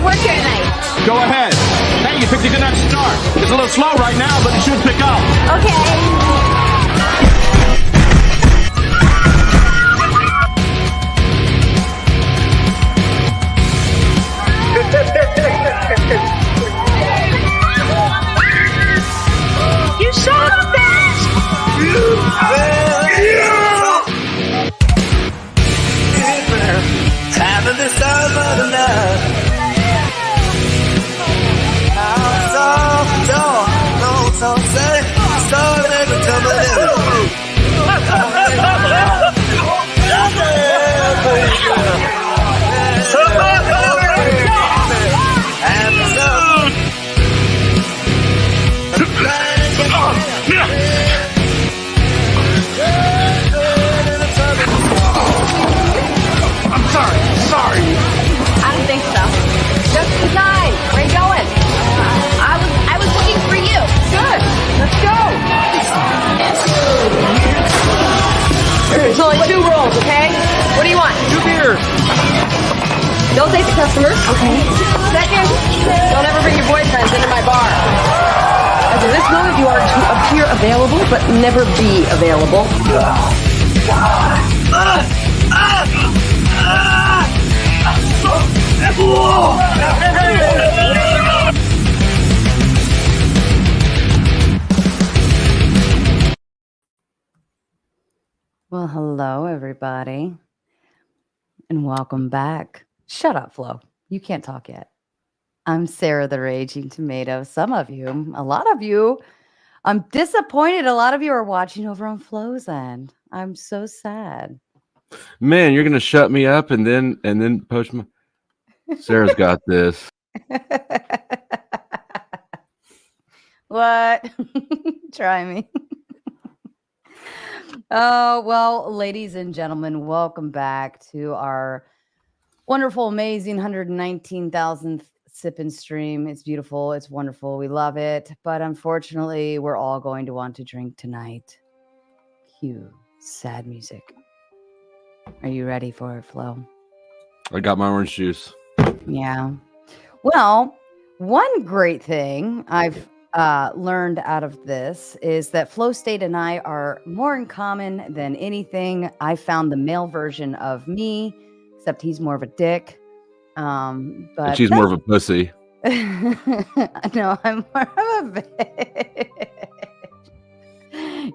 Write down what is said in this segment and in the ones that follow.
I'll work here tonight. Go ahead. Hey, you picked a good enough start. It's a little slow right now, but it should pick up. Okay. You son of a bitch! Having this time of the night. Out of the door, no some say, start making tumbling in. I'm sorry. I don't think so. Just in time. Where you going? I was looking for you. Good. Let's go. There's only 2 rolls, okay? What do you want? 2 beers. Don't date the customers. Okay. Second, don't ever bring your boyfriends into my bar. As of this moment, you are to appear available, but never be available. Well, hello, everybody, and welcome back. Shut up, Flo. You can't talk yet. I'm Sarah the Raging Tomato. Some of you, a lot of you, I'm disappointed. A lot of you are watching over on Flo's end. I'm so sad. Man, you're gonna shut me up and then post my. Sarah's got this. What? Try me. Oh, well, ladies and gentlemen, welcome back to our wonderful, amazing 119,000th sip and stream. It's beautiful. It's wonderful. We love it. But unfortunately, we're all going to want to drink tonight. Cue sad music. Are you ready for it, Flo? I got my orange juice. Yeah. Well, one great thing I've learned out of this is that Flow State and I are more in common than anything. I found the male version of me, except he's more of a dick. But And she's more of a pussy. No, I'm more of a bitch.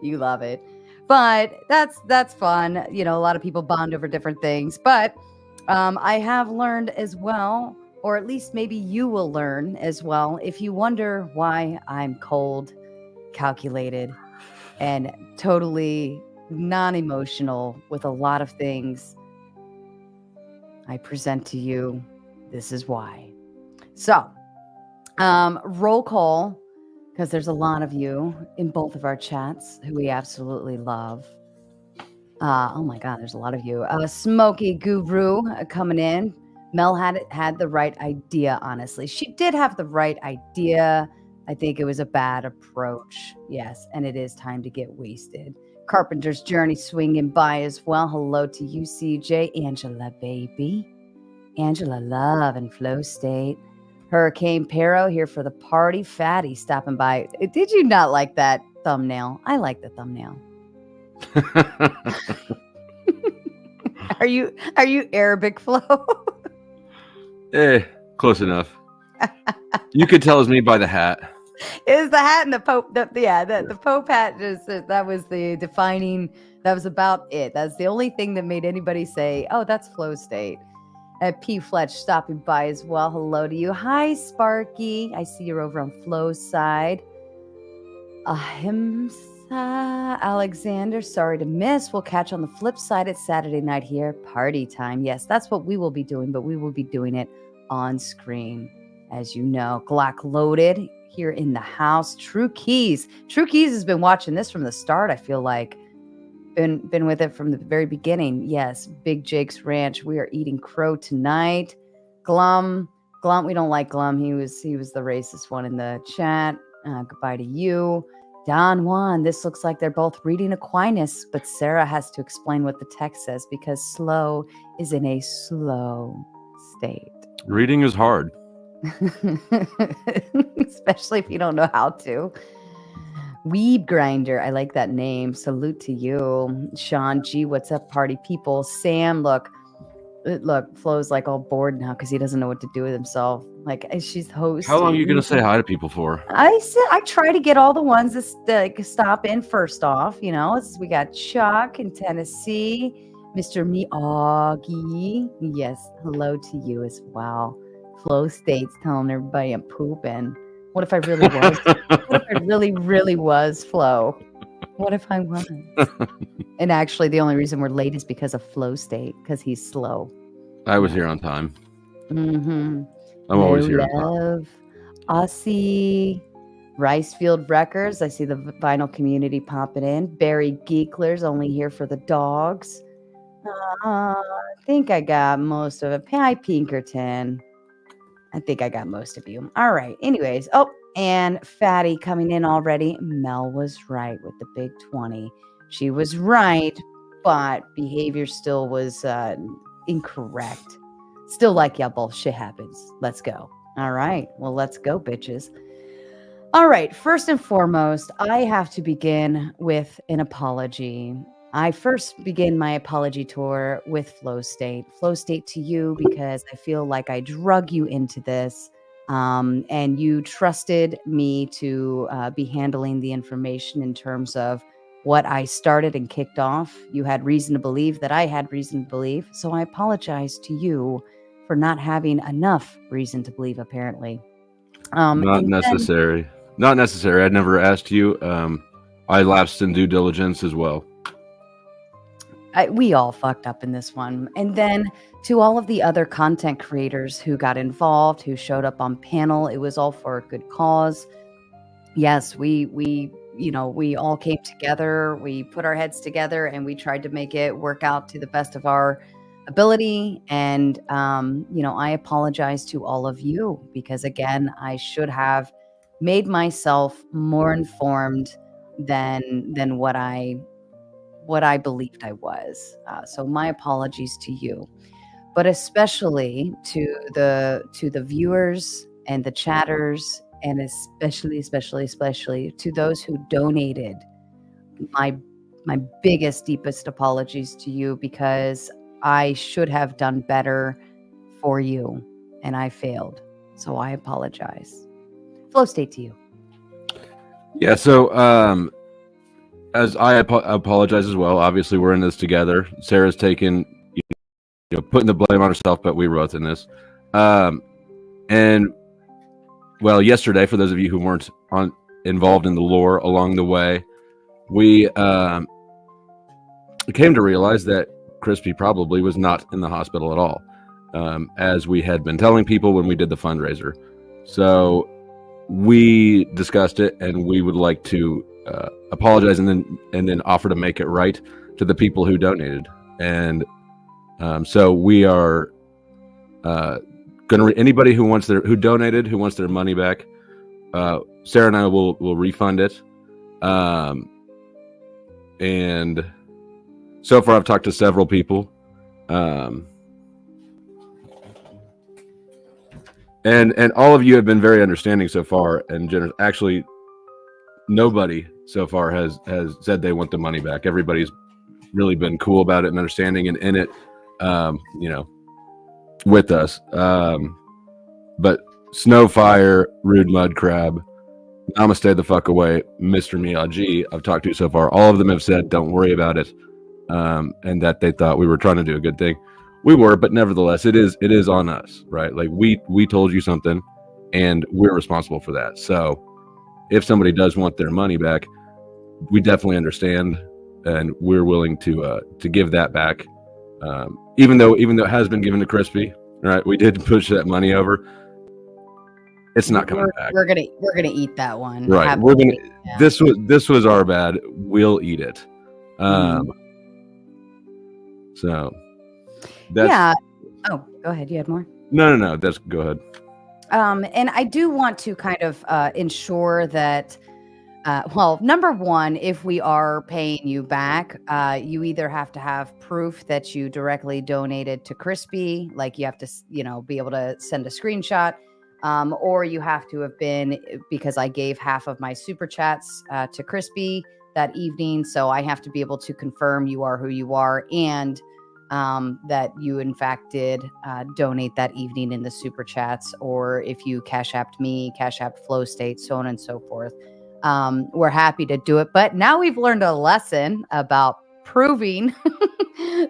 You love it. But that's fun. You know, a lot of people bond over different things. But I have learned as well, or at least maybe you will learn as well, if you wonder why I'm cold, calculated, and totally non-emotional with a lot of things, I present to you, this is why. So, roll call, because there's a lot of you in both of our chats who we absolutely love. Oh my God, there's a lot of you. Smoky Guru coming in. Mel had the right idea, honestly. She did have the right idea. I think it was a bad approach. Yes, and it is time to get wasted. Carpenter's Journey swinging by as well. Hello to you, CJ. Angela, baby. Angela Love and Flow State. Hurricane Pero here for the party. Fatty stopping by. Did you not like that thumbnail? I like the thumbnail. Are you Arabic, Flo? Close enough. You could tell it's me by the hat. It was the hat and the Pope. The Pope hat. That was the defining. That was about it. That's the only thing that made anybody say, "Oh, that's Flow State." P. Fletch stopping by as well. Hello to you. Hi, Sparky. I see you're over on Flo's side. Ahimsa Alexander. Sorry to miss. We'll catch on the flip side. It's Saturday night here. Party time. Yes, that's what we will be doing, but we will be doing it on screen, as you know. Glock loaded here in the house. True Keys has been watching this from the start. I feel like been with it from the very beginning. Yes, Big Jake's Ranch. We are eating crow tonight. Glum, we don't like Glum. He was the racist one in the chat. Goodbye to you. Don Juan, this looks like they're both reading Aquinas, but Sarah has to explain what the text says, because slow is in a slow state. Reading is hard. Especially if you don't know how to. Weeb Grinder. I like that name. Salute to you. Sean G. What's up, party people? Sam, look, Flo's like all bored now because he doesn't know what to do with himself. Like she's hosting. How long are you going to say hi to people for? I try to get all the ones that stop in first off. You know, we got Chuck in Tennessee, Mr. Miyagi. Yes, hello to you as well. Flow State's telling everybody I'm pooping. What if I really was? What if I really was Flo? What if I was? And actually, the only reason we're late is because of Flow State, because he's slow. I was here on time. Mm-hmm. I'm always here on time. Aussie Ricefield Records. I see the vinyl community popping in. Barry Geekler's only here for the dogs. I think I got most of it. Hi, Pinkerton. I think I got most of you. All right. Anyways. Oh, and Fatty coming in already. Mel was right with the big 20. She was right, but behavior still was incorrect. Still like, yeah, bullshit happens. Let's go. All right. Well, let's go, bitches. All right. First and foremost, I have to begin with an apology. I first begin my apology tour with Flow State. Flow State to you because I feel like I drug you into this and you trusted me to be handling the information in terms of what I started and kicked off. You had reason to believe that I had reason to believe. So I apologize to you for not having enough reason to believe, apparently. Not necessary. Not necessary. I never asked you. I lapsed in due diligence as well. We all fucked up in this one. And then to all of the other content creators who got involved, who showed up on panel, it was all for a good cause. Yes, we all came together, we put our heads together, and we tried to make it work out to the best of our ability. And, I apologize to all of you because, again, I should have made myself more informed than what I believed I was. So my apologies to you, but especially to the viewers and the chatters, and especially to those who donated. My biggest, deepest apologies to you because I should have done better for you and I failed. So I apologize. Flow State to you. Yeah. So, as I apologize as well. Obviously, we're in this together. Sarah's taken, putting the blame on herself, but we were both in this. And well, yesterday, for those of you who weren't involved in the lore along the way, we came to realize that Krispy probably was not in the hospital at all, as we had been telling people when we did the fundraiser. So we discussed it, and we would like to apologize and then offer to make it right to the people who donated. And so we are anybody who donated, who wants their money back, Sarah and I will refund it. And so far I've talked to several people, and all of you have been very understanding so far and generous. Actually, nobody so far has said they want the money back. Everybody's really been cool about it and understanding and in it, with us. But Snowfire, Rude Mud Crab, Namaste the fuck away, Mr. Miyagi, I've talked to so far. All of them have said, don't worry about it. And that they thought we were trying to do a good thing. We were, but nevertheless, it is on us, right? Like we told you something and we're responsible for that. So if somebody does want their money back, we definitely understand, and we're willing to give that back. Even though it has been given to Krispy, right? We did push that money over. It's not coming back. We're gonna eat that one. Right. Yeah. This was our bad. We'll eat it. So that's, yeah. Oh, go ahead. You had more? No. Go ahead. And I do want to kind of ensure that, number one, if we are paying you back, you either have to have proof that you directly donated to Krispy, like you have to, be able to send a screenshot. or you have to have been, because I gave half of my super chats to Krispy that evening. So I have to be able to confirm you are who you are, and that you in fact did donate that evening in the super chats, or if you cash apped me, cash apped Flow State, so on and so forth. We're happy to do it, but now we've learned a lesson about proving.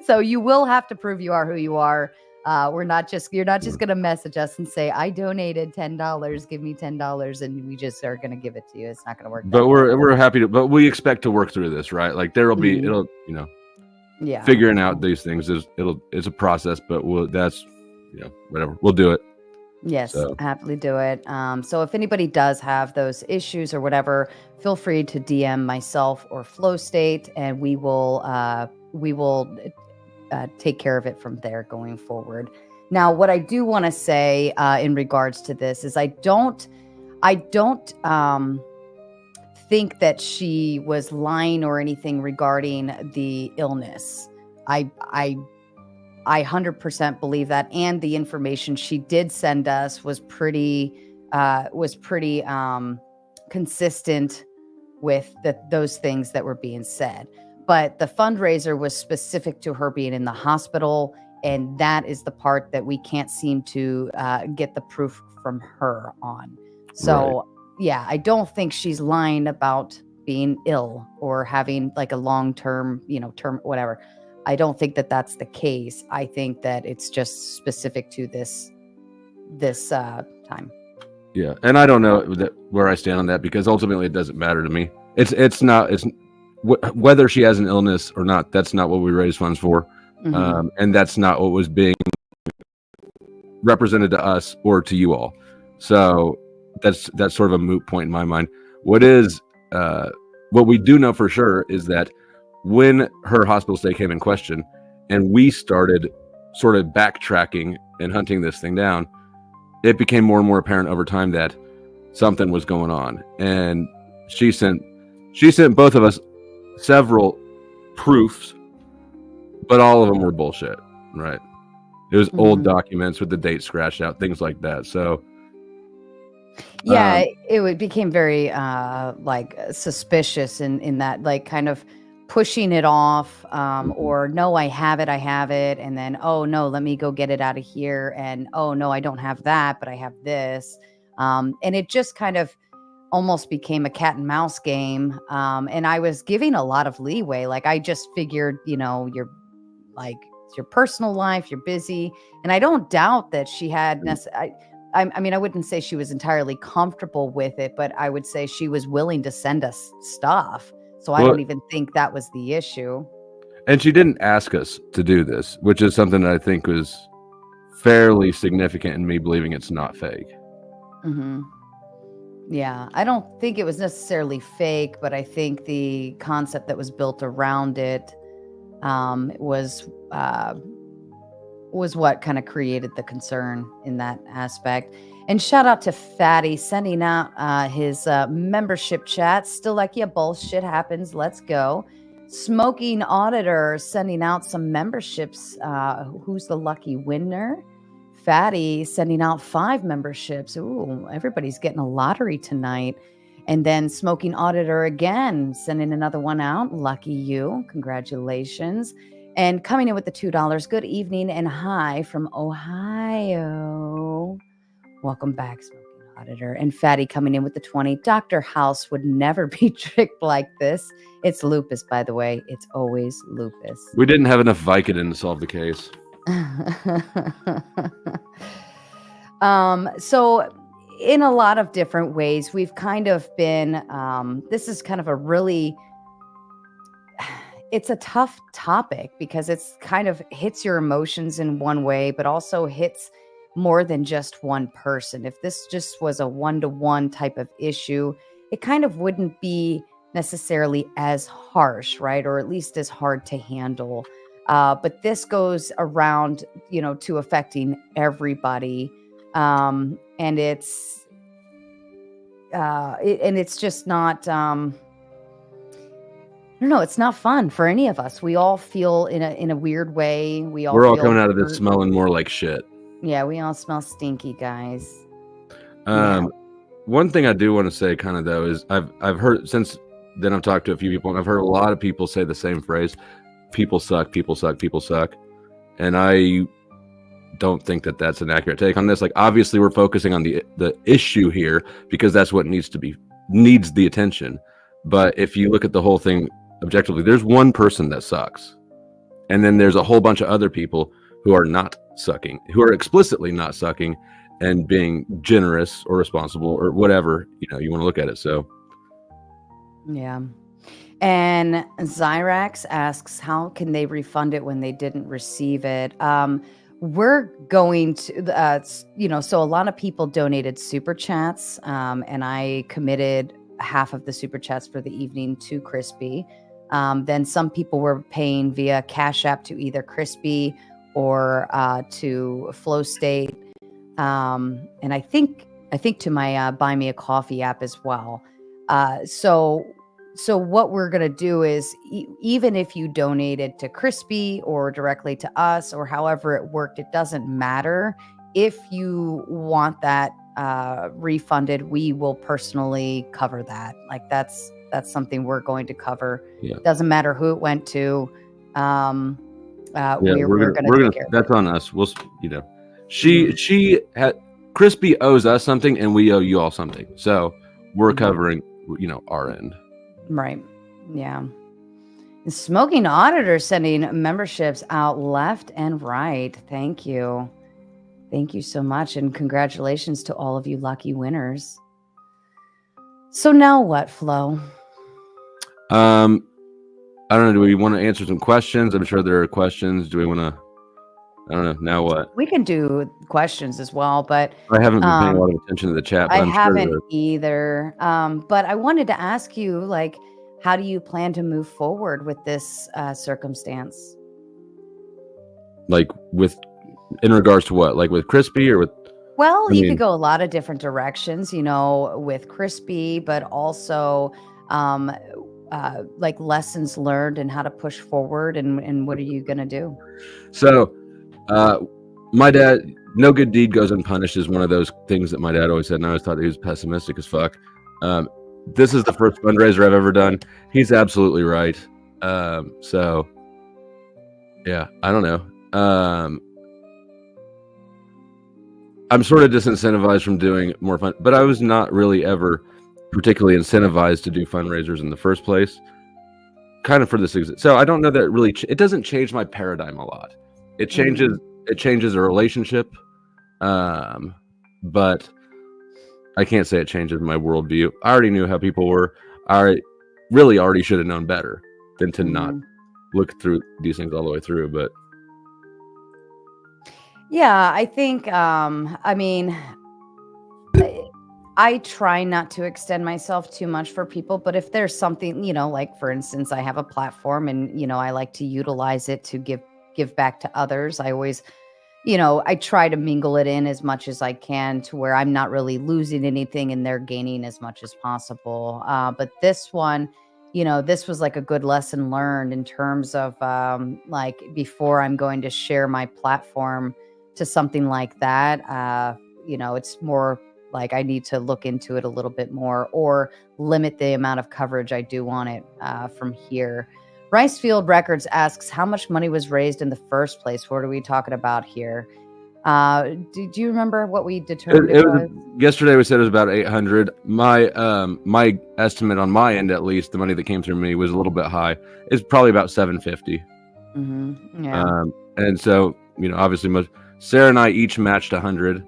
So you will have to prove you are who you are. You're not just going to message us and say, I donated $10, give me $10, and we just are going to give it to you. It's not going to work. But we're happy to, but we expect to work through this, right? Like there will be, it'll, figuring out these things it's a process, but that's, whatever, we'll do it. Yes, so. Happily do it. So if anybody does have those issues or whatever, feel free to DM myself or Flow State, and we will take care of it from there going forward. Now, what I do want to say in regards to this is I don't think that she was lying or anything regarding the illness. I 100% believe that, and the information she did send us was pretty consistent with those things that were being said. But the fundraiser was specific to her being in the hospital, and that is the part that we can't seem to get the proof from her on. So, right. Yeah, I don't think she's lying about being ill or having like a long-term, term, whatever. I don't think that that's the case. I think that it's just specific to this time. Yeah, and I don't know where I stand on that, because ultimately it doesn't matter to me. It's not whether she has an illness or not. That's not what we raise funds for, and that's not what was being represented to us or to you all. So that's sort of a moot point in my mind. What we do know for sure is that when her hospital stay came in question and we started sort of backtracking and hunting this thing down, it became more and more apparent over time that something was going on. And she sent both of us several proofs, but all of them were bullshit, right? It was old documents with the date scratched out, things like that. So yeah, it became very suspicious in that, like, kind of pushing it off, or no, I have it, and then, oh no, let me go get it out of here, and oh no, I don't have that, but I have this, and it just kind of almost became a cat and mouse game, and I was giving a lot of leeway. Like, I just figured, you're like, it's your personal life, you're busy, and I don't doubt that she had I mean, I wouldn't say she was entirely comfortable with it, but I would say she was willing to send us stuff. So I don't even think that was the issue. And she didn't ask us to do this, which is something that I think was fairly significant in me believing it's not fake. Yeah, I don't think it was necessarily fake, but I think the concept that was built around it was what kind of created the concern in that aspect. And shout out to Fatty sending out his membership chat. Still like, yeah, bullshit happens. Let's go. Smoking Auditor sending out some memberships. Who's the lucky winner? Fatty sending out 5 memberships. Ooh, everybody's getting a lottery tonight. And then Smoking Auditor again, sending another one out. Lucky you. Congratulations. And coming in with the $2. Good evening and hi from Ohio. Welcome back, Smoking Auditor. And Fatty coming in with the 20. Dr. House would never be tricked like this. It's lupus, by the way. It's always lupus. We didn't have enough Vicodin to solve the case. So in a lot of different ways, we've kind of been, this is kind of a really, it's a tough topic because it's kind of hits your emotions in one way, but also hits more than just one person. If this just was a one-to-one type of issue, it kind of wouldn't be necessarily as harsh, right? Or at least as hard to handle. But this goes around, to affecting everybody. And it's just not, I don't know. It's not fun for any of us. We all feel in a weird way. We're all coming out of this smelling more like shit. Yeah, we all smell stinky, guys. One thing I do want to say, kind of though, is I've heard since then I've talked to a few people, and I've heard a lot of people say the same phrase: "People suck, people suck, people suck," and I don't think that that's an accurate take on this. Like, obviously, we're focusing on the issue here because that's what needs the attention. But if you look at the whole thing objectively, there's one person that sucks, and then there's a whole bunch of other people who are not sucking, who are explicitly not sucking and being generous or responsible or whatever, you want to look at it. So yeah. And Zyrax asks, how can they refund it when they didn't receive it? We're going to, so a lot of people donated super chats, and I committed half of the super chats for the evening to Krispy. Then some people were paying via Cash App to either Krispy or to Flow State. And I think to my Buy Me a Coffee app as well. So what we're going to do is even if you donated to Krispy or directly to us or however it worked, it doesn't matter. If you want that refunded, we will personally cover that. Like that's something we're going to cover. Yeah. Doesn't matter who it went to. We're gonna that's on us. We'll, she had Krispy owes us something and we owe you all something. So we're covering, our end. Right. Yeah. Smoking Auditor sending memberships out left and right. Thank you. Thank you so much. And congratulations to all of you lucky winners. So now what, Flo? I don't know. Do we want to answer some questions? I'm sure there are questions. Do we want to? I don't know. Now what? We can do questions as well, but I haven't been paying a lot of attention to the chat. But I haven't either. But I wanted to ask you, like, how do you plan to move forward with this circumstance? Like in regards to what? Like with Krispy or with? Well, you could go a lot of different directions, with Krispy, but also like lessons learned and how to push forward and what are you going to do? So my dad, no good deed goes unpunished is one of those things that my dad always said, and I always thought he was pessimistic as fuck. This is the first fundraiser I've ever done. He's absolutely right. So yeah, I don't know. I'm sort of disincentivized from doing more fun, but I was not really ever particularly incentivized to do fundraisers in the first place. Kind of for this, so I don't know that it really. It doesn't change my paradigm a lot. It changes. It changes a relationship, but I can't say it changes my worldview. I already knew how people were. I really already should have known better than to not look through these things all the way through. But yeah, I think. I try not to extend myself too much for people, but if there's something, like for instance, I have a platform and, I like to utilize it to give back to others. I always, I try to mingle it in as much as I can to where I'm not really losing anything and they're gaining as much as possible. But this one, this was like a good lesson learned in terms of like before I'm going to share my platform to something like that, it's more like I need to look into it a little bit more or limit the amount of coverage I do on it from here. Ricefield Records asks, how much money was raised in the first place? What are we talking about here? Do you remember what we determined it was? Yesterday we said it was about 800. My estimate on my end, at least, the money that came through me was a little bit high. It's probably about 750. Yeah. And so, obviously Sarah and I each matched 100.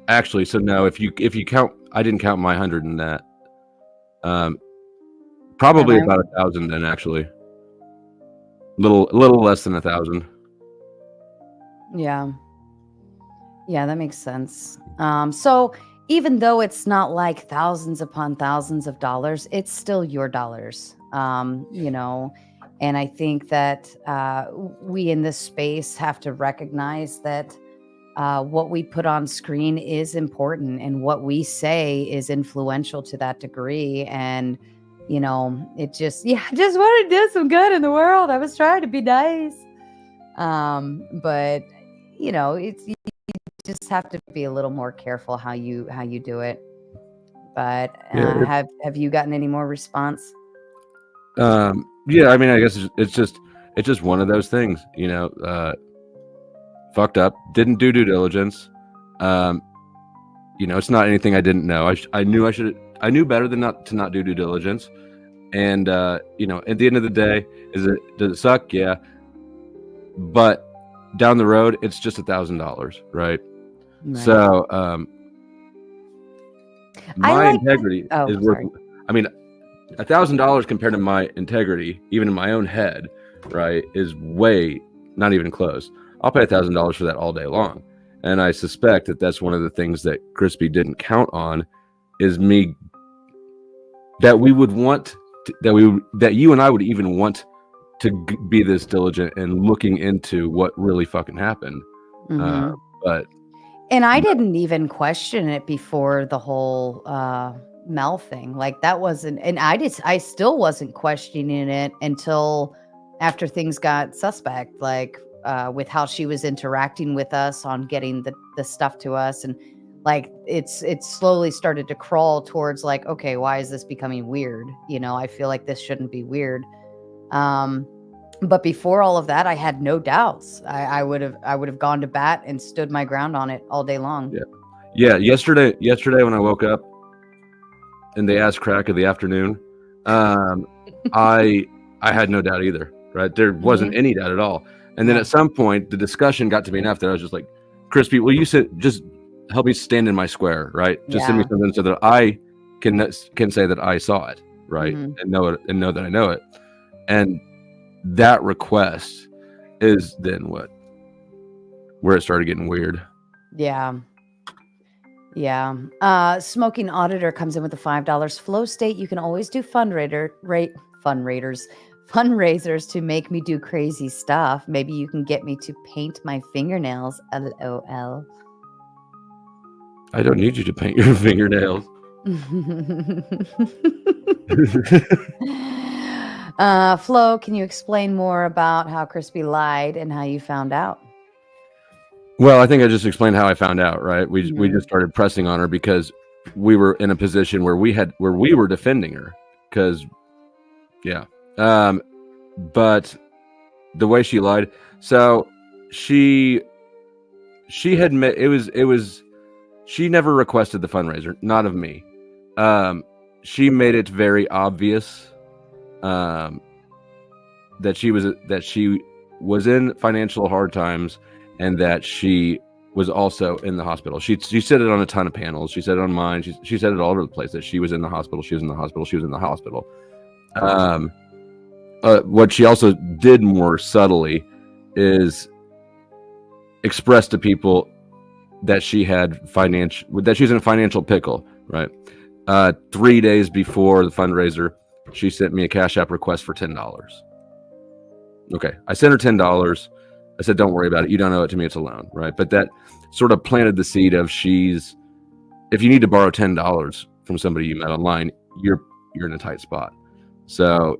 Actually, so no, if you count, I didn't count my 100 in that. Probably about 1,000 then, actually. Little less than 1,000. Yeah, that makes sense. So even though it's not like thousands upon thousands of dollars, it's still your dollars. And I think that we in this space have to recognize that what we put on screen is important and what we say is influential to that degree. And, it just wanted to do some good in the world. I was trying to be nice. But, you just have to be a little more careful how you do it. But Yeah, have you gotten any more response? yeah. I mean, I guess it's just one of those things, fucked up, didn't do due diligence. It's not anything I didn't know. I knew better than not to not do due diligence. And at the end of the day, does it suck? Yeah. But down the road, it's just $1,000, right? So my integrity is worth. I mean, $1,000 compared to my integrity, even in my own head, right, is way not even close. I'll pay $1,000 for that all day long, and I suspect that that's one of the things that Krispy didn't count on, is me that we would want to, that you and I would even want to be this diligent and looking into what really fucking happened. But and I didn't even question it before the whole Mel thing. Like that wasn't, and I still wasn't questioning it until after things got suspect, like with how she was interacting with us on getting the stuff to us. And like, it's slowly started to crawl towards like, okay, why is this becoming weird? I feel like this shouldn't be weird. But before all of that, I had no doubts. I would have gone to bat and stood my ground on it all day long. Yeah. Yesterday when I woke up and they asked crack of the afternoon, I had no doubt either. Right, there wasn't any doubt at all. And then at some point, the discussion got to be enough that I was just like, Krispy, will you just help me stand in my square? Right, just send me something so that I can say that I saw it. Right, and know it and know that I know it. And that request is then where it started getting weird. Yeah. Smoking Auditor comes in with the $5. Flow State, you can always do fundraisers to make me do crazy stuff. Maybe you can get me to paint my fingernails. LOL. I don't need you to paint your fingernails. Flo, can you explain more about how Krispy lied and how you found out? Well, I think I just explained how I found out, right? We just started pressing on her because we were in a position where we were defending her, because but the way she lied, so she had she never requested the fundraiser, not of me. She made it very obvious that she was in financial hard times, and that she was also in the hospital. She said it on a ton of panels. She said it on mine. She said it all over the place that she was in the hospital. She was in the hospital. She was in the hospital. What she also did more subtly is express to people that she was in a financial pickle, right? 3 days before the fundraiser, she sent me a Cash App request for $10. Okay, I sent her $10. I said, don't worry about it. You don't owe it to me. It's a loan, right? But that sort of planted the seed of if you need to borrow $10 from somebody you met online, you're in a tight spot. So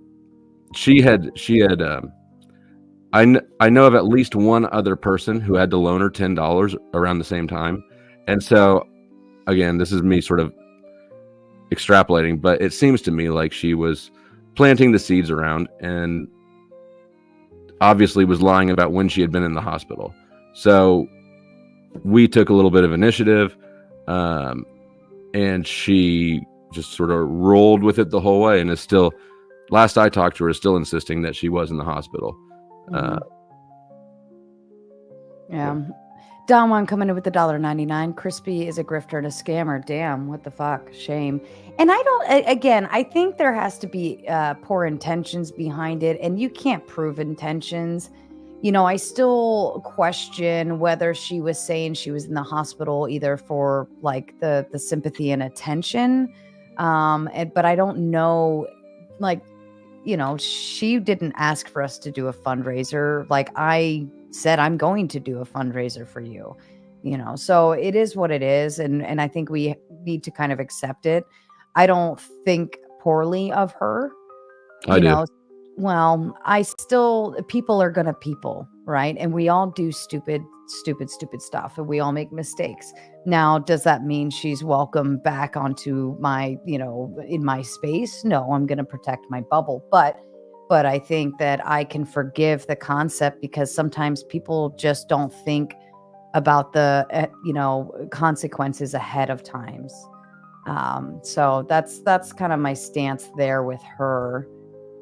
I know of at least one other person who had to loan her $10 around the same time. And so, again, this is me sort of extrapolating, but it seems to me like she was planting the seeds around and obviously was lying about when she had been in the hospital. So we took a little bit of initiative, and she just sort of rolled with it the whole way, and is still, last I talked to her, is still insisting that she was in the hospital. Don Juan coming in with the $1.99. Krispy is a grifter and a scammer. Damn, what the fuck? Shame. And I think there has to be poor intentions behind it, and you can't prove intentions. I still question whether she was saying she was in the hospital either for like the sympathy and attention. But I don't know, she didn't ask for us to do a fundraiser. Like I said, I'm going to do a fundraiser for you, so it is what it is. And I think we need to kind of accept it. I don't think poorly of her. I do. Well, people are going to people, right? And we all do stupid stupid stuff, and we all make mistakes. Now, does that mean she's welcome back onto my, in my space? No, I'm going to protect my bubble. But I think that I can forgive the concept because sometimes people just don't think about the, consequences ahead of times. So that's kind of my stance there with her.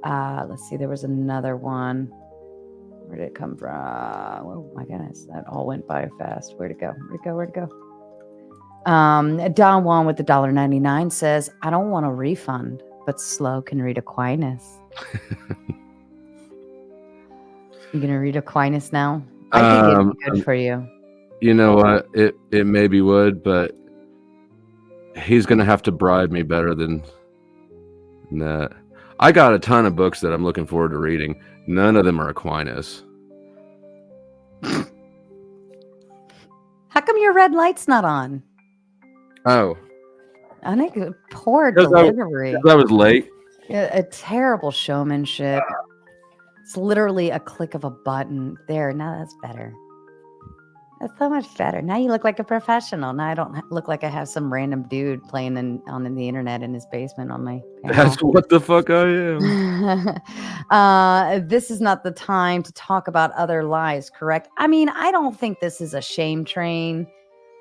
Let's see, there was another one. Where did it come from? Oh my goodness, that all went by fast. Where'd it go? Don Juan with the $1.99 says, I don't want a refund, but Slow can read Aquinas. You gonna read Aquinas now? I think it'd be good for you. You know what? It maybe would, but he's gonna have to bribe me better than that. I got a ton of books that I'm looking forward to reading. None of them are Aquinas. How come your red light's not on? Oh. I think poor delivery. I was late. A terrible showmanship. It's literally a click of a button. There, now that's better. That's so much better. Now you look like a professional. Now I don't look like I have some random dude playing on the internet in his basement on my panel. That's what the fuck I am. This is not the time to talk about other lies, correct? I mean, I don't think this is a shame train.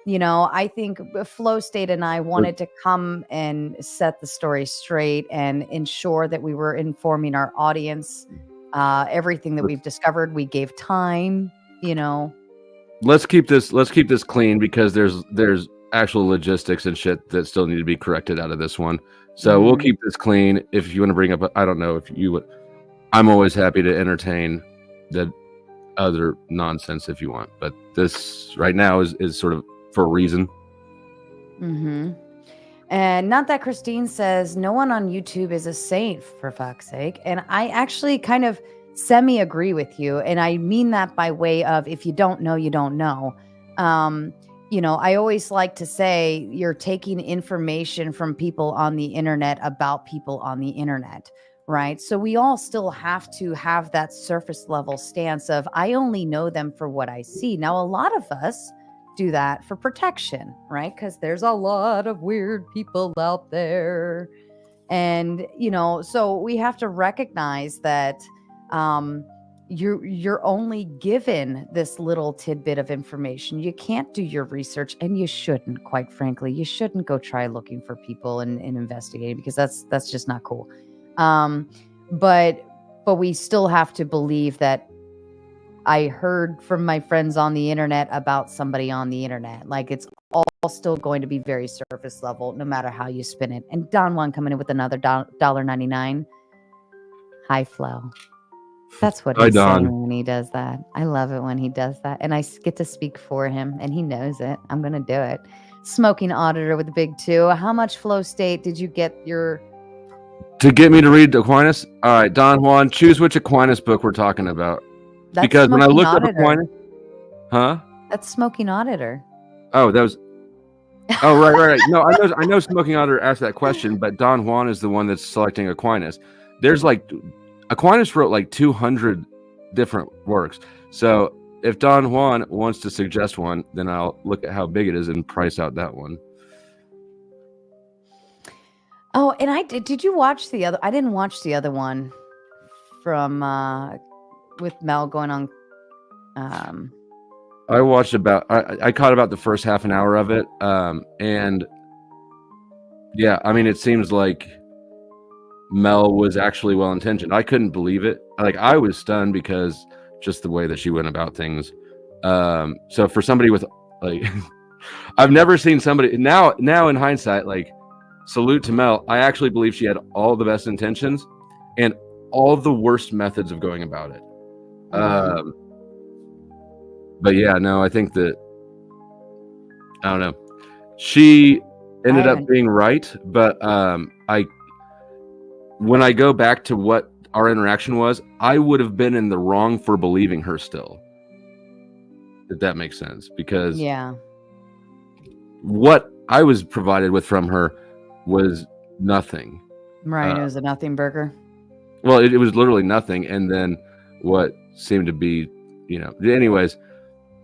I think Flow State and I wanted to come and set the story straight and ensure that we were informing our audience. Everything that we've discovered, we gave time, Let's keep this clean because there's actual logistics and shit that still need to be corrected out of this one. So we'll keep this clean. If you want to bring up, I don't know if you would. I'm always happy to entertain the other nonsense if you want, but this right now is sort of for a reason. Mm-hmm. And not that Christine says no one on YouTube is a saint, for fuck's sake. And I actually kind of semi-agree with you. And I mean that by way of, if you don't know, you don't know. I always like to say you're taking information from people on the internet about people on the internet, right? So we all still have to have that surface level stance of, I only know them for what I see. Now, a lot of us do that for protection, right? Because there's a lot of weird people out there. And, so we have to recognize that you're only given this little tidbit of information. You can't do your research, and you shouldn't, quite frankly. You shouldn't go try looking for people and investigating, because that's just not cool. But we still have to believe that I heard from my friends on the internet about somebody on the internet. Like, it's all still going to be very surface level, no matter how you spin it. And Don Juan coming in with another $1.99. Hi, Flo. That's what he's saying when he does that. I love it when he does that. And I get to speak for him, and he knows it. I'm going to do it. Smoking Auditor with the big 2. How much Flow State did you get your... To get me to read Aquinas? All right, Don Juan, choose which Aquinas book we're talking about. That's because when I looked Auditor. up Aquinas... Huh? That's Smoking Auditor. Oh, that was... Oh, right. No, I know Smoking Auditor asked that question, but Don Juan is the one that's selecting Aquinas. There's Aquinas wrote 200 different works. So if Don Juan wants to suggest one, then I'll look at how big it is and price out that one. Oh, and did you watch the other? I didn't watch the other one from with Mel going on. I watched I caught about the first half an hour of it. And yeah, I mean, it seems like Mel was actually well-intentioned. I couldn't believe it. I was stunned because just the way that she went about things. So for somebody with I've never seen somebody now in hindsight, salute to Mel. I actually believe she had all the best intentions and all the worst methods of going about it. But yeah, no, I think that, I don't know. She ended up being right, but when I go back to what our interaction was, I would have been in the wrong for believing her still. If that makes sense. Because what I was provided with from her was nothing. Right, it was a nothing burger. Well, it was literally nothing. And then what seemed to be, anyways,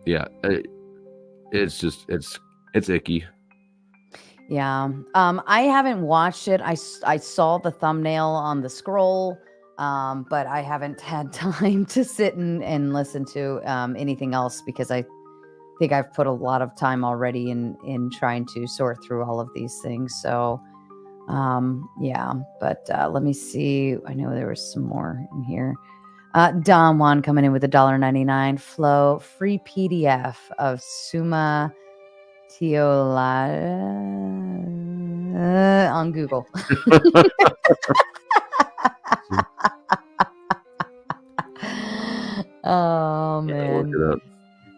yeah, it's just it's icky. Yeah. I haven't watched it. I saw the thumbnail on the scroll, but I haven't had time to sit and listen to anything else because I think I've put a lot of time already in trying to sort through all of these things. So, yeah. But let me see. I know there was some more in here. Don Juan coming in with $1.99. Flow free PDF of Summa Tiola on Google. Oh man. Look it up.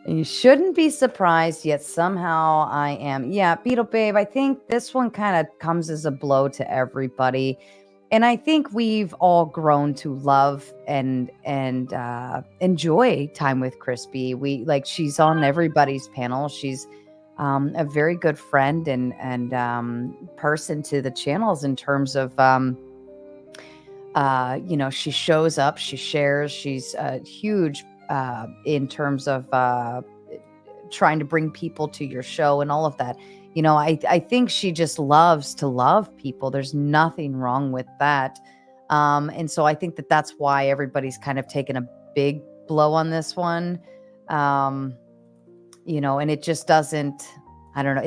You shouldn't be surprised, yet somehow I am. Yeah, Beetle Babe, I think this one kind of comes as a blow to everybody. And I think we've all grown to love and enjoy time with Krispy. She's on everybody's panel. She's a very good friend and person to the channels in terms of she shows up, she shares, she's huge in terms of trying to bring people to your show and all of that. I think she just loves to love people. There's nothing wrong with that. And so I think that that's why everybody's kind of taken a big blow on this one. And it just doesn't, I don't know.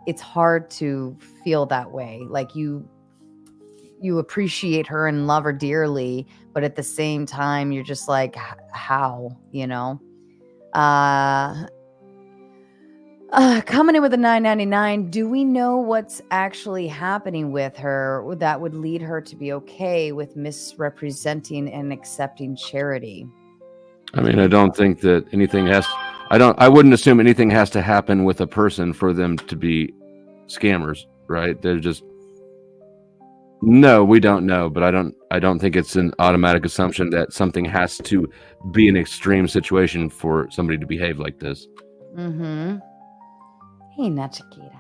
It's hard to feel that way. Like you appreciate her and love her dearly, but at the same time, you're just like, how, coming in with a $9.99. Do we know what's actually happening with her that would lead her to be okay with misrepresenting and accepting charity? I mean, I don't think that anything I wouldn't assume anything has to happen with a person for them to be scammers, right? They're just, no, we don't know, but I don't think it's an automatic assumption that something has to be an extreme situation for somebody to behave like this. Mm-hmm. Hey, Nachikita.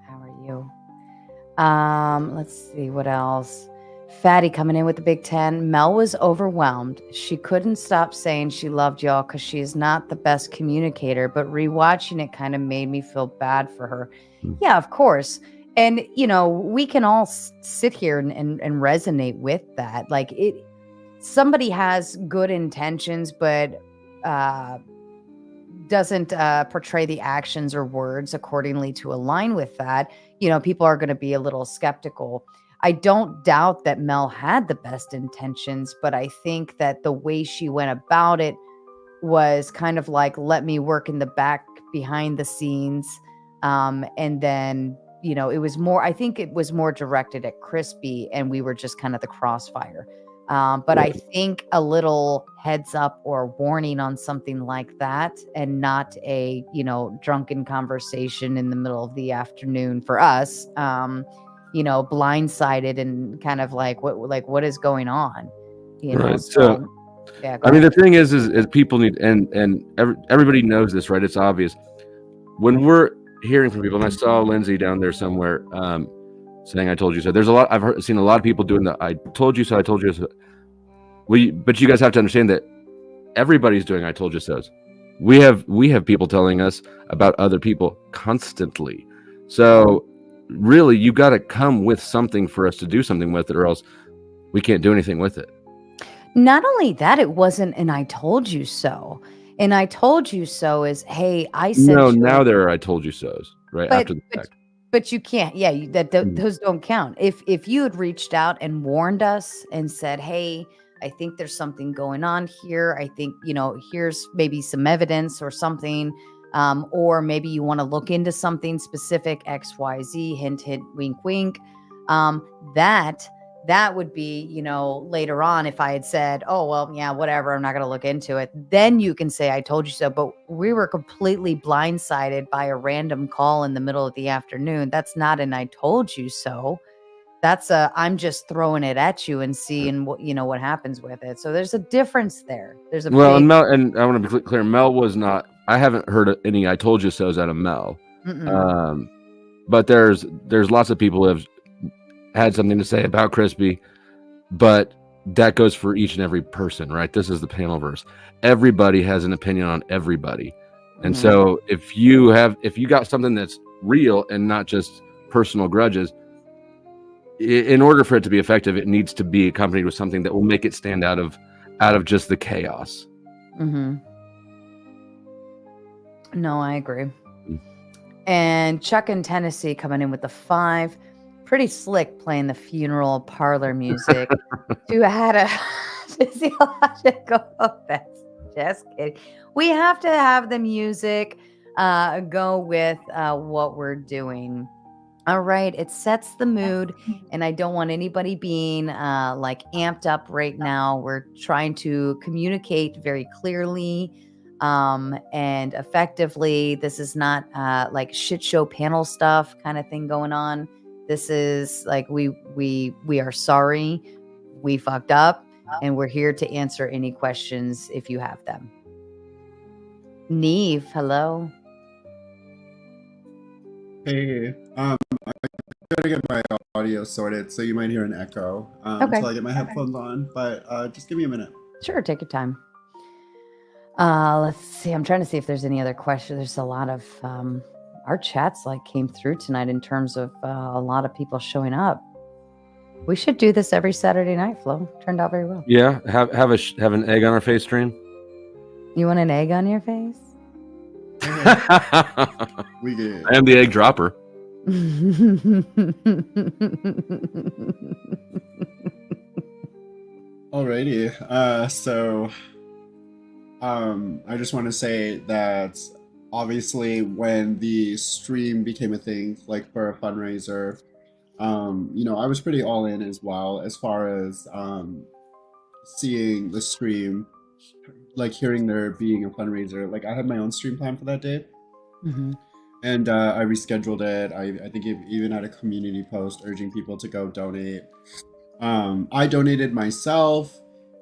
How are you? Let's see what else. Fatty coming in with the Big 10. Mel was overwhelmed. She couldn't stop saying she loved y'all because she is not the best communicator, but rewatching it kind of made me feel bad for her. Yeah, of course. And, we can all sit here and resonate with that. Like somebody has good intentions, but doesn't portray the actions or words accordingly to align with that. People are going to be a little skeptical. I don't doubt that Mel had the best intentions, but I think that the way she went about it was kind of like, let me work in the back behind the scenes. And then, I think it was more directed at Krispy and we were just kind of the crossfire. But I think a little heads up or warning on something like that and not a, drunken conversation in the middle of the afternoon for us, blindsided and kind of like, what is going on? Right. So yeah, I mean, the thing is people need, and everybody knows this, right? It's obvious when we're hearing from people, and I saw Lindsay down there somewhere, saying, I told you so. There's a lot, seen a lot of people doing the, I told you so, I told you so. But you guys have to understand that everybody's doing I told you so's. We have people telling us about other people constantly. So really, you got to come with something for us to do something with it, or else we can't do anything with it. Not only that, it wasn't an I told you so. And I told you so is, hey, I said. No, now there are I told you so's, right? After the fact. But you can't. Yeah, those don't count. If you had reached out and warned us and said, hey, I think there's something going on here. I think, here's maybe some evidence or something. Or maybe you want to look into something specific, XYZ, hint, hint, wink, wink. That would be, later on if I had said, oh, well, yeah, whatever, I'm not going to look into it. Then you can say, I told you so. But we were completely blindsided by a random call in the middle of the afternoon. That's not an I told you so. That's I'm just throwing it at you and seeing what happens with it. So there's a difference there. There's a and Mel, and I want to be clear, Mel was not, I haven't heard any I told you so's out of Mel. But there's lots of people who have had something to say about Krispy, but that goes for each and every person, right? This is the panel verse. Everybody has an opinion on everybody. And so if you got something that's real and not just personal grudges, in order for it to be effective, it needs to be accompanied with something that will make it stand out of just the chaos. No, I agree. And Chuck in Tennessee coming in with the 5. Pretty slick playing the funeral parlor music to add a physiological effects. Just kidding. We have to have the music go with what we're doing. All right. It sets the mood, and I don't want anybody being like amped up right now. We're trying to communicate very clearly and effectively. This is not like shit show panel stuff kind of thing going on. This is like we are sorry, we fucked up, and we're here to answer any questions if you have them. Neve, hello. Hey, I gotta get my audio sorted, so you might hear an echo until I get my headphones on. But just give me a minute. Sure, take your time. Let's see. I'm trying to see if there's any other questions. There's a lot of our chats like came through tonight in terms of a lot of people showing up. We should do this every Saturday night, Flo. Turned out very well. Yeah, have an egg on our face stream. You want an egg on your face? We get. I am the egg dropper. Alrighty. So I just want to say that obviously when the stream became a thing, like for a fundraiser, I was pretty all in as well as far as seeing the stream, like hearing there being a fundraiser. Like I had my own stream plan for that day. And I rescheduled it. I think it even had a community post urging people to go donate. I donated myself,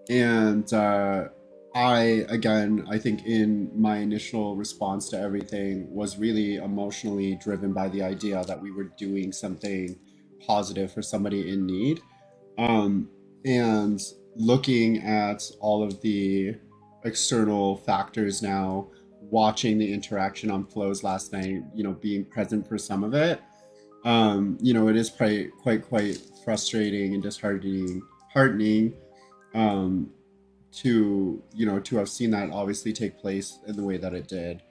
and I think in my initial response to everything was really emotionally driven by the idea that we were doing something positive for somebody in need. And looking at all of the external factors now, watching the interaction on flows last night, being present for some of it, it is quite frustrating and disheartening to have seen that obviously take place in the way that it did.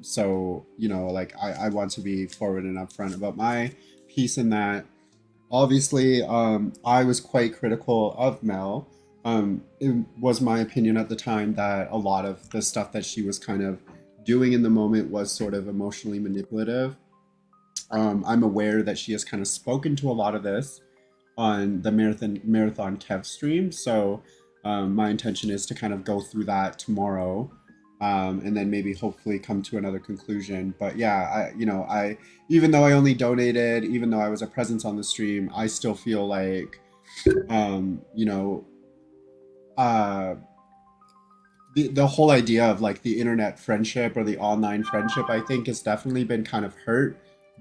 So I want to be forward and upfront about my piece in that. Obviously, I was quite critical of Mel. It was my opinion at the time that a lot of the stuff that she was kind of doing in the moment was sort of emotionally manipulative. I'm aware that she has kind of spoken to a lot of this on the Marathon Kev stream. So my intention is to kind of go through that tomorrow, and then maybe hopefully come to another conclusion. But yeah, I even though I only donated, even though I was a presence on the stream, I still feel like, the whole idea of like the internet friendship or the online friendship, I think has definitely been kind of hurt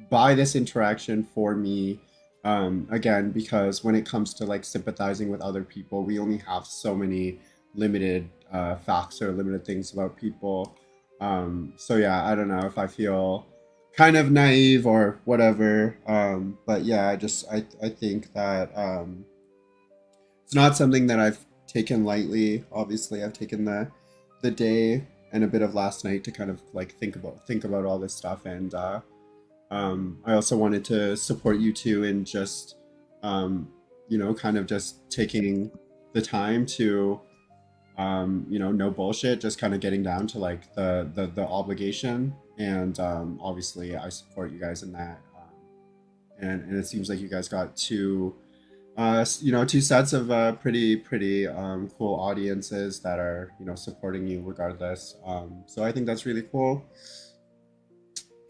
by this interaction for me. Again, because when it comes to like sympathizing with other people, we only have so many limited facts or limited things about people. So yeah, I don't know if I feel kind of naive or whatever. But yeah, I think that it's not something that I've taken lightly. Obviously, I've taken the day and a bit of last night to kind of like think about all this stuff, and I also wanted to support you too in just kind of just taking the time to no bullshit, just kind of getting down to like the obligation, and obviously I support you guys in that, and it seems like you guys got two sets of pretty cool audiences that are supporting you regardless. So I think that's really cool.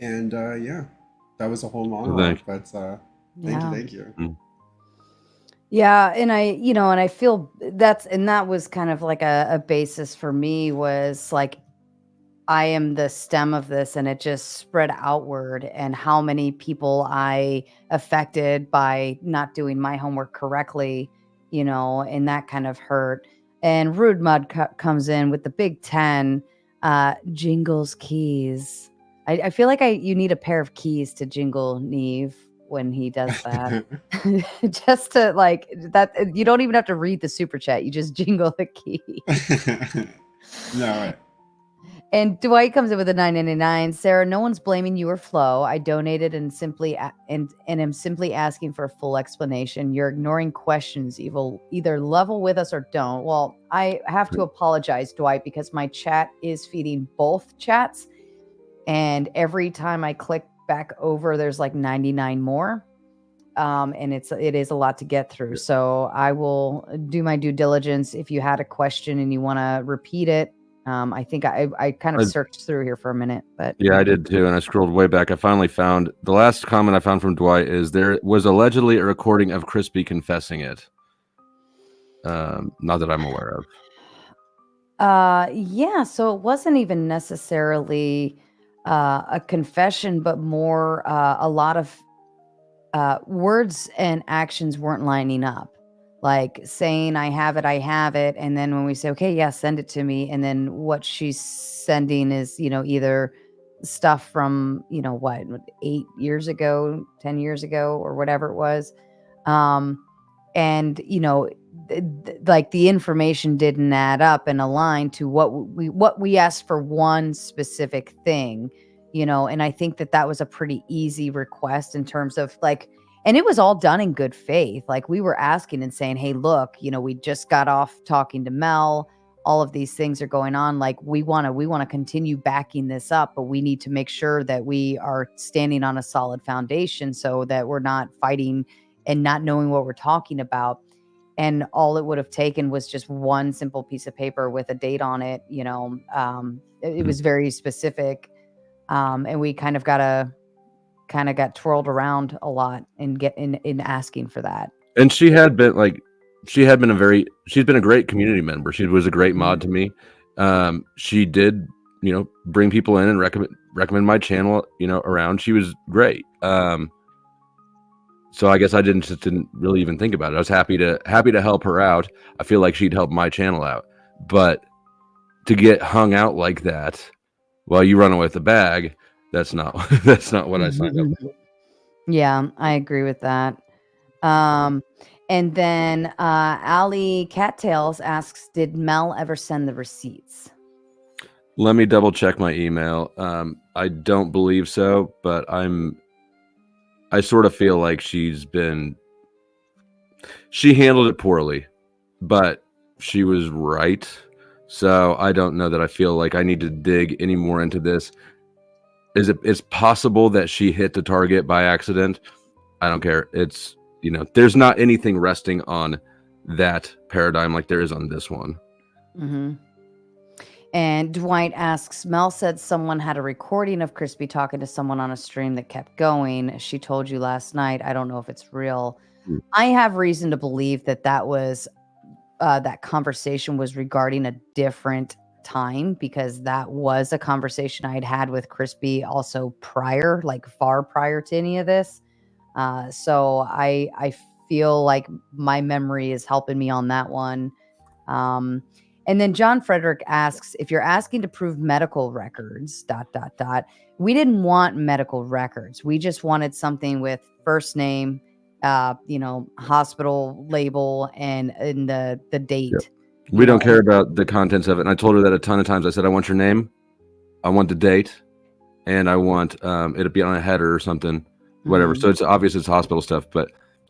And yeah, that was a whole monologue, but thank you. Yeah, and I feel that was kind of like a basis for me, was like I am the stem of this, and it just spread outward, and how many people I affected by not doing my homework correctly, and that kind of hurt. And Rude Mud comes in with the big 10. Jingle's keys. I feel like you need a pair of keys to jingle Neve when he does that. Just to like that, you don't even have to read the super chat. You just jingle the key. No, right. And Dwight comes in with a $9.99. Sarah, no one's blaming you or Flo. I donated and am simply asking for a full explanation. You're ignoring questions. Either level with us or don't. Well, I have to apologize, Dwight, because my chat is feeding both chats. And every time I click back over, there's like 99 more. And it is a lot to get through. So I will do my due diligence. If you had a question and you want to repeat it, I think I kind of searched through here for a minute, but yeah, I did too. And I scrolled way back. I finally found the last comment I found from Dwight is there was allegedly a recording of Krispy confessing it. Not that I'm aware of. Yeah. So it wasn't even necessarily a confession, but more a lot of words and actions weren't lining up. Like saying, I have it. And then when we say, okay, yeah, send it to me. And then what she's sending is, either stuff from, 8 years ago, 10 years ago, or whatever it was. And, like the information didn't add up and align to what we asked for one specific thing, and I think that was a pretty easy request in terms of like, and it was all done in good faith. Like we were asking and saying, hey, look, we just got off talking to Mel. All of these things are going on. Like we want to continue backing this up, but we need to make sure that we are standing on a solid foundation so that we're not fighting and not knowing what we're talking about. And all it would have taken was just one simple piece of paper with a date on it. It was very specific. And we kind of got twirled around a lot in asking for that. And she's been a great community member. She was a great mod to me. She did, bring people in and recommend my channel, around. She was great. So I guess I didn't really even think about it. I was happy to help her out. I feel like she'd help my channel out, but to get hung out like that while you run away with the bag, that's not what I signed up for. Yeah, I agree with that. And then Ali Cattails asks, did Mel ever send the receipts? Let me double check my email. I don't believe so, but I sort of feel like she handled it poorly, but she was right. So I don't know that I feel like I need to dig any more into this. It's possible that she hit the target by accident. I don't care. It's, there's not anything resting on that paradigm like there is on this one. Mm-hmm. And Dwight asks, Mel said someone had a recording of Krispy talking to someone on a stream that kept going. She told you last night. I don't know if it's real. I have reason to believe that was that conversation was regarding a different time, because that was a conversation I'd had with Krispy also prior, like far prior to any of this. So I feel like my memory is helping me on that one. And then John Frederick asks, if you're asking to prove medical records, ... We didn't want medical records. We just wanted something with first name, hospital label and the date. Yep. We don't care about the contents of it. And I told her that a ton of times. I said, I want your name, I want the date, and I want it to be on a header or something, whatever. Mm-hmm. So it's obvious it's hospital stuff,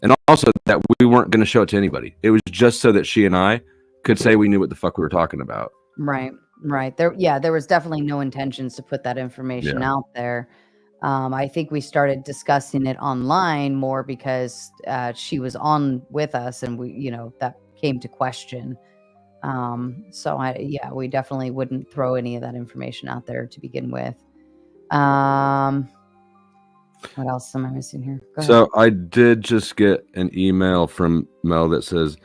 and also that we weren't going to show it to anybody. It was just so that she and I could say we knew what the fuck we were talking about. Right. There was definitely no intentions to put that information out there. I think we started discussing it online more because she was on with us, and we, that came to question. So we definitely wouldn't throw any of that information out there to begin with. What else am I missing here? Go ahead. So I did just get an email from Mel that says,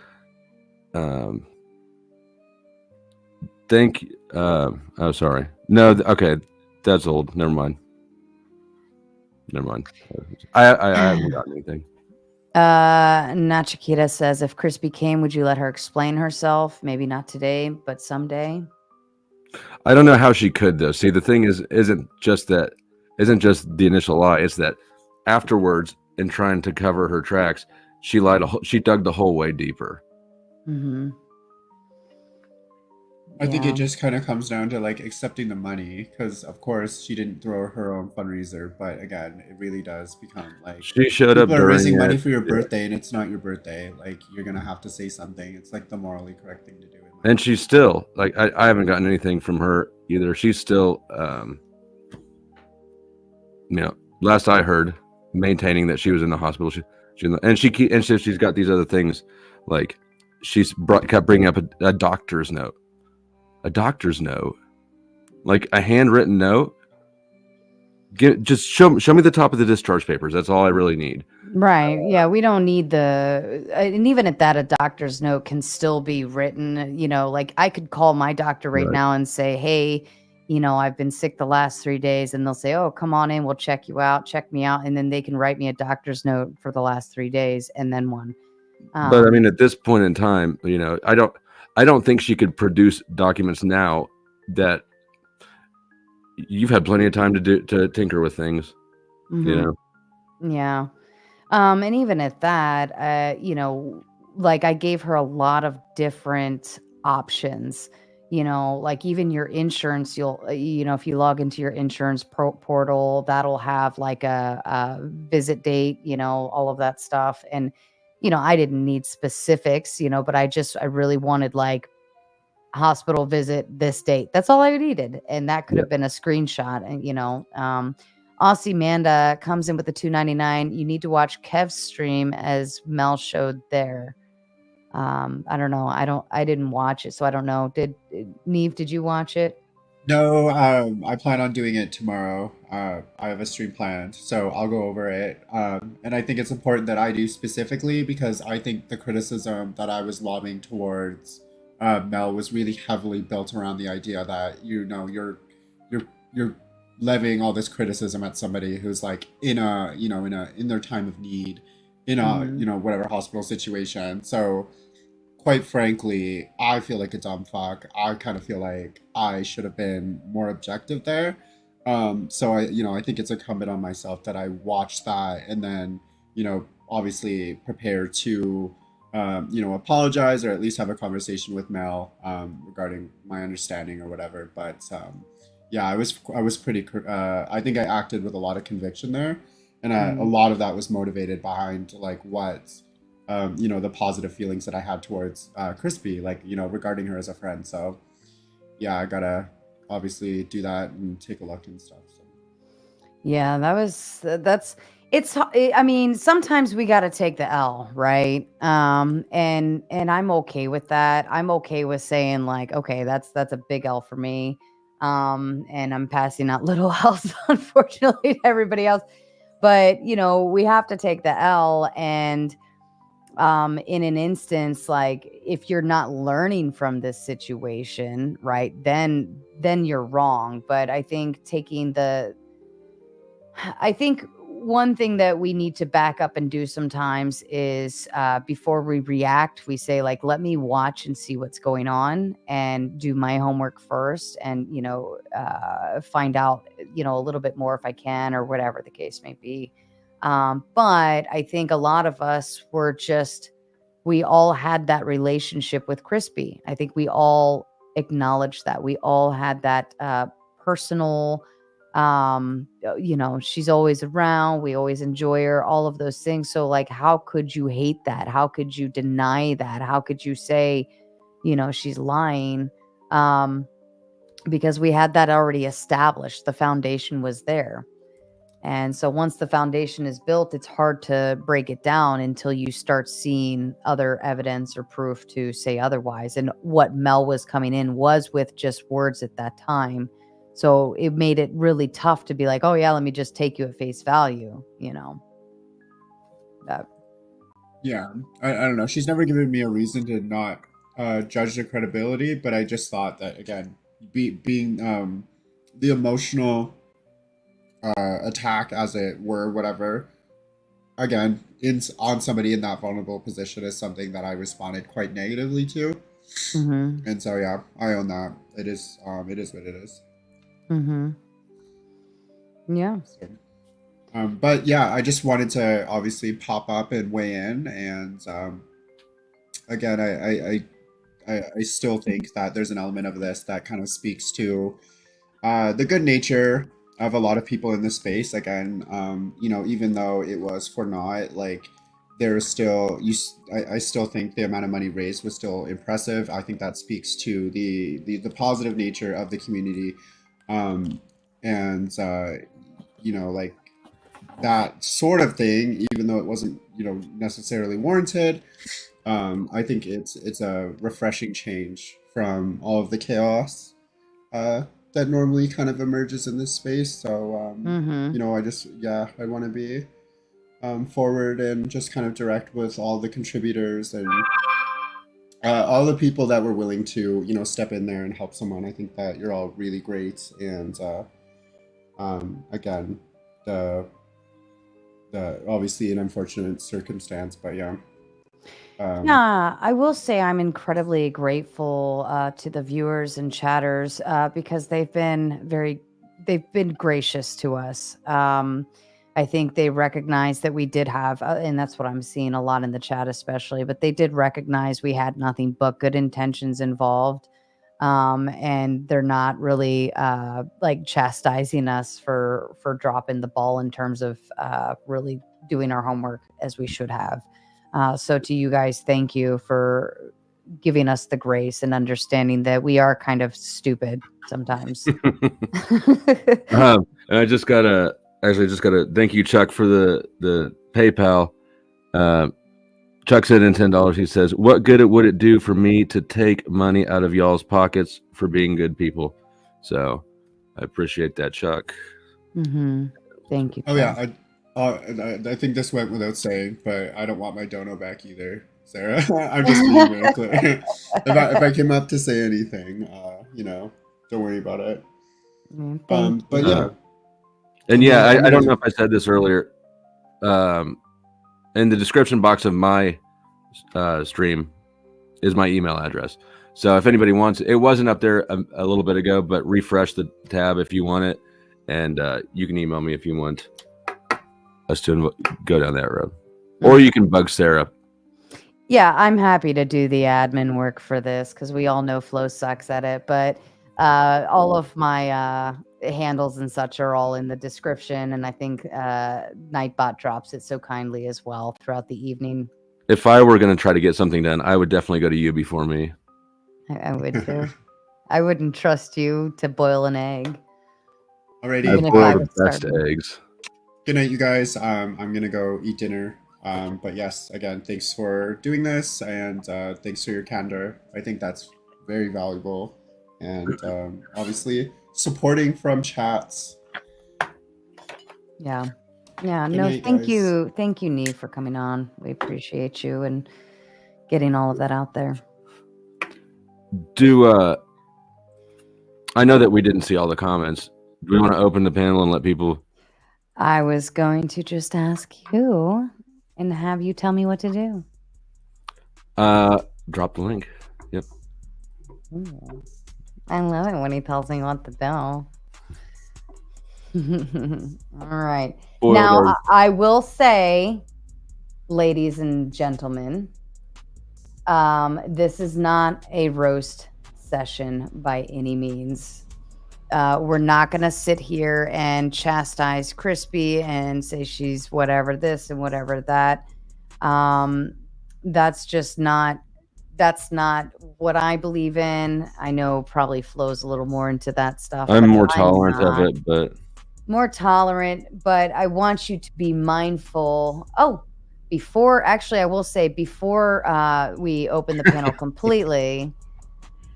thank you. Oh, sorry. No, okay. That's old. Never mind. I haven't gotten anything. Nachikita says, if Krispy came, would you let her explain herself? Maybe not today, but someday. I don't know how she could though. See, the thing isn't just the initial lie. It's that afterwards, in trying to cover her tracks, she lied. She dug the whole way deeper. Mm-hmm. I think it just kind of comes down to like accepting the money, because of course she didn't throw her own fundraiser, but again, it really does become like She showed up people are during raising money it. for your Yeah. birthday and it's not your birthday. Like you're gonna have to say something. It's like the morally correct thing to do. And she's still like, I haven't gotten anything from her either. She's still, last I heard, maintaining that she was in the hospital. She's got these other things, like kept bringing up a doctor's note. A doctor's note, like a handwritten note. Just show me the top of the discharge papers. That's all I really need. Right. Yeah, we don't need and even at that, a doctor's note can still be written. Like I could call my doctor right now and say, hey, I've been sick the last 3 days, and they'll say, oh, come on in, we'll check you out, check me out, and then they can write me a doctor's note for the last 3 days and then one. But I mean, at this point in time, I don't think she could produce documents now. That you've had plenty of time to tinker with things. Yeah. And even at that, like I gave her a lot of different options, like even your insurance, if you log into your insurance portal, that'll have like a visit date, all of that stuff. And, I didn't need specifics, but I really wanted like hospital visit this date. That's all I needed. And that could have been a screenshot. And, Aussie Manda comes in with the $2.99. You need to watch Kev's stream as Mel showed there. I don't know. I didn't watch it, so I don't know. Neve, did you watch it? No, I plan on doing it tomorrow. I have a stream planned, so I'll go over it. And I think it's important that I do specifically, because I think the criticism that I was lobbing towards Mel was really heavily built around the idea that you're levying all this criticism at somebody who's like in their time of need, in a whatever hospital situation. So quite frankly, I feel like a dumb fuck. I kind of feel like I should have been more objective there. So I think it's incumbent on myself that I watch that and then, obviously prepare to, apologize or at least have a conversation with Mel regarding my understanding or whatever. But yeah, I was pretty. I think I acted with a lot of conviction there, and a lot of that was motivated behind like what. The positive feelings that I had towards Krispy, like, regarding her as a friend. So yeah, I gotta obviously do that and take a look and stuff. So. Yeah, I mean, sometimes we got to take the L, right? And I'm okay with that. I'm okay with saying like, okay, that's a big L for me. And I'm passing out little L's, unfortunately, to everybody else. But, we have to take the L. And in an instance, like if you're not learning from this situation, right, then you're wrong. But I think one thing that we need to back up and do sometimes is before we react, we say like, let me watch and see what's going on and do my homework first and, find out, a little bit more if I can or whatever the case may be. But I think a lot of us we all had that relationship with Krispy. I think we all acknowledged that. We all had that personal, she's always around. We always enjoy her, all of those things. So like, how could you hate that? How could you deny that? How could you say, she's lying? Because we had that already established. The foundation was there. And so once the foundation is built, it's hard to break it down until you start seeing other evidence or proof to say otherwise. And what Mel was coming in was with just words at that time. So it made it really tough to be like, oh yeah, let me just take you at face value, That. Yeah, I don't know. She's never given me a reason to not judge the credibility, but I just thought that, again, being the emotional attack, as it were, whatever, again, on somebody in that vulnerable position is something that I responded quite negatively to. Mm-hmm. And so yeah, I own that. It is what it is. Mm-hmm. Yeah. So, but yeah, I just wanted to obviously pop up and weigh in. And again, I still think that there's an element of this that kind of speaks to the good nature of a lot of people in this space. Again, even though it was for naught, like there's still I still think the amount of money raised was still impressive. I think that speaks to the positive nature of the community, and like that sort of thing. Even though it wasn't necessarily warranted, I think it's a refreshing change from all of the chaos that normally kind of emerges in this space. So Mm-hmm. I want to be forward and just kind of direct with all the contributors and all the people that were willing to step in there and help someone. I think that you're all really great, and again, the obviously an unfortunate circumstance, but yeah. Yeah, I will say I'm incredibly grateful to the viewers and chatters because they've been gracious to us. I think they recognize that we did have, and that's what I'm seeing a lot in the chat, especially. But they did recognize we had nothing but good intentions involved, and they're not really like chastising us for dropping the ball in terms of really doing our homework as we should have. So to you guys, thank you for giving us the grace and understanding that we are kind of stupid sometimes. And I just gotta thank you, Chuck, for the PayPal. Chuck said in $10. He says, "What good would it do for me to take money out of y'all's pockets for being good people?" So I appreciate that, Chuck. Mm-hmm. Thank you. Oh yeah, I think this went without saying, but I don't want my dono back either, Sarah. I'm just being very clear. if I came up to say anything, don't worry about it. But yeah. And yeah, I don't know if I said this earlier. In the description box of my stream is my email address. So if anybody wants, it wasn't up there a little bit ago, but refresh the tab if you want it, and you can email me if you want us to go down that road, or you can bug Sarah. Yeah, I'm happy to do the admin work for this because we all know Flo sucks at it. But all of my handles and such are all in the description, and I think Nightbot drops it so kindly as well throughout the evening. If I were going to try to get something done, I would definitely go to you before me. I would too. I wouldn't trust you to boil an egg. Alrighty. I boil the best eggs. Good night, you guys. I'm gonna go eat dinner. But yes, again, thanks for doing this, and thanks for your candor. I think that's very valuable, and obviously supporting from chats. Yeah. Good No, night, thank guys. you. Thank you, Neve, for coming on. We appreciate you and getting all of that out there. I know that we didn't see all the comments. Do we want to open the panel and let people? I was going to just ask you and have you tell me what to do. Drop the link. Yep. Ooh. I love it when he tells me what to do. All right. Now, I will say, ladies and gentlemen, this is not a roast session by any means. We're not going to sit here and chastise Krispy and say she's whatever this and whatever that. That's not what I believe in. I know probably Flo's a little more into that stuff. I'm more tolerant of it, but more tolerant, but I want you to be mindful. I will say before we open the panel completely,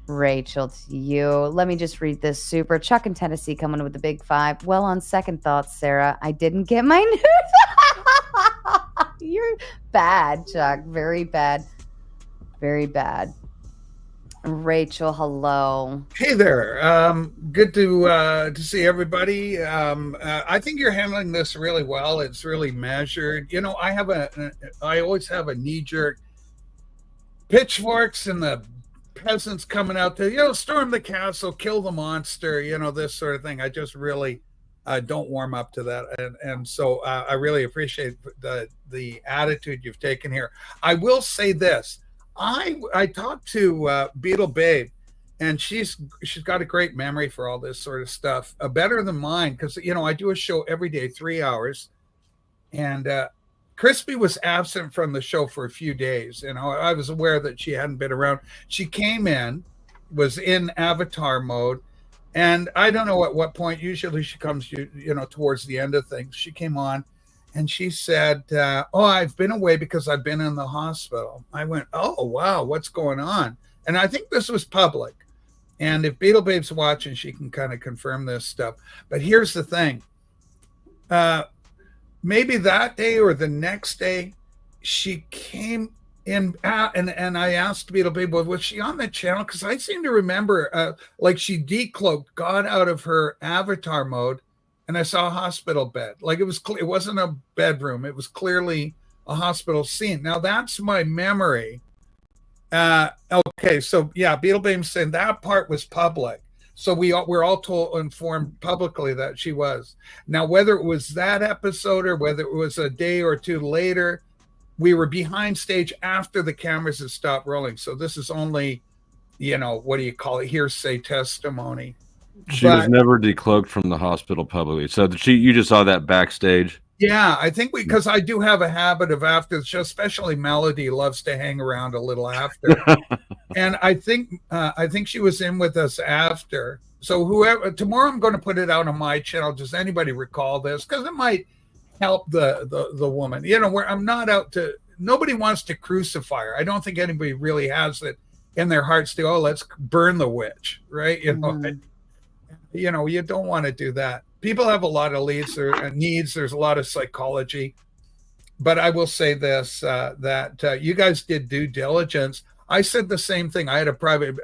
Rachel, to you. Let me just read this super. Chuck in Tennessee coming with the big 5. Well, on second thoughts, Sarah, I didn't get my news. You're bad, Chuck. Very bad. Very bad. Rachel, hello. Hey there. Good to see everybody. I think you're handling this really well. It's really measured. I always have a knee-jerk pitchforks in the peasants coming out to, storm the castle, kill the monster, this sort of thing. I just really don't warm up to that. And so I really appreciate the attitude you've taken here. I will say this. I talked to Beetle Babe, and she's got a great memory for all this sort of stuff, better than mine, because I do a show every day, 3 hours, and Krispy was absent from the show for a few days. I was aware that she hadn't been around. She came in, was in avatar mode, and I don't know at what point. Usually she comes, towards the end of things. She came on, and she said, "Oh, I've been away because I've been in the hospital." I went, "Oh, wow, what's going on?" And I think this was public. And if Beetle Babe's watching, she can kind of confirm this stuff. But here's the thing. Maybe that day or the next day, she came in and I asked Beetle Babe, was she on the channel? Because I seem to remember like she decloaked, got out of her avatar mode, and I saw a hospital bed. Like it wasn't a bedroom. It was clearly a hospital scene. Now that's my memory. Okay, so yeah, Beetle Babe saying that part was public. So we're all informed publicly that she was. Now, whether it was that episode or whether it was a day or two later, we were behind stage after the cameras had stopped rolling. So this is only, what do you call it? Hearsay testimony. She was never decloaked from the hospital publicly. So you just saw that backstage. Yeah, I think because I do have a habit of after the show, especially Melody loves to hang around a little after. And I think she was in with us after. So tomorrow I'm going to put it out on my channel. Does anybody recall this? Because it might help the woman. Where I'm not out to. Nobody wants to crucify her. I don't think anybody really has it in their hearts to let's burn the witch, right? You don't want to do that. People have a lot of needs. There's a lot of psychology. But I will say this, that you guys did due diligence. I said the same thing. I had a private,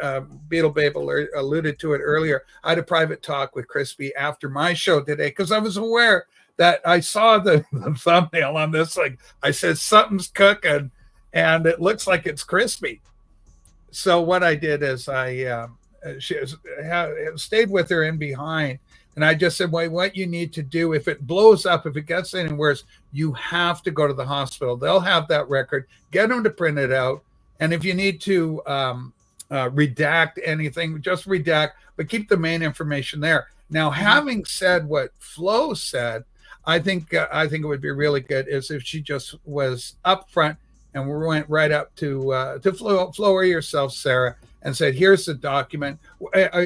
Beetle Babe alluded to it earlier. I had a private talk with Krispy after my show today because I was aware that I saw the thumbnail on this. Like I said, something's cooking, and it looks like it's Krispy. So what I did is I stayed with her in behind. And I just said, well, what you need to do, if it blows up, if it gets any worse, you have to go to the hospital. They'll have that record. Get them to print it out. And if you need to redact anything, just redact, but keep the main information there. Now, having said what Flo said, I think it would be really good is if she just was upfront and we went right up to Flo or yourself, Sarah, and said, here's the document,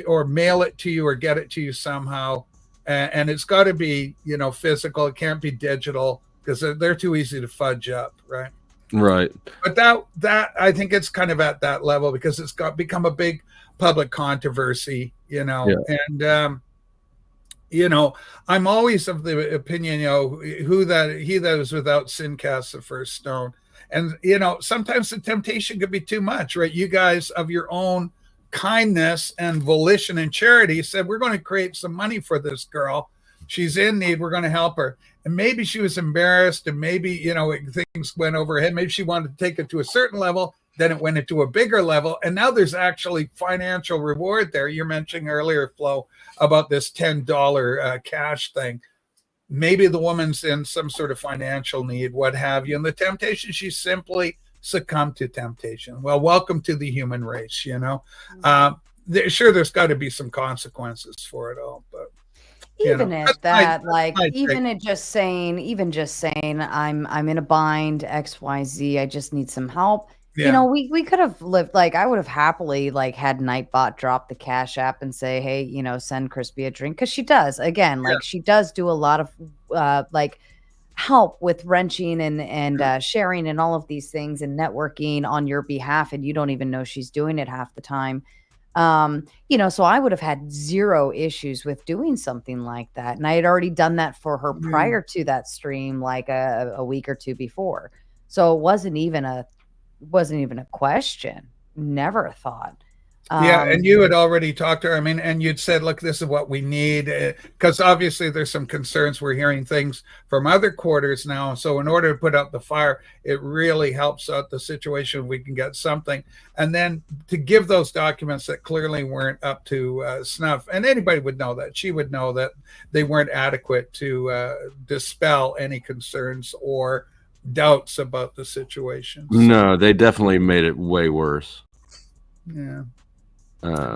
or mail it to you or get it to you somehow. And it's got to be, physical. It can't be digital because they're too easy to fudge up, right? Right. But that I think it's kind of at that level because it's become a big public controversy, Yeah. And, I'm always of the opinion, he that is without sin casts the first stone. And, sometimes the temptation could be too much, right? You guys of your own kindness and volition and charity said, we're going to create some money for this girl. She's in need. We're going to help her. And maybe she was embarrassed and maybe, things went over her head. Maybe she wanted to take it to a certain level. Then it went into a bigger level. And now there's actually financial reward there. You're mentioning earlier, Flo, about this $10 cash thing. Maybe the woman's in some sort of financial need, what have you. And the temptation, she simply succumbed to temptation. Well, welcome to the human race, Sure, there's got to be some consequences for it all. But even at that, even just saying, I'm in a bind, XYZ, I just need some help. Yeah. We could have lived, I would have happily had Nightbot drop the Cash App and say, hey, send Krispy a drink. Cause she does, again, she does do a lot of help with wrenching and sharing and all of these things and networking on your behalf. And you don't even know she's doing it half the time. So I would have had zero issues with doing something like that. And I had already done that for her prior to that stream, a week or two before. So it wasn't even a question. Never thought. Yeah, and you had already talked to her. I mean, and you'd said, look, this is what we need. Because obviously there's some concerns. We're hearing things from other quarters now. So in order to put out the fire, it really helps out the situation. We can get something. And then to give those documents that clearly weren't up to snuff. And anybody would know that. She would know that they weren't adequate to dispel any concerns or doubts about the situation. So, No, they definitely made it way worse. yeah.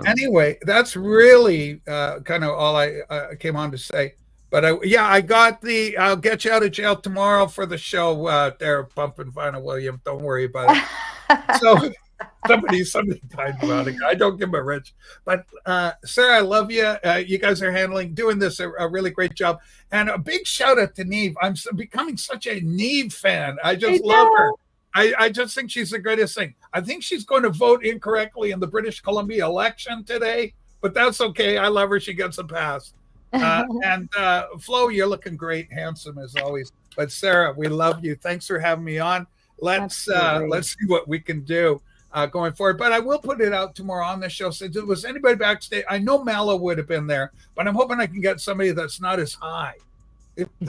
Anyway, that's really kind of all I came on to say. But I got I'll get you out of jail tomorrow for the show there, Pumping Final William. Don't worry about it. So somebody talked about it. I don't give a rich. But Sarah, I love you. You guys are doing this a really great job. And a big shout out to Neve. I'm becoming such a Neve fan. I just love her. I just think she's the greatest thing. I think she's going to vote incorrectly in the British Columbia election today, but that's okay. I love her. She gets a pass. And Flo, you're looking great, handsome as always. But Sarah, we love you. Thanks for having me on. Let's see what we can do going forward. But I will put it out tomorrow on the show. So if there was anybody backstage, I know Mallow would have been there, but I'm hoping I can get somebody that's not as high.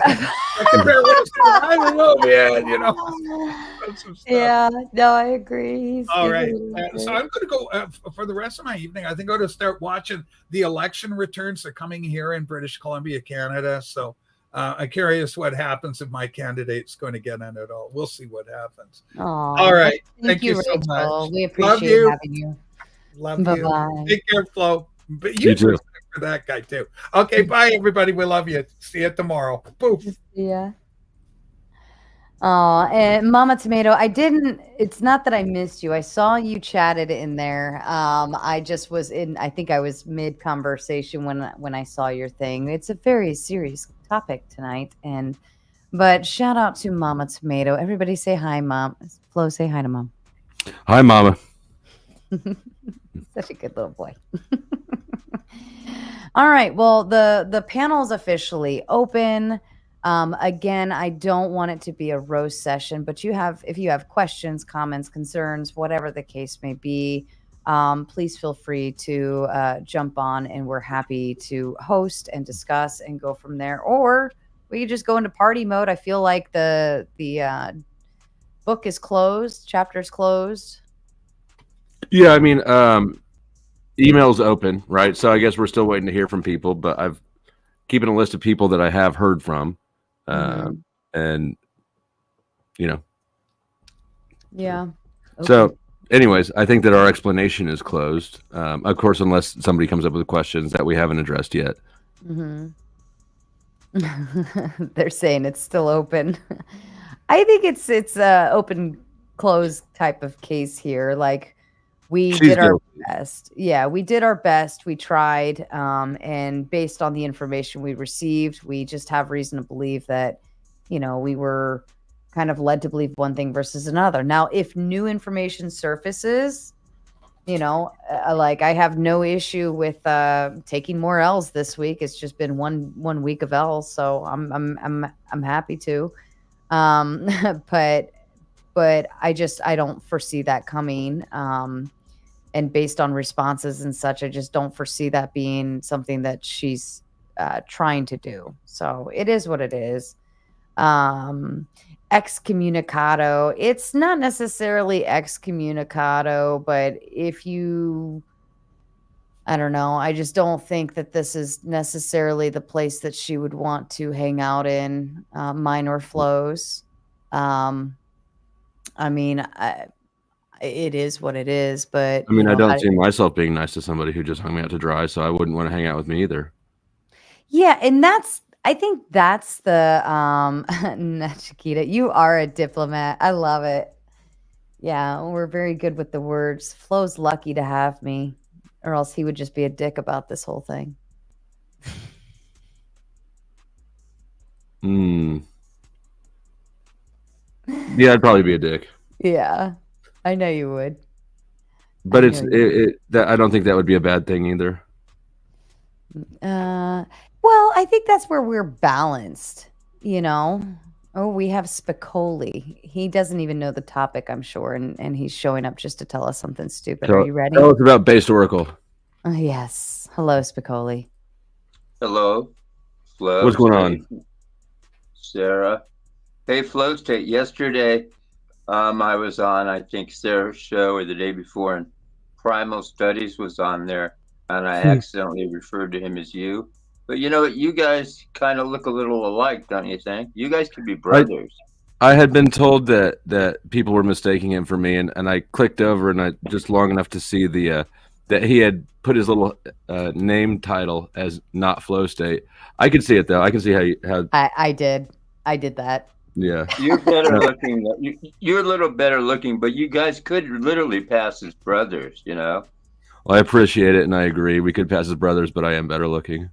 I don't know, man. You know. Yeah, no, I agree. All right. So I'm going to go for the rest of my evening. I think I'm going to start watching the election returns. They're coming here in British Columbia, Canada. So I'm curious what happens if my candidate's going to get in at all. We'll see what happens. All right. Thank you so much. We appreciate having you. Love Bye-bye. you. Take care, Flo. But you too. For that guy too. Okay, bye everybody. We love you. See you tomorrow. Poof. Yeah. Oh, and Mama Tomato, it's not that I missed you. I saw you chatted in there. I just was I think I was mid conversation when I saw your thing. It's a very serious topic tonight. But shout out to Mama Tomato. Everybody say hi, Mom. Flo, say hi to Mom. Hi, Mama. Such a good little boy. All right. Well, the panel is officially open. Again, I don't want it to be a roast session, but if you have questions, comments, concerns, whatever the case may be, please feel free to jump on, and we're happy to host and discuss and go from there. Or we could just go into party mode. I feel like the book is closed, chapter's closed. Yeah, I mean, email's open, right? So I guess we're still waiting to hear from people, but I've keeping a list of people that I have heard from, and you know, yeah. Okay. So, anyways, I think that our explanation is closed. Of course, unless somebody comes up with questions that we haven't addressed yet. They're saying it's still open. I think it's a open close type of case here. Like, we did our best. Yeah, we did our best. We tried. And based on the information we received, we just have reason to believe that, we were kind of led to believe one thing versus another. Now, if new information surfaces, like, I have no issue with taking more L's this week. It's just been one week of L's, so I'm happy to. But I don't foresee that coming. And based on responses and such, I just don't foresee that being something that she's trying to do. So it is what it is. Excommunicado. It's not necessarily excommunicado, but I don't know. I just don't think that this is necessarily the place that she would want to hang out in, minor flows. It is what it is, but I mean, I don't see myself being nice to somebody who just hung me out to dry, so I wouldn't want to hang out with me either. Yeah, and I think that's the Chiquita, you are a diplomat. I love it. Yeah, we're very good with the words. Flo's lucky to have me, or else he would just be a dick about this whole thing. Yeah, I'd probably be a dick. Yeah, I know you would. But I don't think that would be a bad thing either. Well, I think that's where we're balanced, Oh, we have Spicoli. He doesn't even know the topic, I'm sure, and he's showing up just to tell us something stupid. Are So you ready? tell us about Based Oracle. Yes. Hello, Spicoli. Hello, Flo. What's going on? Sarah. Hey, Flow State. Yesterday, I was on, I think, Sarah's show or the day before, and Primal Studies was on there, and I accidentally referred to him as you. But you know what? You guys kind of look a little alike, don't you think? You guys could be brothers. I had been told that people were mistaking him for me, and I clicked over and I just long enough to see the that he had put his little name title as not Flow State. I could see it though. I can see how I did that. yeah. You're better looking. You're a little better looking, but you guys could literally pass as brothers, you know? Well, I appreciate it, and I agree. We could pass as brothers, but I am better looking.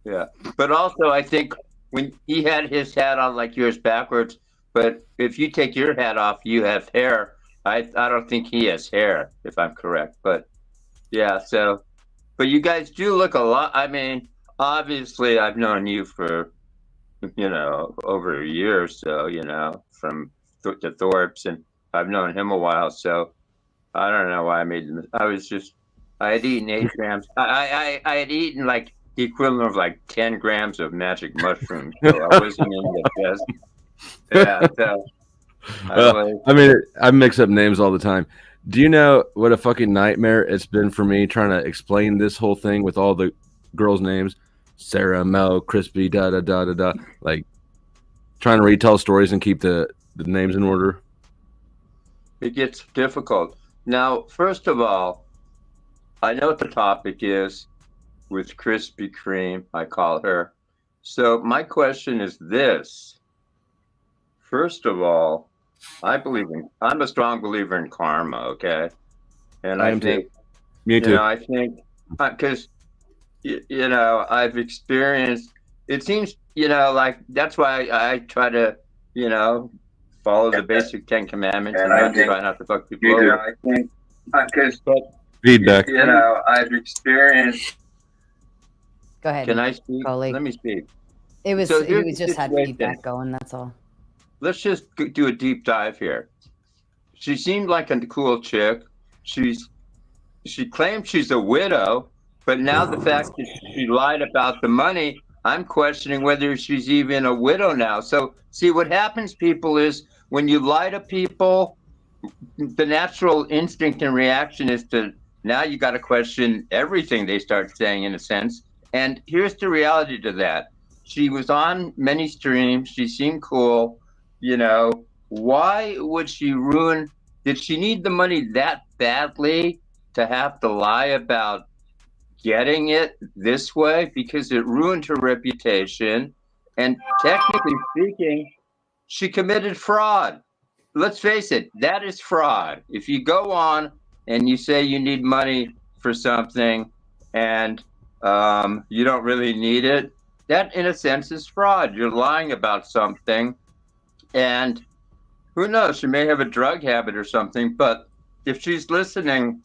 Yeah. But also, I think when he had his hat on like yours backwards, but if you take your hat off, you have hair. I don't think he has hair, if I'm correct. But yeah, so, but you guys do look a lot. I mean, obviously, I've known you for, over a year or so, from the Thorpes, and I've known him a while. So I don't know why I made them. I had eaten 8 grams. I had eaten like the equivalent of like 10 grams of magic mushrooms. So I wasn't in the best. Yeah. So I mean, I mix up names all the time. Do you know what a fucking nightmare it's been for me trying to explain this whole thing with all the girls' names? Sarah, Mel, Krispy, da da da da da. Like trying to retell stories and keep the names in order. it gets difficult. Now, first of all, I know what the topic is with Krispy Kreme, I call her. So my question is this. First of all, I'm a strong believer in karma, okay? And I I am think, too. Me too. I think, because, I've experienced, it seems, like that's why I try to, follow the basic 10 commandments and not try not to fuck people over. I think, because, Feedback. I've experienced. Go ahead. Can I speak? Coley. Let me speak. It was So he here's was the just had situation. feedback going. That's all. Let's just do a deep dive here. She seemed like a cool chick. She claims she's a widow, but now the fact that she lied about the money, I'm questioning whether she's even a widow now. So see what happens, people, is when you lie to people, the natural instinct and reaction is to now you got to question everything they start saying in a sense. And here's the reality to that. She was on many streams. She seemed cool. Why would she ruin? Did she need the money that badly to have to lie about getting it this way? Because it ruined her reputation. And technically speaking, she committed fraud. Let's face it, that is fraud. If you go on and you say you need money for something and you don't really need it, that in a sense is fraud. You're lying about something, and who knows, she may have a drug habit or something. But if she's listening,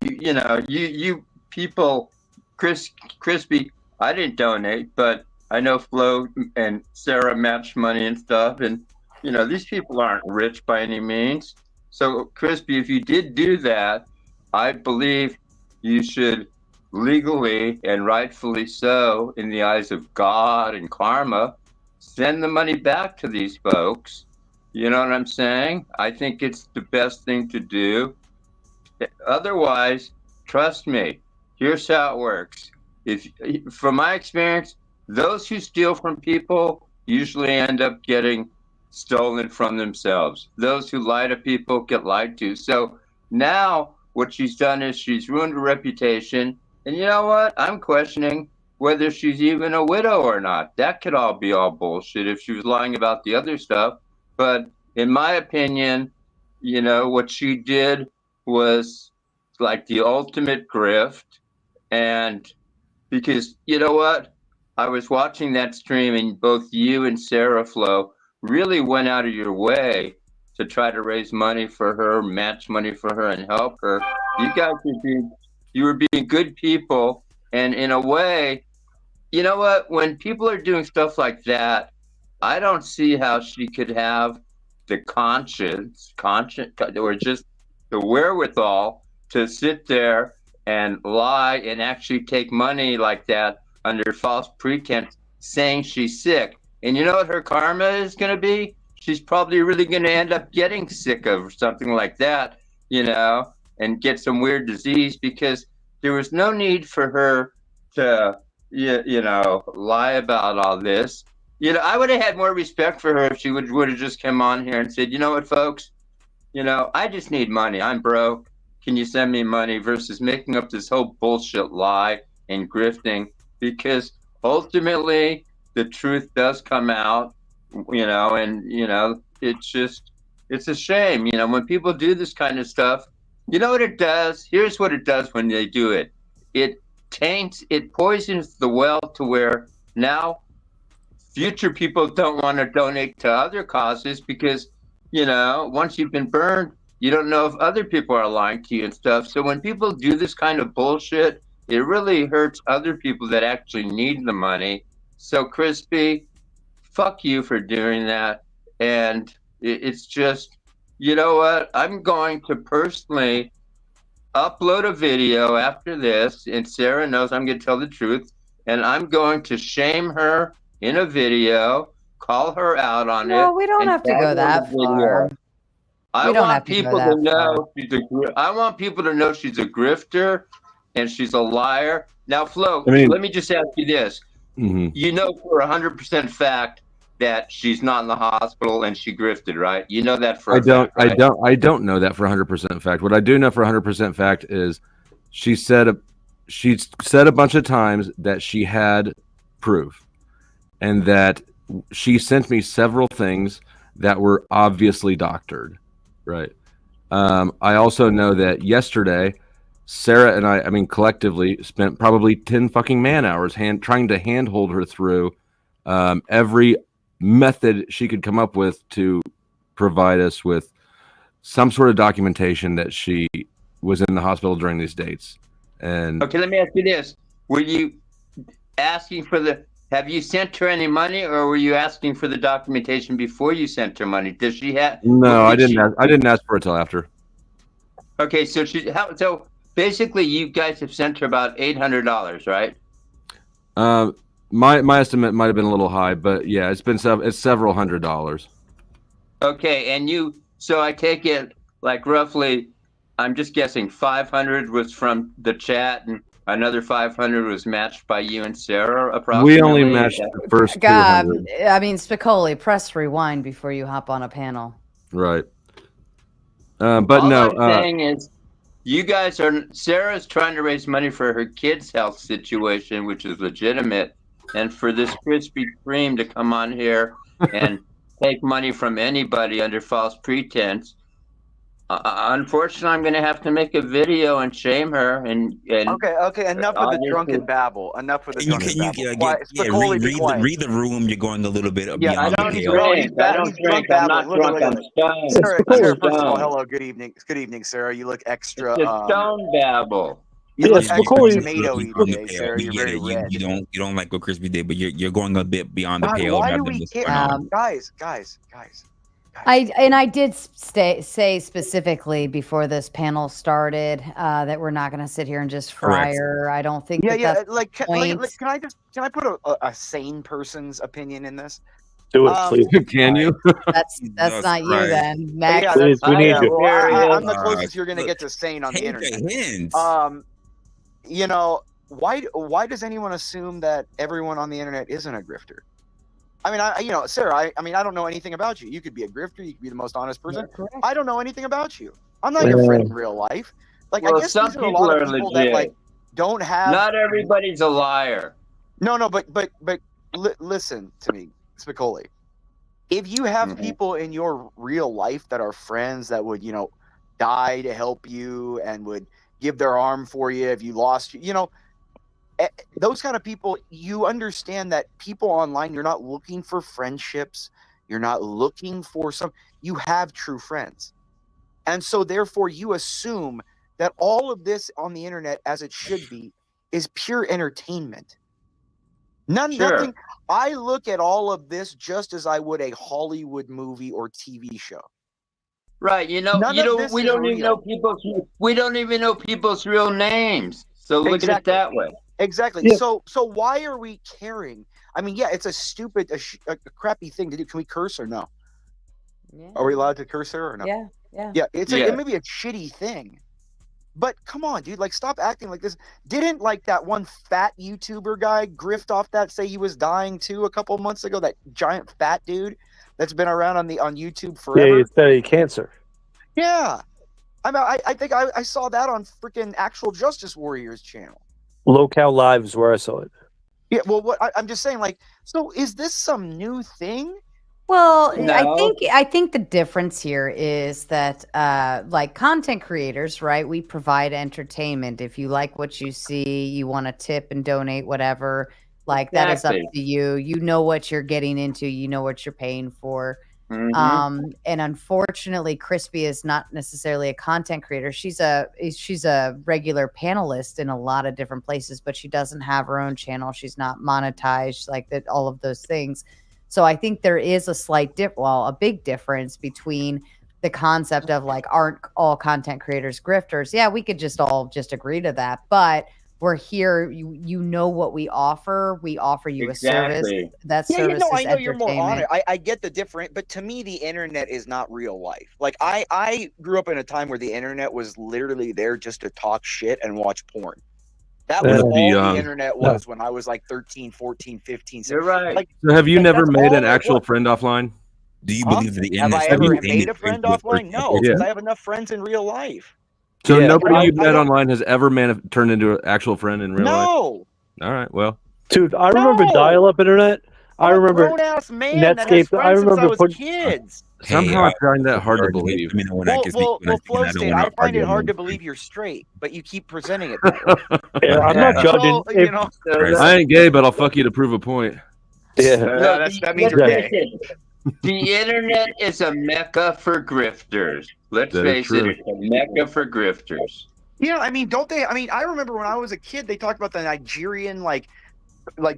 you people, Krispy, I didn't donate, but I know Flo and Sarah matched money and stuff, and these people aren't rich by any means. So, Krispy, if you did do that, I believe you should legally and rightfully so, in the eyes of God and karma, send the money back to these folks. You know what I'm saying? I think it's the best thing to do. Otherwise, trust me, here's how it works. From my experience, those who steal from people usually end up getting stolen from themselves. Those who lie to people get lied to. So now what she's done is she's ruined her reputation. And you know what? I'm questioning whether she's even a widow or not. That could all be all bullshit if she was lying about the other stuff. But in my opinion, what she did was like the ultimate grift. And because you know what? I was watching that stream, and both you and Sarah Flo really went out of your way to try to raise money for her, match money for her, and help her. You guys were being good people, and in a way, you know what? When people are doing stuff like that, I don't see how she could have the conscience, or just the wherewithal to sit there and lie and actually take money like that under false pretense, saying she's sick. And you know what her karma is going to be? She's probably really going to end up getting sick of something like that, and get some weird disease, because there was no need for her to, lie about all this. I would have had more respect for her if she would have just come on here and said, you know what, folks, I just need money. I'm broke. Can you send me money? Versus making up this whole bullshit lie and grifting, because ultimately the truth does come out, and it's a shame, when people do this kind of stuff. You know what it does? Here's what it does when they do it. It poisons the well to where now future people don't want to donate to other causes, because once you've been burned, you don't know if other people are lying to you and stuff. So when people do this kind of bullshit, it really hurts other people that actually need the money. So Crispy, fuck you for doing that. And it's just, you know what? I'm going to personally upload a video after this, and Sarah knows I'm going to tell the truth, and I'm going to shame her in a video, call her out on it. No, we don't and have to tag go her in that the video. far. I We don't want have to go people that to know far. I want people to know she's a grifter and she's a liar. Now, Flo, I mean- let me just ask you this. Mhm. You know for 100% fact that she's not in the hospital and she grifted, right? You know that for a fact, right? I don't know that for 100% fact. What I do know for 100% fact is she's said a bunch of times that she had proof, and that she sent me several things that were obviously doctored, right? I also know that yesterday, Sarah and I mean, collectively spent probably 10 fucking man hours trying to handhold her through every method she could come up with to provide us with some sort of documentation that she was in the hospital during these dates. And Okay, let me ask you this. Were you asking have you sent her any money, or were you asking for the documentation before you sent her money? Does she have? no, I didn't ask for it till after. Okay, so so basically you guys have sent her about $800, right? My estimate might have been a little high, but yeah, it's several $100s. Okay, and so I take it like roughly, I'm just guessing 500 was from the chat and another 500 was matched by you and Sarah, approximately. We only matched the first God, 200. I mean, Spicoli, press rewind before you hop on a panel. Right. But All no. I'm saying is, Sarah's trying to raise money for her kids' health situation, which is legitimate, and for this Krispy Kreme to come on here and take money from anybody under false pretense. Unfortunately, I'm going to have to make a video and shame her. And Okay. Enough of the drunken babble. Enough of the drunken babble. Quiet. Spicoli, be quiet. Read the room. You're going a little bit beyond I the don't pale. drink. I don't drink. I'm not drunk. I'm stoned. Sarah, I'm first of all, stoned. hello, good evening. Good evening, Sarah. You look extra. It's a stone babble. You look extra You're tomato-y on the today, pale. Sarah. We You're get very it. red. You don't like what Crispy did, but you're going a bit beyond the God, pale. why rather do than we what's care? going on. Guys. I did say specifically before this panel started that we're not going to sit here and just fry Correct. her. I don't think Yeah. that's Like, the can point. I put a sane person's opinion in this? Do it, please. Can you? That's Jesus not you Christ. then, Max. Yeah, Please, we need you. well, I'm the closest you're going to get to sane on the Take internet. the hints. Why does anyone assume that everyone on the internet isn't a grifter? I mean, Sarah, I don't know anything about you. You could be a grifter. You could be the most honest person. I don't know anything about you. I'm not your friend in real life. Like, Well, I guess some these are a lot people of are people legit. that like don't have. Not everybody's a liar. No, but listen to me, Spicoli. If you have people in your real life that are friends that would, die to help you and would give their arm for you if you lost, those kind of people, you understand that people online, you're not looking for friendships. You're not looking for you have true friends. And so therefore you assume that all of this on the internet, as it should be, is pure entertainment. Nothing. I look at all of this just as I would a Hollywood movie or TV show. Right. We don't even know people's real names. So look at it that way. Exactly. Yeah. So why are we caring? I mean, yeah, it's a stupid, a crappy thing to do. Can we curse or no? Yeah. Are we allowed to curse here or no? Yeah. Yeah, it may be a shitty thing. But come on, dude, like stop acting like this. Didn't like that one fat YouTuber guy grift off that, say he was dying too a couple months ago, that giant fat dude that's been around on YouTube forever? Yeah, it's belly cancer. Yeah. I mean, I think I saw that on freaking Actual Justice Warriors channel. Local Live is where I saw it. Yeah, well, I'm just saying, like, so is this some new thing? Well, No. I think the difference here is that like content creators, right? We provide entertainment. If you like what you see, you want to tip and donate, whatever, like that is up to you. You know what you're getting into, you know what you're paying for. Mhm. And unfortunately, Krispy is not necessarily a content creator. She's a regular panelist in a lot of different places, but she doesn't have her own channel. She's not monetized, like that, all of those things. So I think there is a big difference between the concept of like, aren't all content creators grifters? Yeah, we could all just agree to that, but we're here. You know what we offer. We offer you a service. That service is I know you're more on entertainment. it. I get the different, but to me, the internet is not real life. Like I grew up in a time where the internet was literally there just to talk shit and watch porn. That was all the internet was when I was like 13, 14, 15. You're right. Like, So have you never that's made all an it actual was. friend offline? Do you believe that the Have internet I ever made a friend offline? No, because I have enough friends in real life. So Yeah, nobody I you've met don't- online has ever turned into an actual friend in real life? No. All right, well. Dude, I remember No. dial-up internet. I remember I'm a grown-ass man that has Netscape. I friends since I remember was putting kids. Somehow I find that hard to believe. Well, Flow State, I find it hard to believe you're straight, but you keep presenting it that way. Yeah, I'm not judging. So, you know, I ain't gay, but I'll fuck you to prove a point. Yeah. that means you're gay. The internet is a mecca for grifters. Let's That is face true. it, it's a mecca for grifters. Yeah, I mean, don't they? I mean, I remember when I was a kid, they talked about the Nigerian like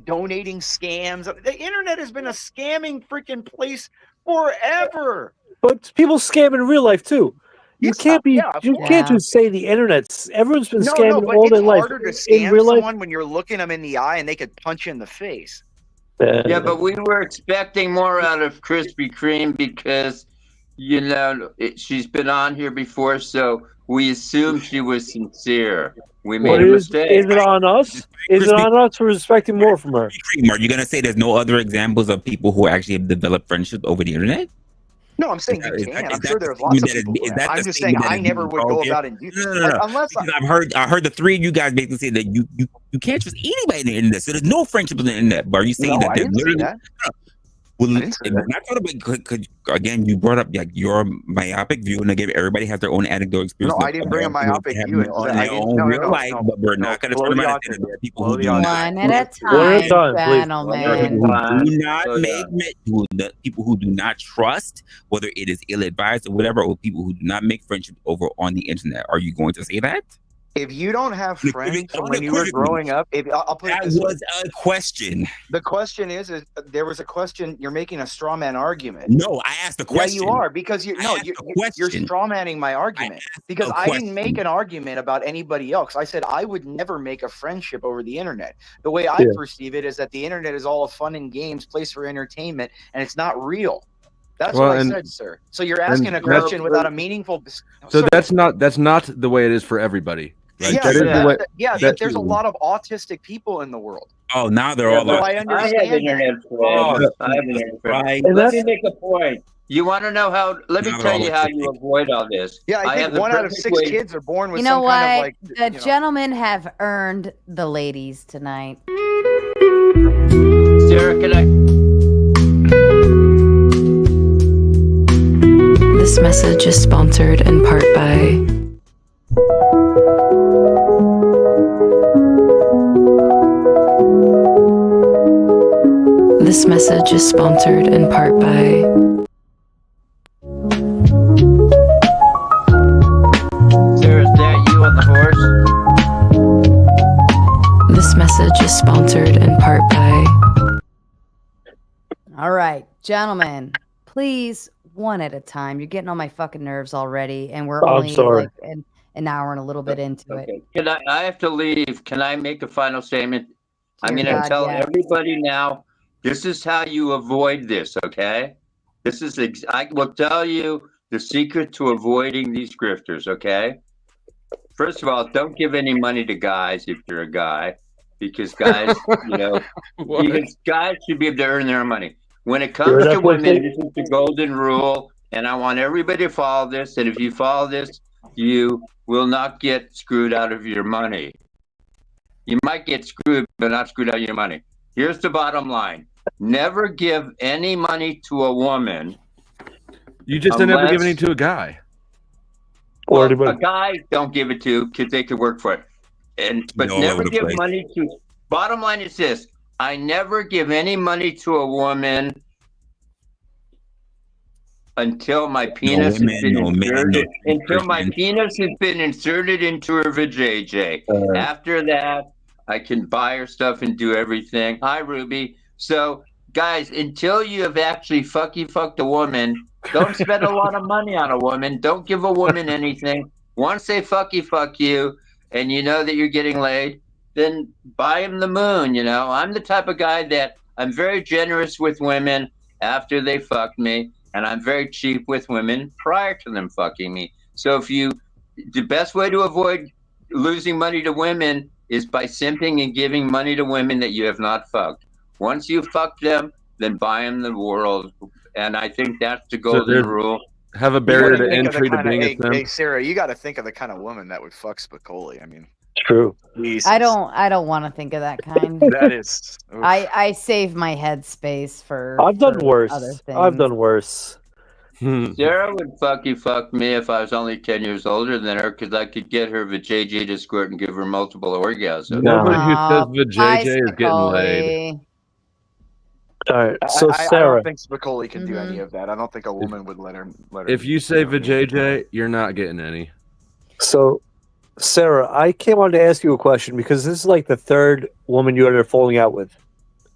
donating scams. The internet has been a scamming freaking place forever. But people scam in real life too. You can't be. yeah, of You course. can't just say the internet's. Everyone's been No, scamming but all it's their life. harder to In scam real life, someone when you're looking them in the eye and they could punch you in the face. Yeah, but we were expecting more out of Krispy Kreme because, she's been on here before, so we assumed she was sincere. We made a mistake. Is it on us? Is it on us for respecting more from her? Are you gonna say there's no other examples of people who actually have developed friendships over the internet? No, I'm saying you Is can. that- I'm is sure that there's the lots of statement people. that- is that I'm the just saying statement I that never you would go okay? about and do No. like, unless Because I've heard the three of you guys basically say that you can't trust anybody on the internet. So there's no friendship on the internet. But are you saying No, that I there's didn't say literally that. Well, I didn't say that. not talking about, cause again, you brought up like your myopic view, and again, everybody has their own anecdote experience. No, I didn't bring a myopic view. On their own real life, but we're not going to turn them out. There are people who do not. One at a One at a time, time, gentlemen. Do not people who do not trust, whether it is ill-advised or whatever, or people who do not make friendship over on the internet. Are you going to say that? If you don't have The- friends the- when you were the- growing up, I'll put it That this way. was a question. The question is there was a question. You're making a straw man argument. No, I asked a question. Yeah, you are because you're question. straw manning my argument because a I didn't question. make an argument about anybody else. I said I would never make a friendship over the internet. The way I Yeah. perceive it is that the internet is all a fun and games, place for entertainment, and it's not real. That's Well, what I and- said, sir. So you're asking a that's- question without a meaningful. So Sir, that's not the way it is for everybody. Right? yeah, That is the way. but there's a lot of autistic people in the world. Oh, now they're Yeah, all So like, I I have understand that. internet friends. I have internet friends. right. And Let that's me make a point. You want to know how? Let me Not tell all you how you autistic. avoid all this. Yeah, I have think the 1 out of perfect 6 way- kids are born with You know some kind what? of The gentlemen have earned the ladies tonight. Sarah, can I? This message is sponsored in part by This message is sponsored in part by Sarah, is that you on the horse? This message is sponsored in part by All right, gentlemen, please, one at a time. You're getting on my fucking nerves already, and we're I'm only sorry. like an hour and a little bit into it. Okay. Can I have to leave. Can I make a final statement? I'm Dear going to God, tell yes. everybody now, this is how you avoid this, okay? I will tell you the secret to avoiding these grifters, okay? First of all, don't give any money to guys if you're a guy, because guys, because guys should be able to earn their money. When it comes to women, this is the golden rule, and I want everybody to follow this. And if you follow this, you will not get screwed out of your money. You might get screwed, but not screwed out of your money. Here's the bottom line. Never give any money to a woman. You just never give any to a guy. Well, a guy don't give it to because they could work for it. But never give money to. Bottom line is this: I never give any money to a woman until my penis has been inserted. Until my penis has been inserted into her vajayjay. After that, I can buy her stuff and do everything. Hi, Ruby. So, guys, until you have actually fucked a woman, don't spend a lot of money on a woman. Don't give a woman anything. Once they fuck you, and you know that you're getting laid, then buy him the moon. I'm the type of guy that I'm very generous with women after they fuck me, and I'm very cheap with women prior to them fucking me. So the best way to avoid losing money to women is by simping and giving money to women that you have not fucked. Once you fuck them, then buy them the world. And I think that's the golden rule. Have a barrier to entry to being a Hey, Sarah, you got to think of the kind of woman that would fuck Spicoli. I mean, true. Jesus. I don't want to think of that kind. That is. Oof. I save my head space for. I've done for worse. Other things. I've done worse. Sarah would fuck me if I was only 10 years older than her, because I could get her vajayjay to squirt and give her multiple orgasms. Nobody who says vajayjay is getting laid. All right, so I Sarah, don't think Spicoli can do any of that. I don't think a woman would let her. If you say vajayjay, you're not getting any. So Sarah, I came on to ask you a question because this is like the third woman you are falling out with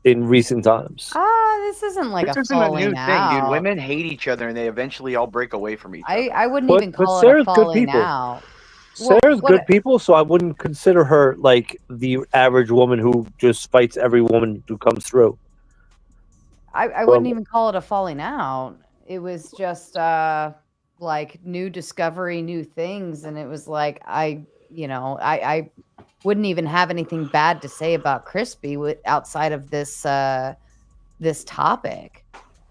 in recent times. This isn't like This a isn't a falling new out. thing, dude. Women hate each other, and they eventually all break away from each other. I wouldn't But- even but call Sarah's it a good falling people. out. Well, Sarah's what- good people, so I wouldn't consider her like the average woman who just fights every woman who comes through. I wouldn't even call it a falling out. It was just like new discovery, new things, and it was like I wouldn't even have anything bad to say about Krispy outside of this this topic,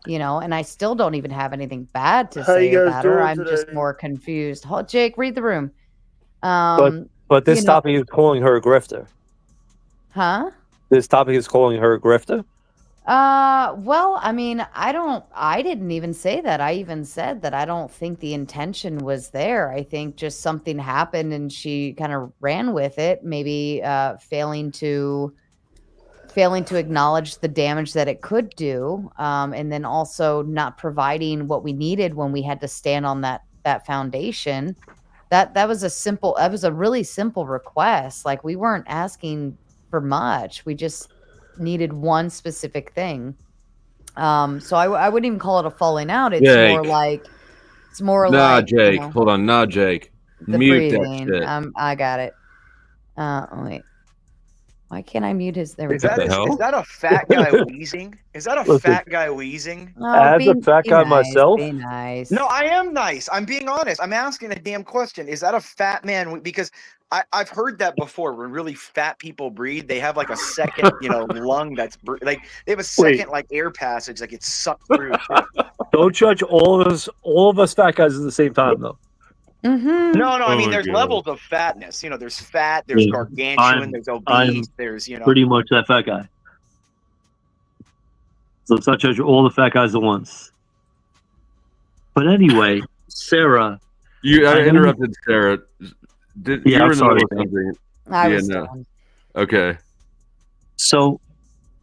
and I still don't even have anything bad to How say you guys about her. doing I'm just today? more confused. Jake, read the room. But this topic is calling her a grifter. Huh? This topic is calling her a grifter. Well, I mean, I didn't even say that. I even said that I don't think the intention was there. I think just something happened and she kind of ran with it, maybe failing to acknowledge the damage that it could do, and then also not providing what we needed when we had to stand on that foundation. That was a really simple request. Like, we weren't asking for much. We just needed one specific thing. So I wouldn't even call it a falling out. It's Jake. more Nah, like Jake. Hold on. Nah, Jake. the Mute breathing. that shit. I got it. Wait. Why can't I mute his? There we Is go. that a fat guy wheezing? Is that a Listen. fat guy wheezing? Oh, As a fat guy myself, be nice. No, I am nice. I'm being honest. I'm asking a damn question. Is that a fat man? Because I've heard that before. When really fat people breathe, they have like a second, lung that's like they have a second like air passage that gets sucked through. don't judge all of us fat guys at the same time, though. Mm-hmm. No, I mean my there's God. levels of fatness. There's fat, there's Yeah, gargantuan, there's obese, I'm there's Pretty much that fat guy. So let's not judge all the fat guys at once. But anyway, Sarah. I interrupted Sarah. Yeah, you I'm were in the sorry. middle of something. I Yeah, was no. done. Okay. So,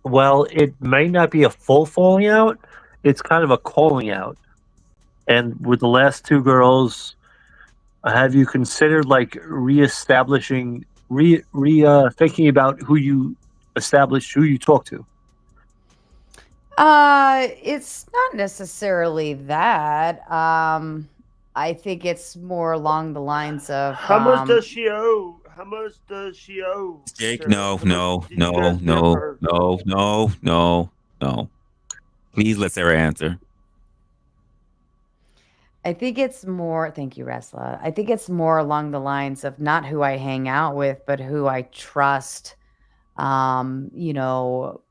well, it may not be a full falling out. It's kind of a calling out. And with the last two girls, have you considered like reestablishing, thinking about who you talk to? It's not necessarily that. I think it's more along the lines of How much does she owe? How much does she owe, Jake, Sarah? no, How much no, did you no, guys give no, her? no, no, no, no. Please let Sarah answer. I think it's more, thank you, Resla. I think it's more along the lines of not who I hang out with, but who I trust, you know,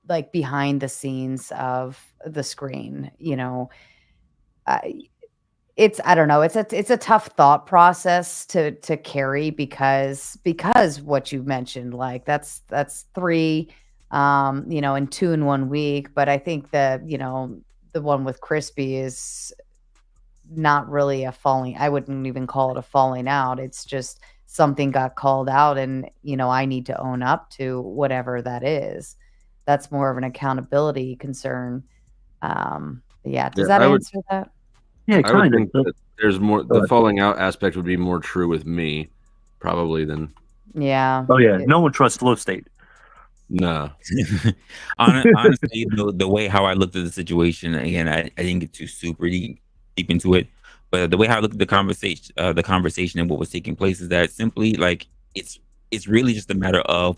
like behind the scenes of the screen, you know. I It's I don't know, it's a tough thought process to carry because what you mentioned, like, that's 3, you know, and 2 in 1 week, but I think that, you know, the one with Crispy is not really a falling I wouldn't even call it a falling out, it's just something got called out and, you know, I need to own up to whatever that is. That's more of an accountability concern. Yeah, Yeah, does that answer that? Yeah, I would kind think of. that there's more. Go The ahead. falling out aspect would be more true with me, probably than Yeah. Oh yeah, no one trusts Flow State. no. Honestly, the way how I looked at the situation, again, I didn't get too super deep into it, but the way how I looked at the conversation and what was taking place is that simply like it's really just a matter of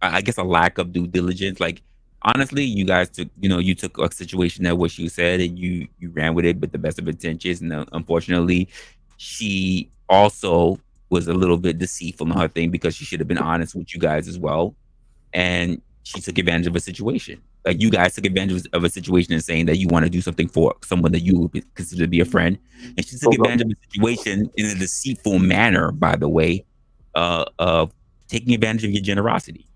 I guess a lack of due diligence. Like honestly, you guys took you took a situation that what you said and you ran with it with the best of intentions, and unfortunately, she also was a little bit deceitful in her thing because she should have been honest with you guys as well, and she took advantage of a situation. Like you guys took advantage of a situation and saying that you want to do something for someone that you would consider to be a friend, and she took advantage of a situation in a deceitful manner. By the way, of taking advantage of your generosity,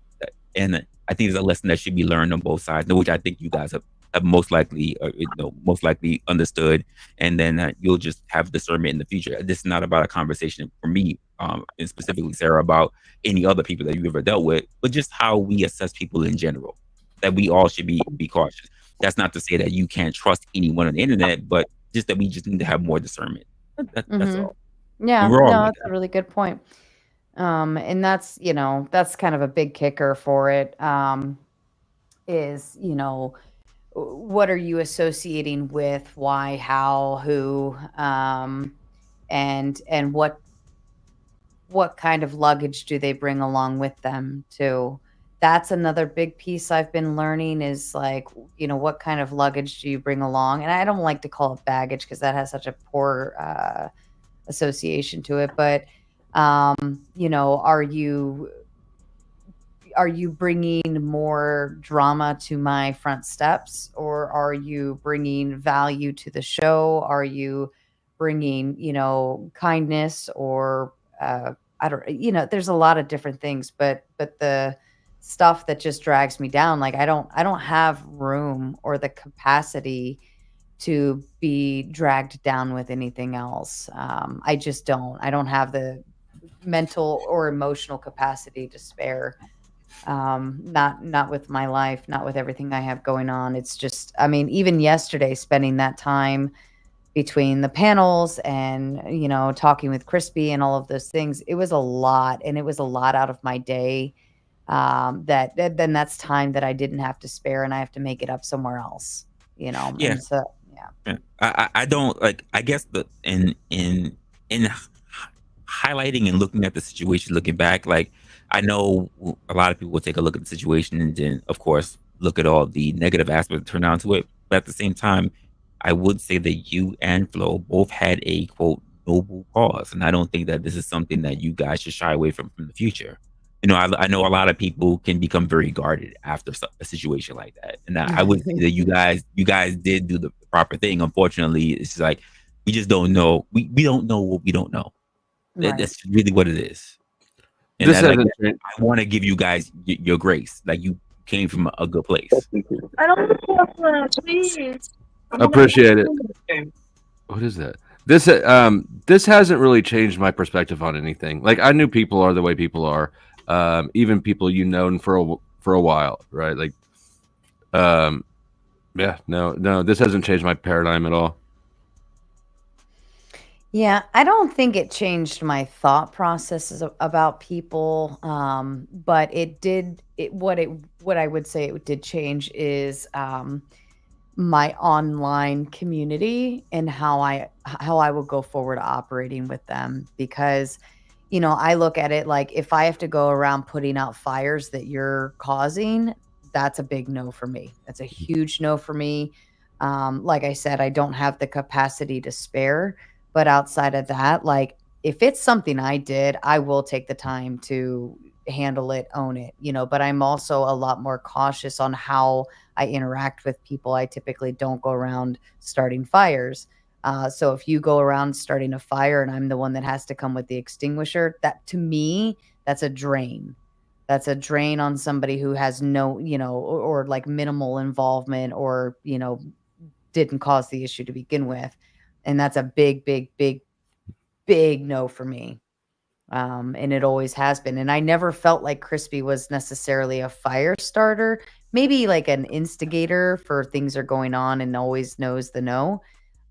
and I think there's a lesson that should be learned on both sides, which I think you guys have most likely understood, and then you'll just have discernment in the future. This is not about a conversation for me, and specifically Sarah, about any other people that you've ever dealt with, but just how we assess people in general. That we all should be cautious. That's not to say that you can't trust anyone on the internet, but just that we just need to have more discernment. That's Mhm. all. Yeah, And we're all no, like that's a really good point. And that's, you know, that's kind of a big kicker for it. Is, you know, what are you associating with, why, how, who, and what kind of luggage do they bring along with them too? That's another big piece I've been learning is like, you know, what kind of luggage do you bring along? And I don't like to call it baggage because that has such a poor association to it, but you know, are you bringing more drama to my front steps, or are you bringing value to the show? Are you bringing, you know, kindness, or I don't, you know, there's a lot of different things, but the stuff that just drags me down, like I don't have room or the capacity to be dragged down with anything else. I just don't. I don't have the mental or emotional capacity to spare. Not with my life, not with everything I have going on. It's just, I mean, even yesterday, spending that time between the panels and, you know, talking with Crispy and all of those things, it was a lot, and it was a lot out of my day. Then that's time that I didn't have to spare, and I have to make it up somewhere else, you know. Yeah. And so, yeah. Yeah. I don't like. I guess the in highlighting and looking at the situation, looking back, like I know a lot of people will take a look at the situation and then, of course, look at all the negative aspects that turn down to it. But at the same time, I would say that you and Flo both had a quote noble cause, and I don't think that this is something that you guys should shy away from the future. I know a lot of people can become very guarded after a situation like that, and I would say that you guys did do the proper thing. Unfortunately, it's like we just don't know. We don't know what we don't know. Right. That's really what it is. And This that, like, hasn't changed. I want to give you guys your grace. Like you came from a good place. I don't know, please. Appreciate it. What is that? This hasn't really changed my perspective on anything. Like I knew people are the way people are, even people you've known for a while, right? Like, yeah, no, this hasn't changed my paradigm at all. Yeah, I don't think it changed my thought processes about people, but it did what I would say it did change is my online community and how I will go forward operating with them, because I look at it like, if I have to go around putting out fires that you're causing, that's a big no for me. That's a huge no for me. Like I said, I don't have the capacity to spare, but outside of that, like, if it's something I did, I will take the time to handle it, own it, but I'm also a lot more cautious on how I interact with people. I typically don't go around starting fires. So if you go around starting a fire and I'm the one that has to come with the extinguisher, that to me, that's a drain. That's a drain on somebody who has no, or like minimal involvement, or, didn't cause the issue to begin with. And that's a big, big, big, big no for me. And it always has been. And I never felt like Crispy was necessarily a fire starter, maybe like an instigator for things are going on and always knows the no.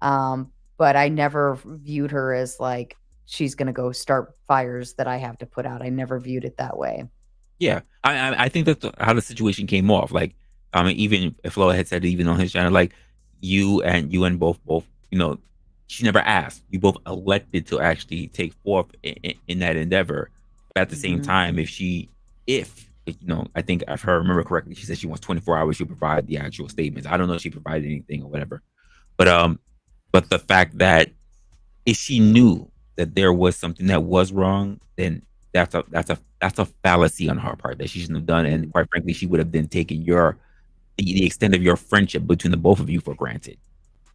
But I never viewed her as like, she's going to go start fires that I have to put out. I never viewed it that way. Yeah, I think that's how the situation came off. Like, even Flo had said, even on his channel, like you and both, she never asked. You both elected to actually take forth in that endeavor. But at the same time, if I think if I remember correctly, she said she wants 24 hours to provide the actual statements. I don't know if she provided anything or whatever, but the fact that if she knew that there was something that was wrong, then that's a fallacy on her part that she shouldn't have done. And quite frankly, she would have then taken the extent of your friendship between the both of you for granted,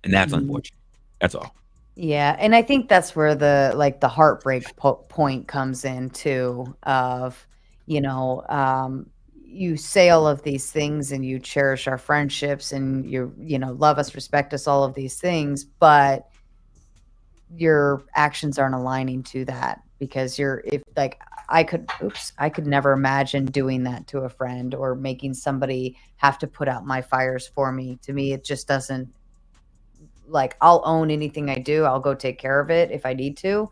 and that's unfortunate. That's all. Yeah, and I think that's where the heartbreak point comes in too. Of you say all of these things and you cherish our friendships and you love us, respect us, all of these things, but your actions aren't aligning to that, because I could never imagine doing that to a friend or making somebody have to put out my fires for me. To me, it just doesn't, like, I'll own anything I do. I'll go take care of it if I need to.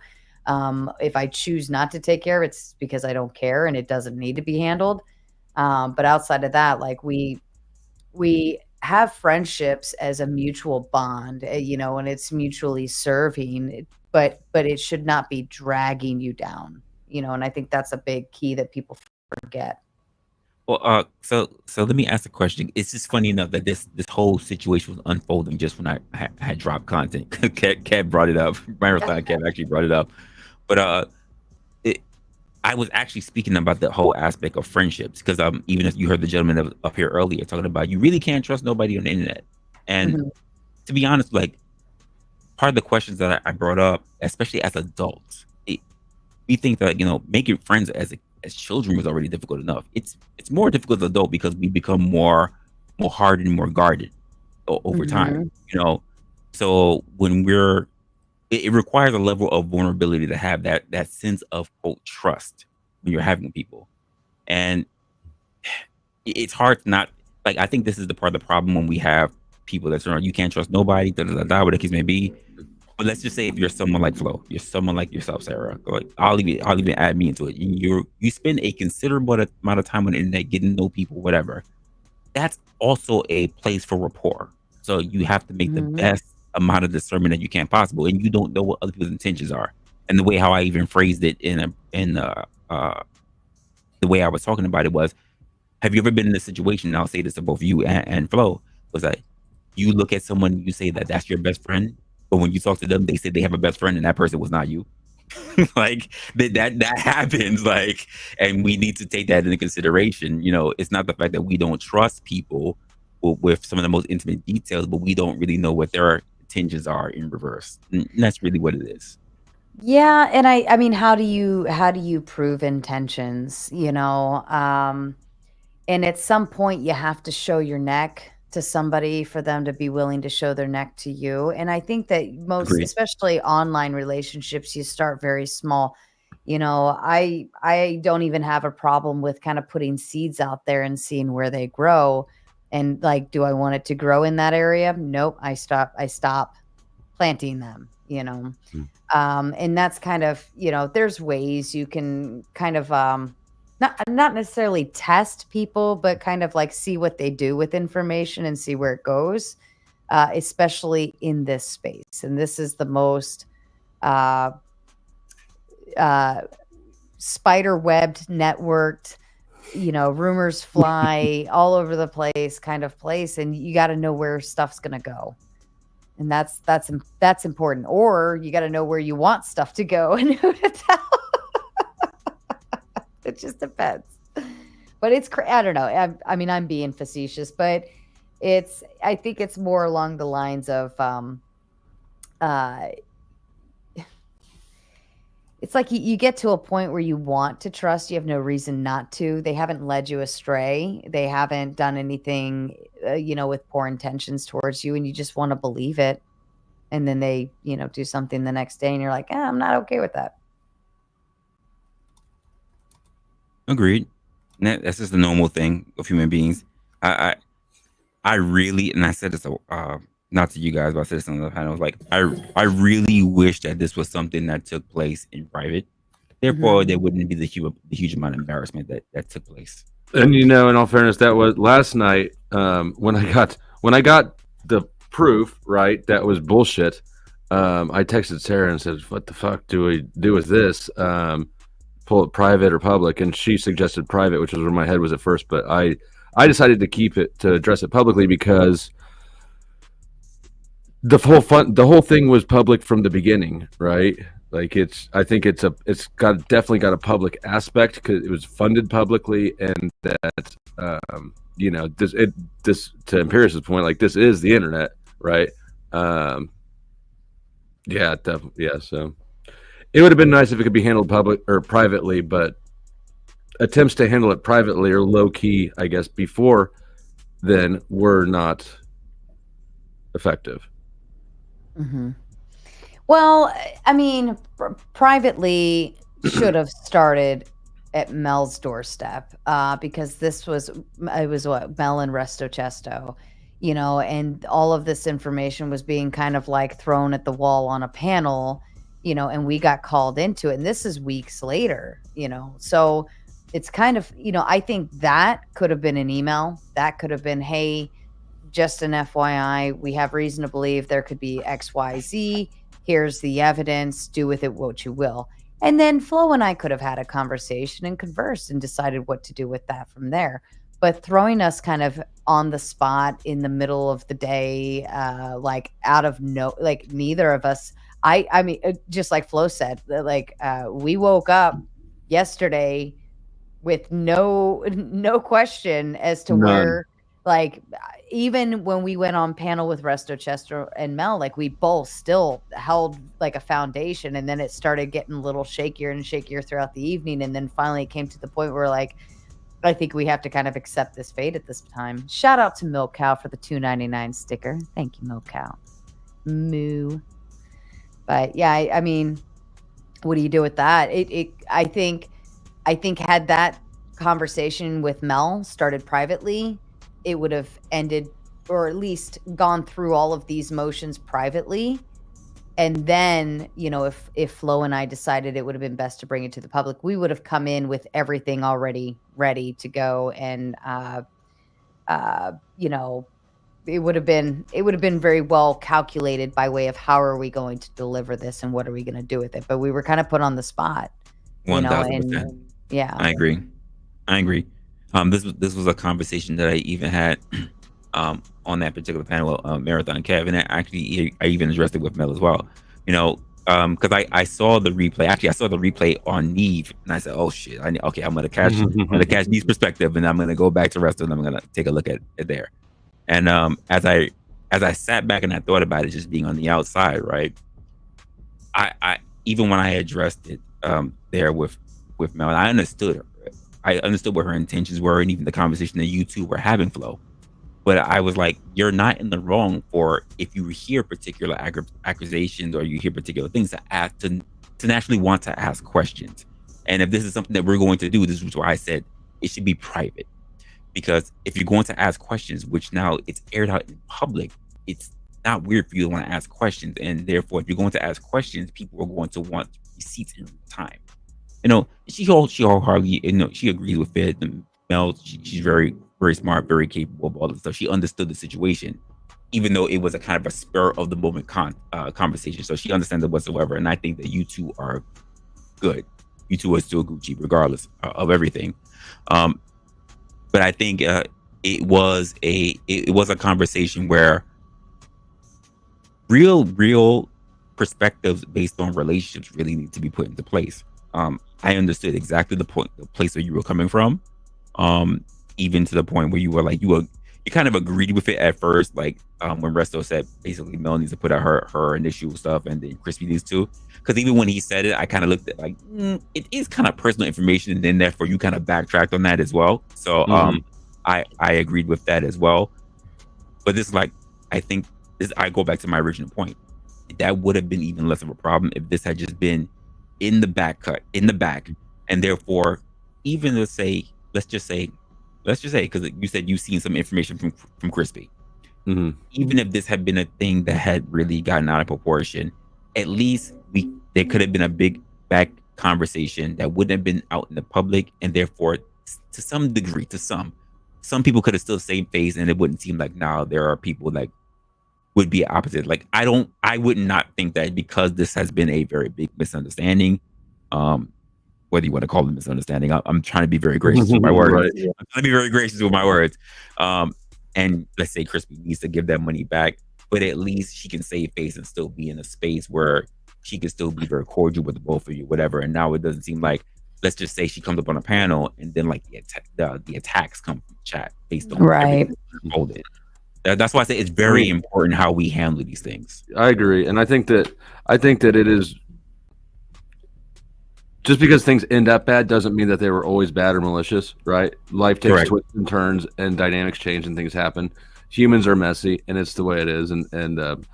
If I choose not to take care of it, it's because I don't care and it doesn't need to be handled. But outside of that, like, we have friendships as a mutual bond, and it's mutually serving, but it should not be dragging you down, and I think that's a big key that people forget. Well, so let me ask a question. It's just funny enough that this whole situation was unfolding just when I had dropped content. Kev brought it up. Marathon Kev actually brought it up, but I was actually speaking about the whole aspect of friendships, because even if you heard the gentleman that was up here earlier talking about, you really can't trust nobody on the internet. And to be honest, like, part of the questions that I brought up, especially as adults, we think that making friends as children was already difficult enough. It's more difficult as an adult because we become more hardened, more guarded over time. So when it requires a level of vulnerability to have that sense of, quote, trust when you're having people. And it's hard to not, like, I think this is the part of the problem when we have people that you can't trust nobody, whatever the case may be. But let's just say if you're someone like Flo, you're someone like yourself, Sarah. Like, I'll even add me into it. You spend a considerable amount of time on the internet getting to know people, whatever. That's also a place for rapport. So you have to make the best amount of discernment that you can possible, and you don't know what other people's intentions are. And the way how I even phrased it in the way I was talking about it was, have you ever been in a situation, and I'll say this to both you and Flo, was that you look at someone, you say that that's your best friend, but when you talk to them, they say they have a best friend and that person was not you. Like, that happens, like, and we need to take that into consideration. It's not the fact that we don't trust people with some of the most intimate details, but we don't really know what their intentions are in reverse. And that's really what it is. Yeah, and I mean, how do you prove intentions, and at some point you have to show your neck to somebody for them to be willing to show their neck to you. And I think that Agreed. especially online relationships, you start very small. I don't even have a problem with kind of putting seeds out there and seeing where they grow. And, like, do I want it to grow in that area? Nope. I stop planting them, and that's kind of, there's ways you can kind of not necessarily test people, but kind of like see what they do with information and see where it goes, especially in this space. And this is the most spider-webbed, networked, rumors fly all over the place kind of place, and you got to know where stuff's going to go. And that's important. Or you got to know where you want stuff to go and who to tell. It just depends. But I don't know. I mean, I'm being facetious, but I think it's more along the lines of it's like you get to a point where you want to trust. You have no reason not to. They haven't led you astray. They haven't done anything, with poor intentions towards you, and you just want to believe it. And then they, do something the next day, and you're like, I'm not okay with that. Agreed. That's just the normal thing of human beings. I really, and I said this not to you guys, but I said this on the panel. Like, I really wish that this was something that took place in private. Therefore, there wouldn't be the huge amount of embarrassment that took place. And in all fairness, that was last night when I got the proof, right, that was bullshit. I texted Sarah and said, "What the fuck do we do with this? Pull it private or public?" And she suggested private, which was where my head was at first. But I decided to address it publicly because the whole thing was public from the beginning, right? Like I think it's definitely got a public aspect because it was funded publicly, and that this to Imperius's point, like, this is the internet, right? So it would have been nice if it could be handled public or privately, but attempts to handle it privately or low key, I guess, before then were not effective. Mm-hmm. Well, I mean, privately should have started at Mel's doorstep because it was what, Mel and Resto Chesto, and all of this information was being kind of like thrown at the wall on a panel, and we got called into it. And this is weeks later, so it's kind of, I think that could have been an email. That could have been, hey, just an FYI, we have reason to believe there could be XYZ. Here's the evidence. Do with it what you will. And then Flo and I could have had a conversation and conversed and decided what to do with that from there. But throwing us kind of on the spot in the middle of the day, neither of us, I mean, just like Flo said, we woke up yesterday with no question as to where, even when we went on panel with Resto, Chester, and Mel, we both still held like a foundation, and then it started getting a little shakier and shakier throughout the evening, and then finally it came to the point where I think we have to kind of accept this fate at this time. Shout out to Milk Cow for the $2.99 sticker. Thank you, Milk Cow. Moo. But yeah, I mean, what do you do with that? I think had that conversation with Mel started privately, it would have ended, or at least gone through all of these motions privately. And then, if Flo and I decided it would have been best to bring it to the public, we would have come in with everything already ready to go. And, it would have been very well calculated by way of how are we going to deliver this and what are we going to do with it. But we were kind of put on the spot. 1,000%. Yeah, I agree. This was a conversation that I even had on that particular panel, Marathon Kev, and I even addressed it with Mel as well. Because I saw the replay. Actually, I saw the replay on Neve, and I said, "Oh shit! I'm gonna catch Neve's perspective, and I'm gonna go back to Resto, and I'm gonna take a look at it there." And as I sat back and I thought about it, just being on the outside, right? I even when I addressed it there with Mel, I understood her. I understood what her intentions were, and even the conversation that you two were having, Flo. But I was like, you're not in the wrong for if you hear particular accusations or you hear particular things to naturally want to ask questions. And if this is something that we're going to do, this is why I said it should be private. Because if you're going to ask questions, which now it's aired out in public, it's not weird for you to want to ask questions. And therefore, if you're going to ask questions, people are going to want receipts in time. she wholeheartedly, she agrees with it. And Mel, she's very, very smart, very capable of all this stuff. She understood the situation, even though it was a kind of a spur of the moment conversation. So she understands it whatsoever. And I think that you two are good. You two are still Gucci, regardless of everything. But I think it was a conversation where real perspectives based on relationships really need to be put into place. I understood exactly the place where you were coming from, even to the point where you were like you kind of agreed with it at first, like when Resto said basically Mel needs to put out her initial stuff and then Crispy needs to. Because even when he said it, I kind of looked at like it is kind of personal information, and then therefore you kind of backtracked on that as well. So I agreed with that as well. But this, like, I think this, I go back to my original point. That would have been even less of a problem if this had just been in the back, and therefore, even let's just say, because you said you've seen some information from Crispy. Even if this had been a thing that had really gotten out of proportion, at least there could have been a big back conversation that wouldn't have been out in the public, and therefore, to some degree, some people could have still saved face, and it wouldn't seem like now there are people like would be opposite. Like I would not think that because this has been a very big misunderstanding, whether you want to call it a misunderstanding, I'm trying to be very gracious with my words. Right. I'm trying to be very gracious with my words. And let's say Crispy needs to give that money back, but at least she can save face and still be in a space where she can still be very cordial with the both of you, whatever. And now it doesn't seem like, let's just say she comes up on a panel and then like the attacks come from chat based on right. That's why I say it's very important how we handle these things. I agree, and I think that it is just because things end up bad doesn't mean that they were always bad or malicious, right? Life takes twists and turns, and dynamics change, and things happen. Humans are messy, and it's the way it is. And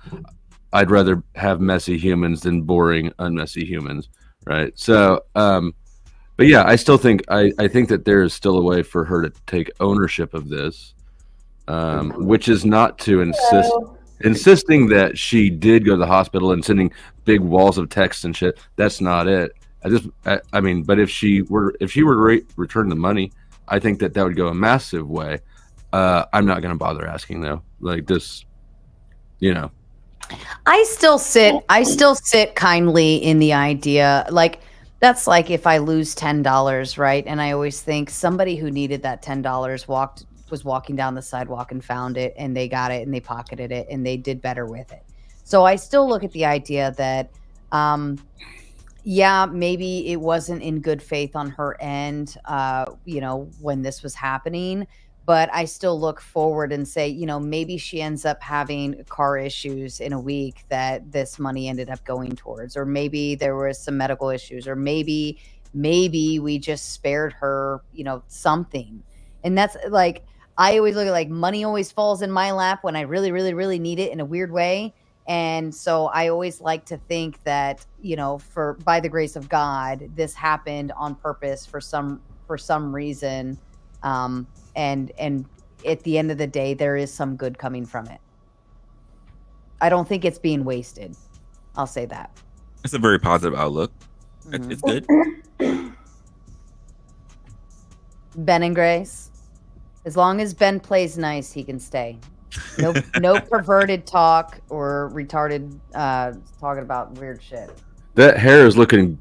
I'd rather have messy humans than boring, unmessy humans, right? So, but yeah, I still think I think that there is still a way for her to take ownership of this. Which is not to insisting that she did go to the hospital and sending big walls of text and shit. That's not it. I mean, but if she were to return the money, I think that would go a massive way. I'm not going to bother asking though. Like this, I still sit kindly in the idea, like that's like if I lose $10, right? And I always think somebody who needed that $10 was walking down the sidewalk and found it, and they got it and they pocketed it and they did better with it. So I still look at the idea that, yeah, maybe it wasn't in good faith on her end, when this was happening, but I still look forward and say, maybe she ends up having car issues in a week that this money ended up going towards, or maybe there was some medical issues, or maybe we just spared her, something. And that's like, I always look at like money always falls in my lap when I really, really, really need it in a weird way. And so I always like to think that, by the grace of God, this happened on purpose for some reason. And at the end of the day, there is some good coming from it. I don't think it's being wasted. I'll say that. It's a very positive outlook. It's good. Ben and Grace. As long as Ben plays nice, he can stay. No perverted talk or retarded talking about weird shit. That hair is looking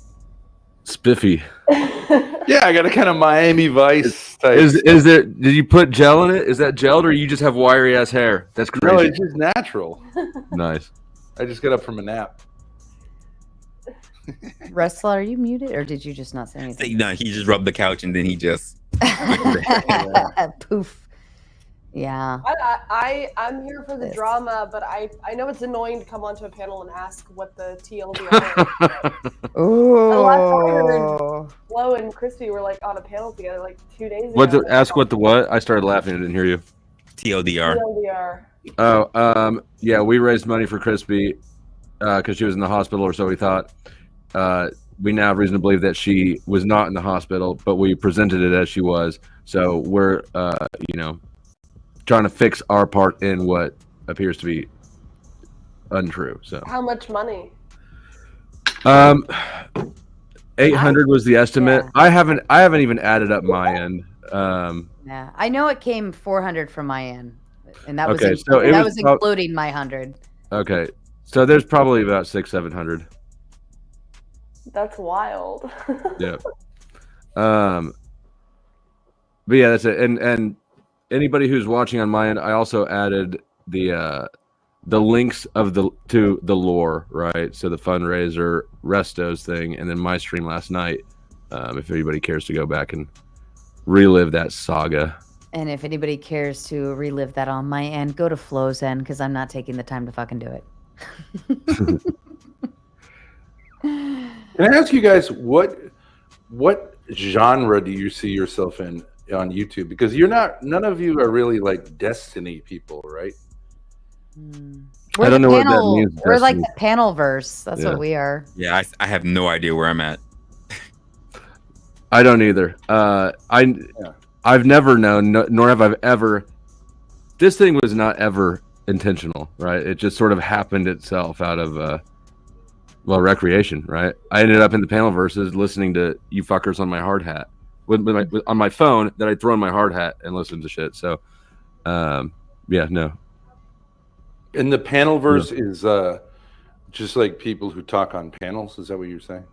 spiffy. Yeah, I got a kind of Miami Vice type. Is there? Did you put gel in it? Is that gelled, or you just have wiry ass hair? That's crazy. No, it's just natural. Nice. I just got up from a nap. Wrestler, are you muted, or did you just not say anything? No, he just rubbed the couch and then he just poof. Yeah. I'm here for the drama, but I know it's annoying to come onto a panel and ask what the TLDR is. Oh. The last time I heard Flo and Crispy were like on a panel together like 2 days ago. Ask what the what? I started laughing. I didn't hear you. TLDR. TLDR. Oh, yeah, we raised money for Crispy because she was in the hospital, or so we thought. We now have reason to believe that she was not in the hospital, but we presented it as she was. So we're, trying to fix our part in what appears to be untrue. So how much money? 800 was the estimate. Yeah. I haven't even added up my end. Yeah, I know it came 400 from my end, and that Okay, was so it was including my 100. Okay, so there's probably about 600-700. That's wild. Yeah. But yeah, that's it. And anybody who's watching on my end, I also added the links to the lore, right? So the fundraiser, Resto's thing, and then my stream last night. If anybody cares to go back and relive that saga. And if anybody cares to relive that on my end, go to Flo's end because I'm not taking the time to fucking do it. Can I ask you guys what genre do you see yourself in on YouTube? Because none of you are really like Destiny people, right? We're I don't know what that panel, means. We're like Destiny. the panel verse. That's Yeah. what we are. Yeah, I have no idea where I'm at. I don't either. I've never known, nor have I ever. This thing was not ever intentional, right? It just sort of happened itself out of recreation, right? I ended up in the panel verses listening to you fuckers on my hard hat on my phone that I throw in my hard hat and listen to shit. So, yeah, no. And the panel verse is just like people who talk on panels. Is that what you're saying?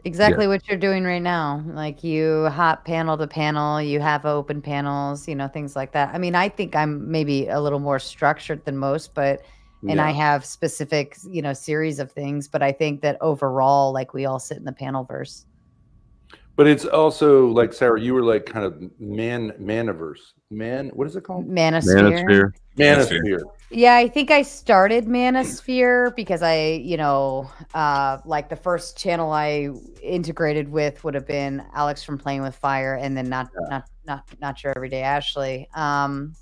Exactly what you're doing right now. Like you hop panel to panel, you have open panels, things like that. I mean, I think I'm maybe a little more structured than most, and I have specific, series of things, but I think that overall, like we all sit in the panel verse. But it's also like, Sarah, you were like kind of manaverse. What is it called? Manosphere. Manosphere. Yeah, I think I started Manosphere because I, like the first channel I integrated with would have been Alex from Playing with Fire, and then not your everyday Ashley. And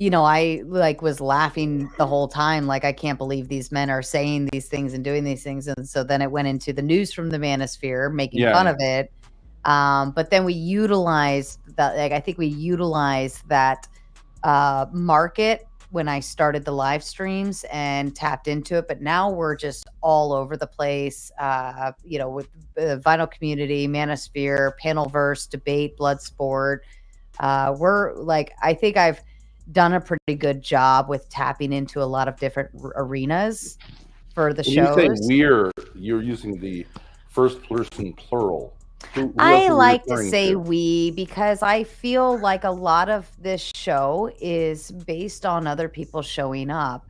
I like was laughing the whole time, like I can't believe these men are saying these things and doing these things, and so then it went into the news from the Manosphere, making fun of it. But then we utilized that. Like I think we utilized that market when I started the live streams and tapped into it, but now we're just all over the place, with the vinyl community, Manosphere, Panelverse, debate, Bloodsport. We're like, I think I've done a pretty good job with tapping into a lot of different arenas for the shows. You say you're using the first person plural. Who I like to say we because I feel like a lot of this show is based on other people showing up.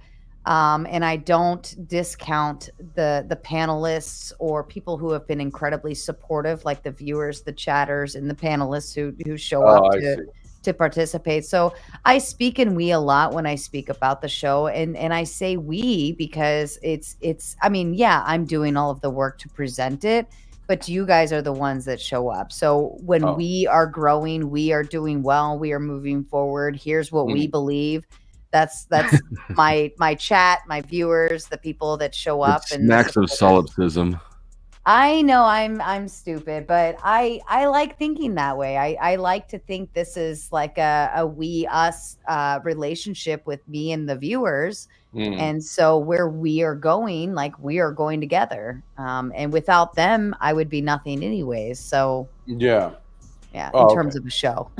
And I don't discount the panelists or people who have been incredibly supportive, like the viewers, the chatters, and the panelists who show up to participate. So I speak in we a lot when I speak about the show, and I say we because it's I mean, yeah, I'm doing all of the work to present it, but you guys are the ones that show up. So when we are growing, we are doing well, we are moving forward. Here's what we believe. That's my chat, my viewers, the people that show up. It smacks of solipsism. I know I'm stupid, but I like thinking that way. I like to think this is like a we us relationship with me and the viewers. And so where we are going, like we are going together. And without them, I would be nothing anyways. So yeah, in terms of a show.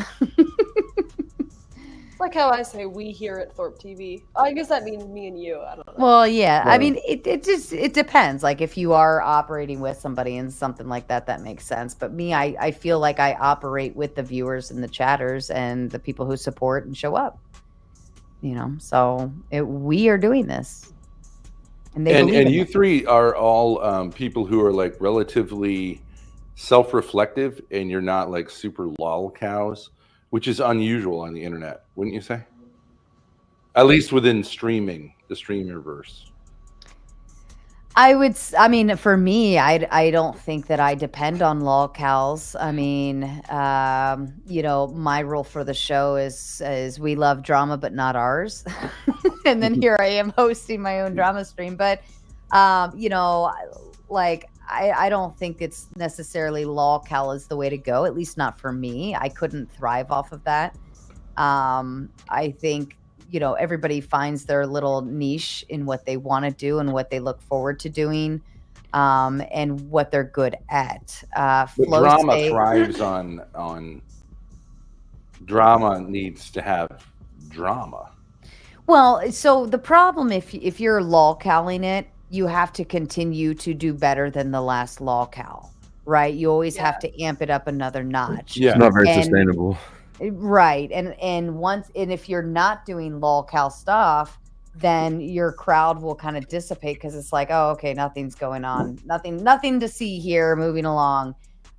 It's like how I say we here at Thorpe TV. I guess that means me and you. I don't know. Well, yeah. I mean, it depends. Like if you are operating with somebody and something like that, that makes sense. But me, I feel like I operate with the viewers and the chatters and the people who support and show up. So we are doing this. And you three are all people who are like relatively self-reflective, and you're not like super lol cows, which is unusual on the internet, wouldn't you say? At least within streaming, the streamerverse. I mean, for me, I don't think that I depend on lolcows. I mean, my rule for the show is we love drama, but not ours. And then here I am hosting my own drama stream. But, I don't think it's necessarily lolcow is the way to go, at least not for me. I couldn't thrive off of that. I think, everybody finds their little niche in what they want to do and what they look forward to doing. and what they're good at. But Flow drama state- thrives on drama needs to have drama. Well, so the problem if you're lolcalling it, you have to continue to do better than the last lolcal, right? You always have to amp it up another notch. It's not very And- sustainable. Right. And if you're not doing lolcal stuff, then your crowd will kind of dissipate because it's like, oh, okay, nothing's going on. Nothing to see here, moving along.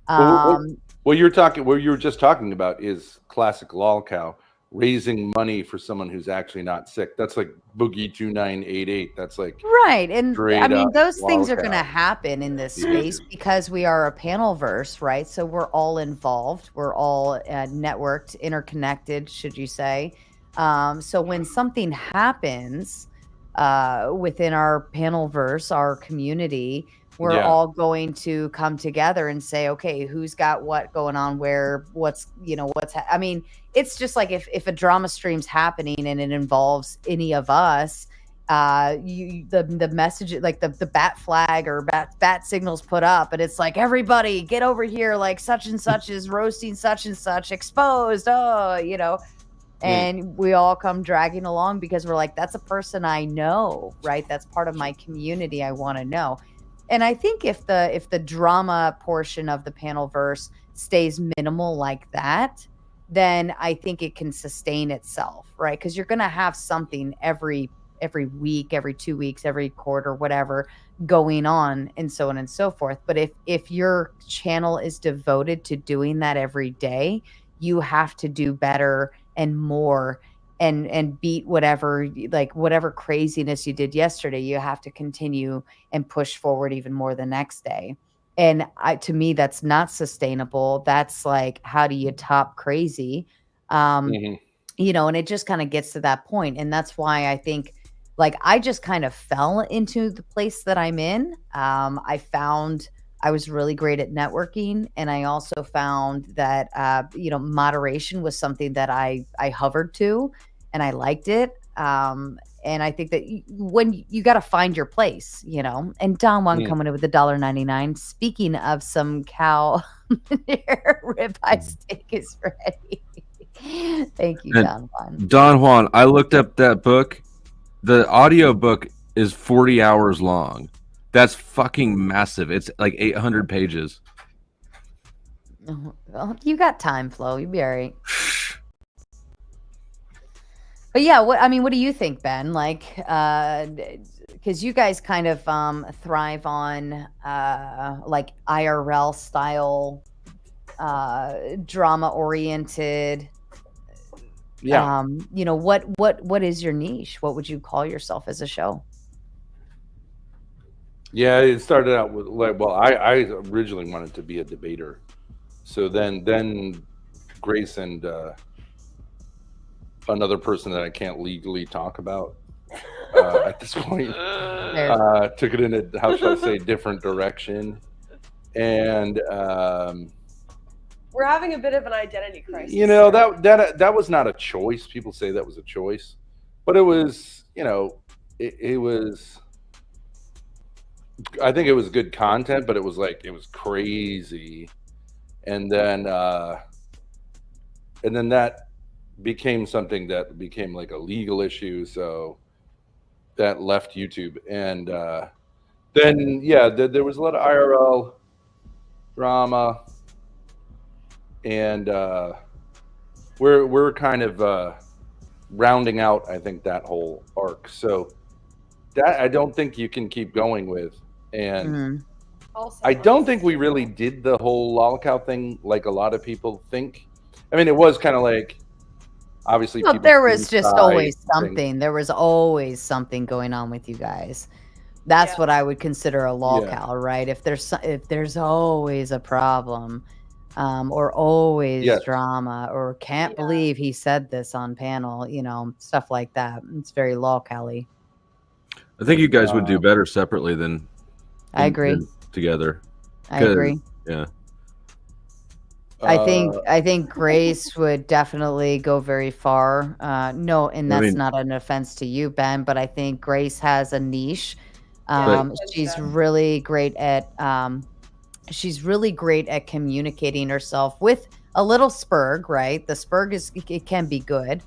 What you were just talking about is classic lolcow, raising money for someone who's actually not sick. That's like Boogie 2988. That's like right. And I mean, those things are going to lolcow. happen in this space because we are a panel verse, right? So we're all involved. We're all networked, interconnected, should you say. So when something happens within our panel verse, our community, we're all going to come together and say, okay, who's got what going on where, I mean, it's just like if a drama stream's happening and it involves any of us, the message, like the bat flag or bat signals put up, and it's like, everybody get over here, like such and such is roasting such and such, exposed, and we all come dragging along because we're like, that's a person I know, right? That's part of my community. I want to know. And I think if the drama portion of the panel verse stays minimal like that, then I think it can sustain itself, right? Because you're going to have something every week, every 2 weeks, every quarter, whatever, going on, and so on and so forth. But if your channel is devoted to doing that every day, you have to do better and more and beat whatever craziness you did yesterday. You have to continue and push forward even more the next day. And to me, that's not sustainable. That's like, how do you top crazy? And it just kind of gets to that point. And that's why I think, like, I just kind of fell into the place that I'm in. I found I was really great at networking. And I also found that, moderation was something that I hovered to, and I liked it. And I think that when you got to find your place, and Don Juan coming in with $1.99. Speaking of some cow ribeye steak is ready. Thank you, And Don Juan. Don Juan, I looked up that book. The audio book is 40 hours long. That's fucking massive. It's like 800 pages. Well, you got time, Flo. You'll be all right. But yeah, what do you think, Ben? Like, because you guys kind of thrive on like IRL style, drama oriented. Yeah. What is your niche? What would you call yourself as a show? Yeah, it started out with I originally wanted to be a debater. So then Grace and another person that I can't legally talk about at this point took it in a, how should I say, different direction. And we're having a bit of an identity crisis. That was not a choice. People say that was a choice, but it was, it was, I think it was good content, but it was crazy. And then that became something that became like a legal issue. So that left YouTube. And then, there was a lot of IRL drama. And we're kind of rounding out, I think, that whole arc. So that I don't think you can keep going with. And I don't think we really did the whole lolcow thing like a lot of people think. I mean, it was kind of like, obviously, no, there was just always something. things. There was always something going on with you guys. That's what I would consider a lolcow, right? If there's always a problem, or always drama, or can't believe he said this on panel, stuff like that. It's very lolcow-y. I think you guys would do better separately than I agree. Together. I agree. Yeah. I think Grace would definitely go very far. No, and that's not an offense to you, Ben, but I think Grace has a niche She's really great at communicating herself with a little spurg, right? The spurg it can be good.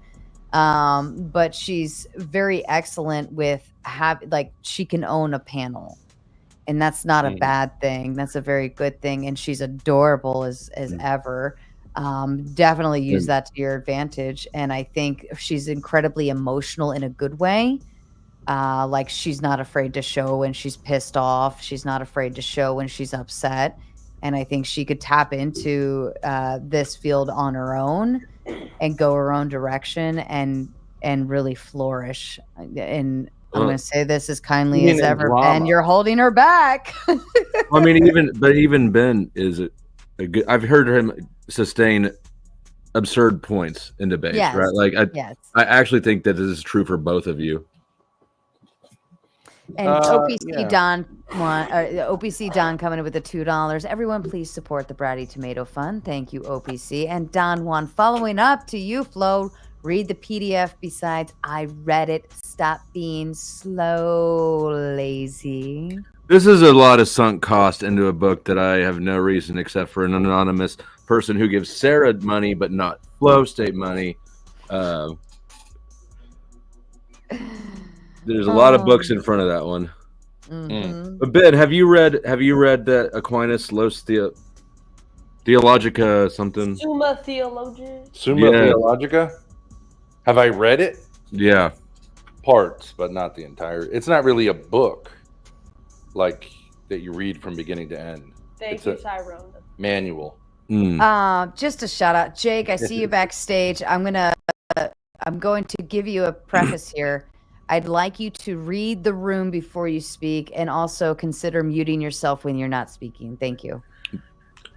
But she's very excellent with she can own a panel, and that's not a bad thing. That's a very good thing. And she's adorable as ever. Definitely use that to your advantage. And I think she's incredibly emotional in a good way. Like she's not afraid to show when she's pissed off. She's not afraid to show when she's upset. And I think she could tap into this field on her own and go her own direction and really flourish. And I'm going to say this as kindly as ever, Ben. You're holding her back. I mean, even Ben is a good. I've heard him sustain absurd points in debates, right? Like, I actually think that this is true for both of you. And OPC Don coming in with the $2. Everyone, please support the Bratty Tomato Fund. Thank you, OPC. And Don Juan following up to you, Flo. Read the PDF. Besides, I read it. Stop being slow, lazy. This is a lot of sunk cost into a book that I have no reason except for an anonymous person who gives Sarah money but not Flo State money. There's a lot of books in front of that one. But Ben, have you read that Aquinas Los Theologica something? Summa Theologica. Theologica? Have I read it? Yeah. Parts, but not the entire. It's not really a book like that you read from beginning to end. Thank you, Tyrone. Manual. Just a shout out. Jake, I see you backstage. I'm going to give you a preface here. I'd like you to read the room before you speak and also consider muting yourself when you're not speaking. Thank you.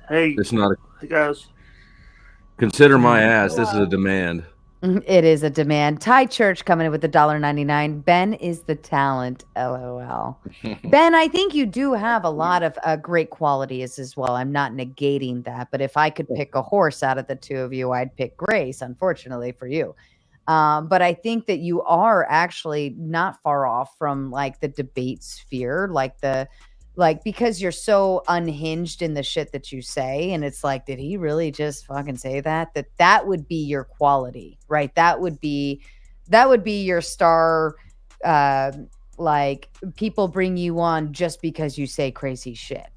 Hey, it's not a. Hey guys. Consider my ass. This is a demand. It is a demand. Ty Church coming in with $1.99. Ben is the talent. LOL. Ben, I think you do have a lot of great qualities as well. I'm not negating that, but if I could pick a horse out of the two of you, I'd pick Grace, unfortunately for you. But I think that you are actually not far off from like the debate sphere, because you're so unhinged in the shit that you say. And it's like, did he really just fucking say that? That would be your quality, right? That would be your star. Like people bring you on just because you say crazy shit.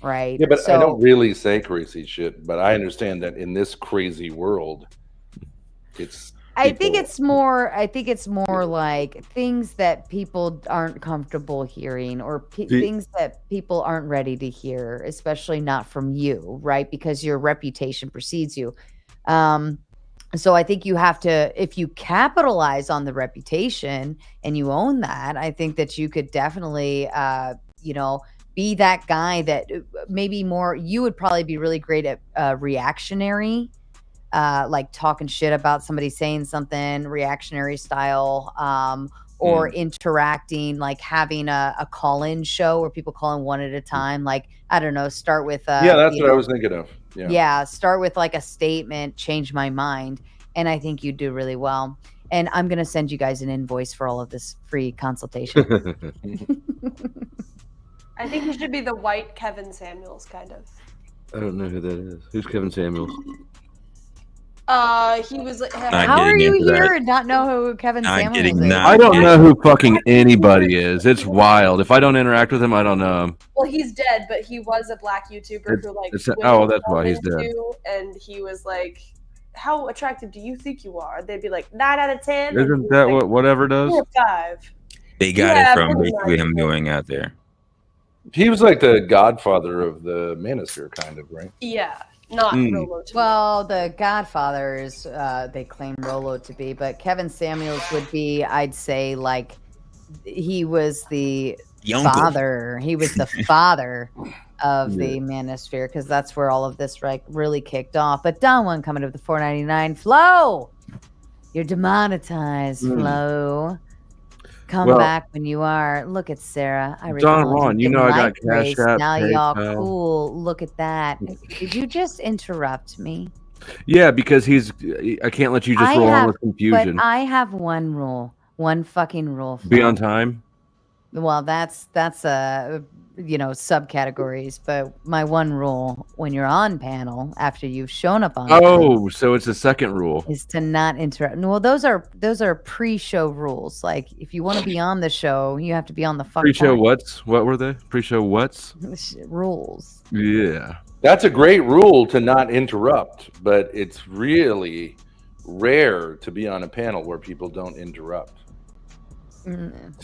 Right. Yeah, but I don't really say crazy shit, but I understand that in this crazy world, I think it's more like things that people aren't comfortable hearing or things that people aren't ready to hear, especially not from you, right? Because your reputation precedes you. So I think you have to, if you capitalize on the reputation and you own that, I think that you could definitely, be that guy that maybe more, you would probably be really great at reactionary, like talking shit about somebody saying something reactionary style, or interacting, like having a call-in show where people call in one at a time. Like, I don't know, start with that's what I was thinking of. Yeah, start with like a statement, change my mind. And I think you do really well. And I'm going to send you guys an invoice for all of this free consultation. I think you should be the white Kevin Samuels, kind of. I don't know who that is. Who's Kevin Samuels? He was like, how are you here and not know who Kevin Samuels is? I don't know who fucking anybody is. It's wild. If I don't interact with him, I don't know him. Well, he's dead, but he was a black YouTuber who like. That's why he's dead. And he was like, "How attractive do you think you are?" They'd be like, 9 out of 10. Isn't that what whatever does? 4 or 5. They got it from basically him going out there. He was like the godfather of the manosphere, kind of, right? Yeah. Not Rolo. Well, the Godfathers, they claim Rolo to be, but Kevin Samuels would be, I'd say, like he was the father. He was the father of the manosphere, because that's where all of this really kicked off. But Don One coming up with the $4.99. Flo, you're demonetized. Flo, come back when you are. Look at Sarah. Don Juan, you know I got Cash App. Now y'all cool. Look at that. Did you just interrupt me? Yeah, because I can't let you just roll on with confusion. But I have one rule. One fucking rule. Be on time. Well, that's subcategories. But my one rule when you're on panel after you've shown up on panel So it's the second rule. is to not interrupt. Well, those are pre-show rules. Like if you want to be on the show, you have to be on the fucking Pre-show what's? What were they? Pre-show what's? rules. Yeah. That's a great rule to not interrupt, but it's really rare to be on a panel where people don't interrupt.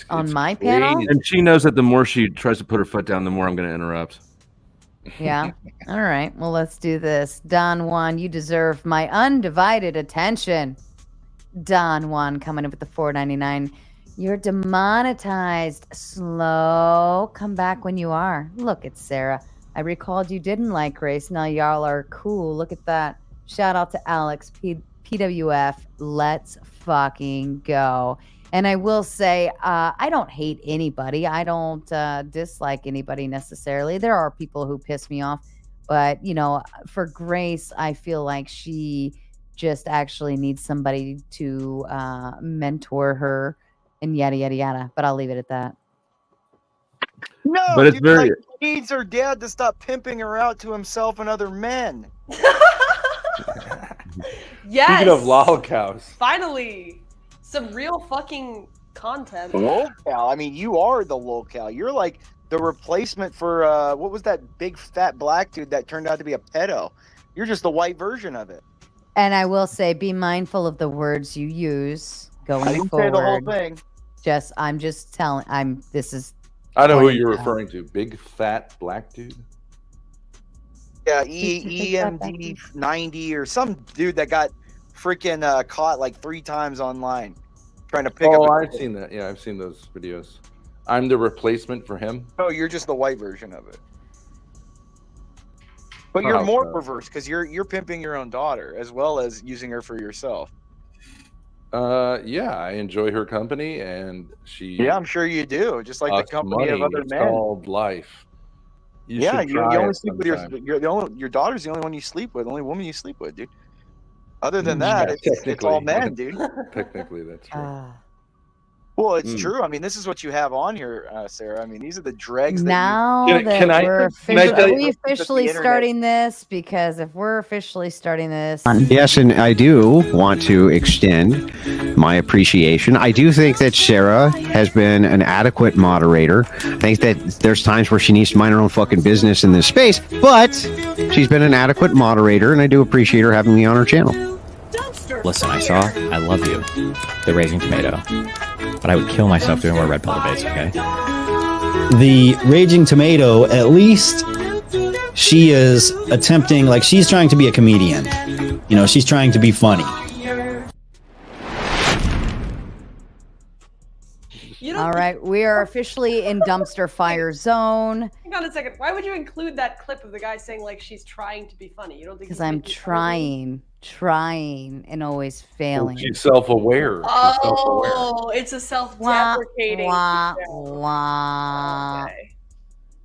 On my panel? And she knows that the more she tries to put her foot down, the more I'm going to interrupt. Yeah. All right. Well, let's do this. Don Juan, you deserve my undivided attention. Don Juan coming in with the $4.99. You're demonetized. Slow. Come back when you are. Look at Sarah. I recalled you didn't like Grace. Now y'all are cool. Look at that. Shout out to Alex, PWF. Let's fucking go. And I will say, I don't hate anybody. I don't dislike anybody necessarily. There are people who piss me off. But, for Grace, I feel like she just actually needs somebody to mentor her and yada, yada, yada. But I'll leave it at that. No, but it's very... she needs her dad to stop pimping her out to himself and other men. Yes. Speaking of lol cows. Finally. Some real fucking content. Locale. I mean, you are the locale. You're like the replacement for what was that big fat black dude that turned out to be a pedo? You're just the white version of it. And I will say, be mindful of the words you use going I didn't forward. say the whole thing. I'm just telling. This is. I know who you're referring to. Big fat black dude. Yeah, EMD 90 or some dude that got freaking caught like 3 times online trying to pick up. Oh, I've seen that. Yeah, I've seen those videos. I'm the replacement for him. Oh, you're just the white version of it. But you're more perverse because you're pimping your own daughter as well as using her for yourself. Yeah, I enjoy her company, and she. Yeah, I'm sure you do. Just like the company of other it's men. Called life. You only sleep with your daughter's the only one you sleep with, only woman you sleep with, dude. Other than that, it's all men, dude. Technically, that's true. Well, it's true. I mean, this is what you have on here, Sarah. I mean, these are the dregs. Now are we officially starting this? Because if we're officially starting this, yes, and I do want to extend my appreciation. I do think that Sarah has been an adequate moderator. I think that there's times where she needs to mind her own fucking business in this space, but she's been an adequate moderator, and I do appreciate her having me on her channel. Listen, I love you, the Raising Tomato, but I would kill myself doing more red pill debates, okay? The Raging Tomato, at least she is attempting, like, she's trying to be a comedian. She's trying to be funny. All right, we are officially in dumpster fire zone. Hang on a second. Why would you include that clip of the guy saying like she's trying to be funny? You don't think? Because I'm trying, and always failing. She's self-aware. Oh, it's a self-deprecating. Wah, wah. Okay.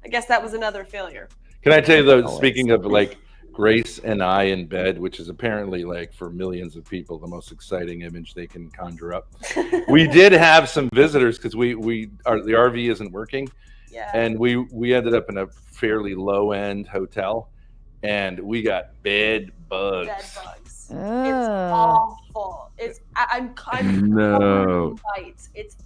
I guess that was another failure. Can I tell you though? Speaking of like Grace and I in bed, which is apparently like for millions of people the most exciting image they can conjure up. We did have some visitors because the RV isn't working, and we ended up in a fairly low end hotel, and we got bed bugs. It's awful. I'm no. bites. It's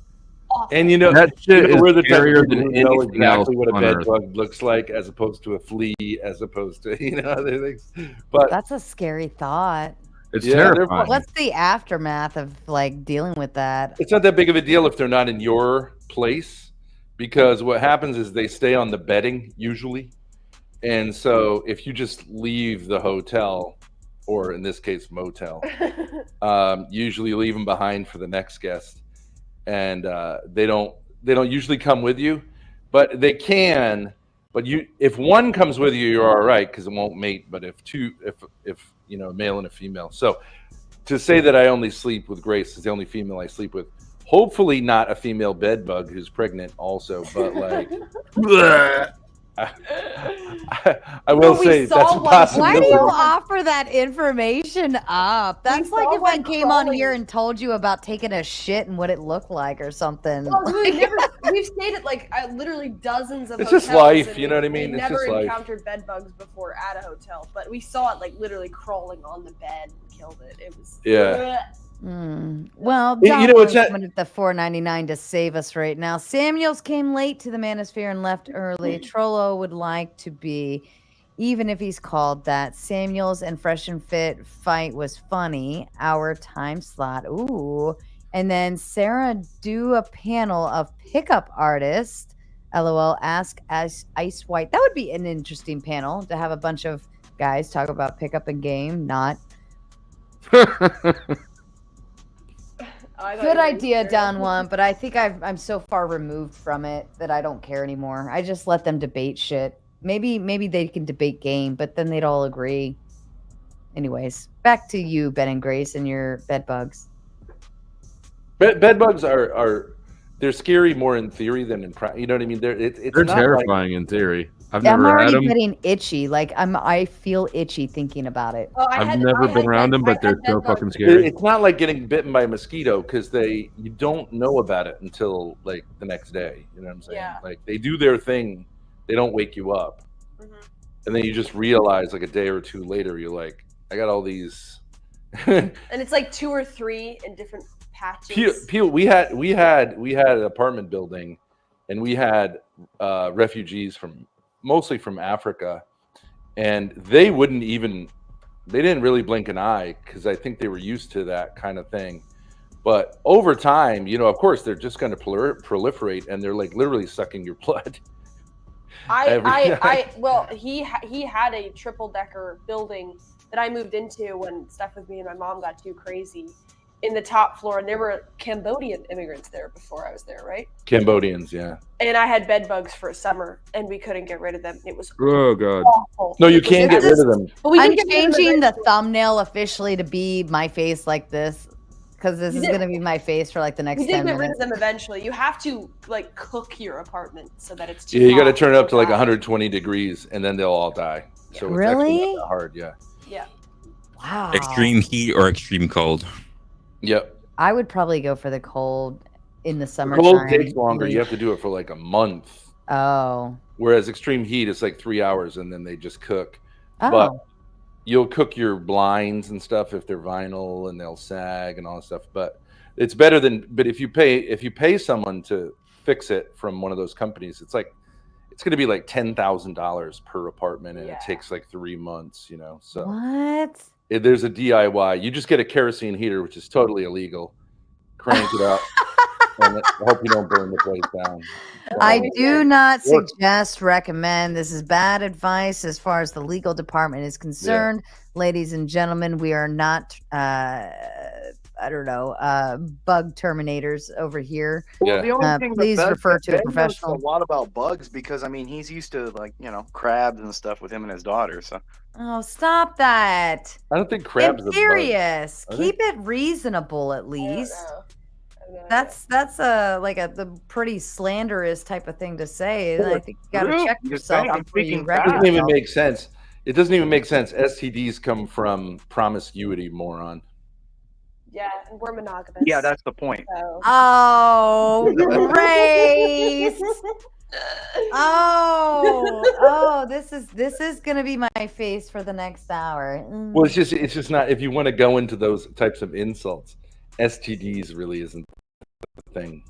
awful. And that shit is we're the scarier than know anything else exactly what a on bed Earth. bug looks like, as opposed to a flea, as opposed to other things. But that's a scary thought. It's terrifying. What's the aftermath of like dealing with that? It's not that big of a deal if they're not in your place, because what happens is they stay on the bedding usually, and so if you just leave the hotel, or in this case motel, usually leave them behind for the next guest. And they don't usually come with you, but they can. But if one comes with you, you're all right because it won't mate. But if a male and a female. So to say that I only sleep with Grace is the only female I sleep with. Hopefully not a female bed bug who's pregnant also, but like. I will say that's a possibility. Why do you offer that information up? That's like if I came on here and told you about taking a shit and what it looked like or something. Well, we we've stayed at like literally dozens of It's hotels. just life, and you know what I mean? We It's never just life. encountered bed bugs before at a hotel, but we saw it like literally crawling on the bed and killed it. It was Well, You Don know, it's Juan's that- coming at the $4.99 to save us right now. Samuels came late to the Manosphere and left early. Trollo would like to be, even if he's called that. Samuels and Fresh and Fit fight was funny. Our time slot. Ooh. And then Sarah do a panel of pickup artists. LOL. Ask as Ice White. That would be an interesting panel to have a bunch of guys talk about pickup and game. Not. Good idea, Don Juan, but I think I'm so far removed from it that I don't care anymore. I just let them debate shit. Maybe they can debate game, but then they'd all agree. Anyways, back to you, Ben and Grace, and your bed bugs. Bed bugs they're scary more in theory than in practice. You know what I mean? They're not terrifying in theory. I've I'm never had already them. getting itchy. Like I feel itchy thinking about it. Oh, I've never been around them, but they're so fucking Like, scary. it's not like getting bitten by a mosquito because you don't know about it until like the next day. You know what I'm saying? Yeah. Like they do their thing, they don't wake you up, and then you just realize like a day or two later, you're like, I got all these. And it's like 2 or 3 in different patches. Peel, we had an apartment building, and we had refugees mostly from Africa, and they didn't really blink an eye because I think they were used to that kind of thing. But over time, you know, of course, they're just going to proliferate, and they're like literally sucking your blood. Well, he had a triple-decker building that I moved into when stuff with me and my mom got too crazy in the top floor, and there were Cambodian immigrants there before I was there, right? Cambodians, yeah. And I had bed bugs for a summer, and we couldn't get rid of them. It was Oh god. awful. No, you can't get rid of them. But we I'm did get rid of them changing the eventually. thumbnail officially to be my face like this because this You is did- gonna be my face for like the next We did 10 get rid minutes. of them eventually. You have to like cook your apartment so that it's too Yeah, you got to hot turn it up to like die. 120 degrees, and then they'll all die. So it's actually Really? not that hard. Yeah. Yeah. Wow. Extreme heat or extreme cold? Yep. I would probably go for the cold in the summer. Cold takes longer. You have to do it for like a month. Oh. Whereas extreme heat is like 3 hours, and then they just cook. Oh. But you'll cook your blinds and stuff if they're vinyl, and they'll sag and all that stuff. But it's better than. But if you pay someone to fix it from one of those companies, it's going to be like $10,000 per apartment, and it takes like 3 months. You know, so What? there's a DIY. You just get a kerosene heater, which is totally illegal. Crank it up, and I hope you don't burn the place down. I do not recommend. This is bad advice as far as the legal department is concerned. Ladies and gentlemen, we are not, bug terminators over here. Well, the only thing please that refer to a Ben knows professional. a lot about bugs because I mean he's used to like crabs and stuff with him and his daughter. So Oh, stop that. I don't think crabs are I'm bugs. serious. Are they? Keep it reasonable at least. That's the pretty slanderous type of thing to say. And I think you got to Really? check You're yourself saying I'm before you speaking wreck It doesn't even yourself. make sense. It doesn't even make sense. STDs come from promiscuity, moron. Yeah, and we're monogamous. yeah, that's the point. So. Oh, Grace. Oh, this is gonna be my face for the next hour. Well, it's just not. If you want to go into those types of insults, STDs really isn't the thing.